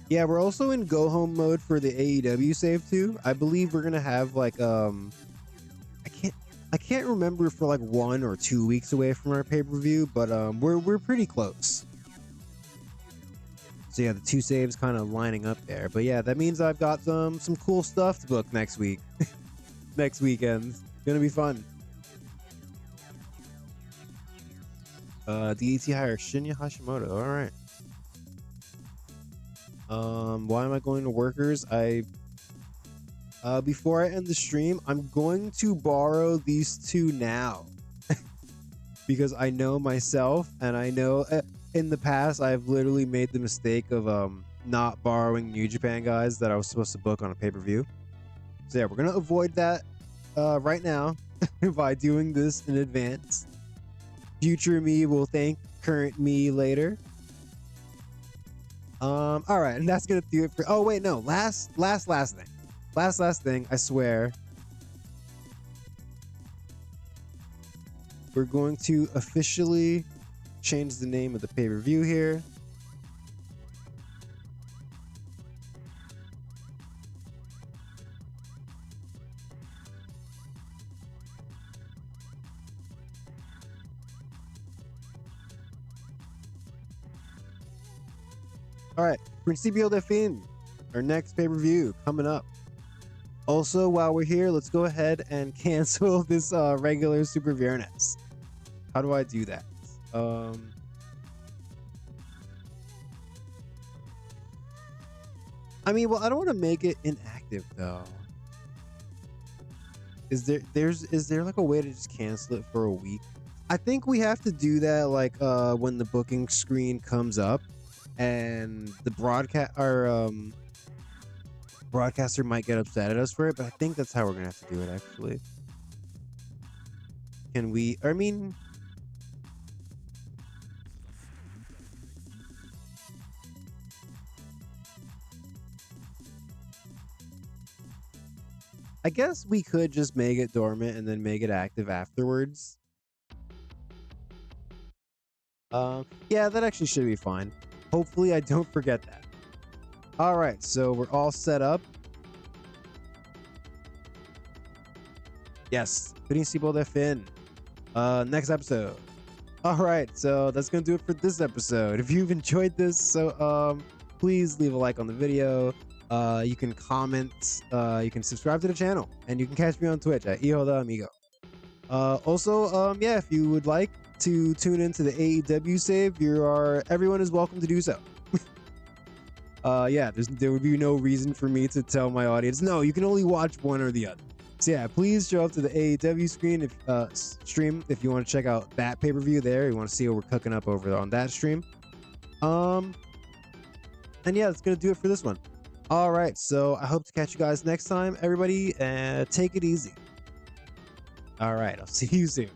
Yeah, we're also in go home mode for the AEW save too. I believe we're gonna have like I can't remember if we're like 1 or 2 weeks away from our pay-per-view, but we're pretty close. So yeah, the two saves kind of lining up there. But yeah, that means I've got some cool stuff to book next week. Next weekend. Gonna be fun. DET hire Shinya Hashimoto. All right. Why am I going to workers? Before I end the stream, I'm going to borrow these two now because I know myself, and I know in the past I've literally made the mistake of not borrowing New Japan guys that I was supposed to book on a pay-per-view. So yeah, we're gonna avoid that right now by doing this in advance. Future me will thank current me later. All right, and that's gonna do it for. Oh wait, no, last thing, last thing. I swear, we're going to officially change the name of the pay-per-view here. All right, Principio de Fin, our next pay-per-view coming up. Also, while we're here, let's go ahead and cancel this regular Super Viernes. How do I do that? I mean, well, I don't want to make it inactive though. Is there like a way to just cancel it for a week? I think we have to do that like when the booking screen comes up and the broadcaster might get upset at us for it, but I think that's how we're gonna have to do it actually. Can we, I mean, I guess we could just make it dormant and then make it active afterwards. Yeah, that actually should be fine. Hopefully I don't forget that. All right, so we're all set up. Yes, Principal de Fin. Next episode. All right, so that's gonna do it for this episode. If you've enjoyed this, please leave a like on the video. You can comment. You can subscribe to the channel, and you can catch me on Twitch at Hijo de Amigo. Yeah, if you would like to tune into the AEW save, everyone is welcome to do so. Yeah, there would be no reason for me to tell my audience, no, you can only watch one or the other. So yeah, please show up to the AEW stream if you want to check out that pay-per-view there. You want to see what we're cooking up over on that stream. And yeah, that's gonna do it for this one. All right, so I hope to catch you guys next time, everybody, and take it easy. All right, I'll see you soon.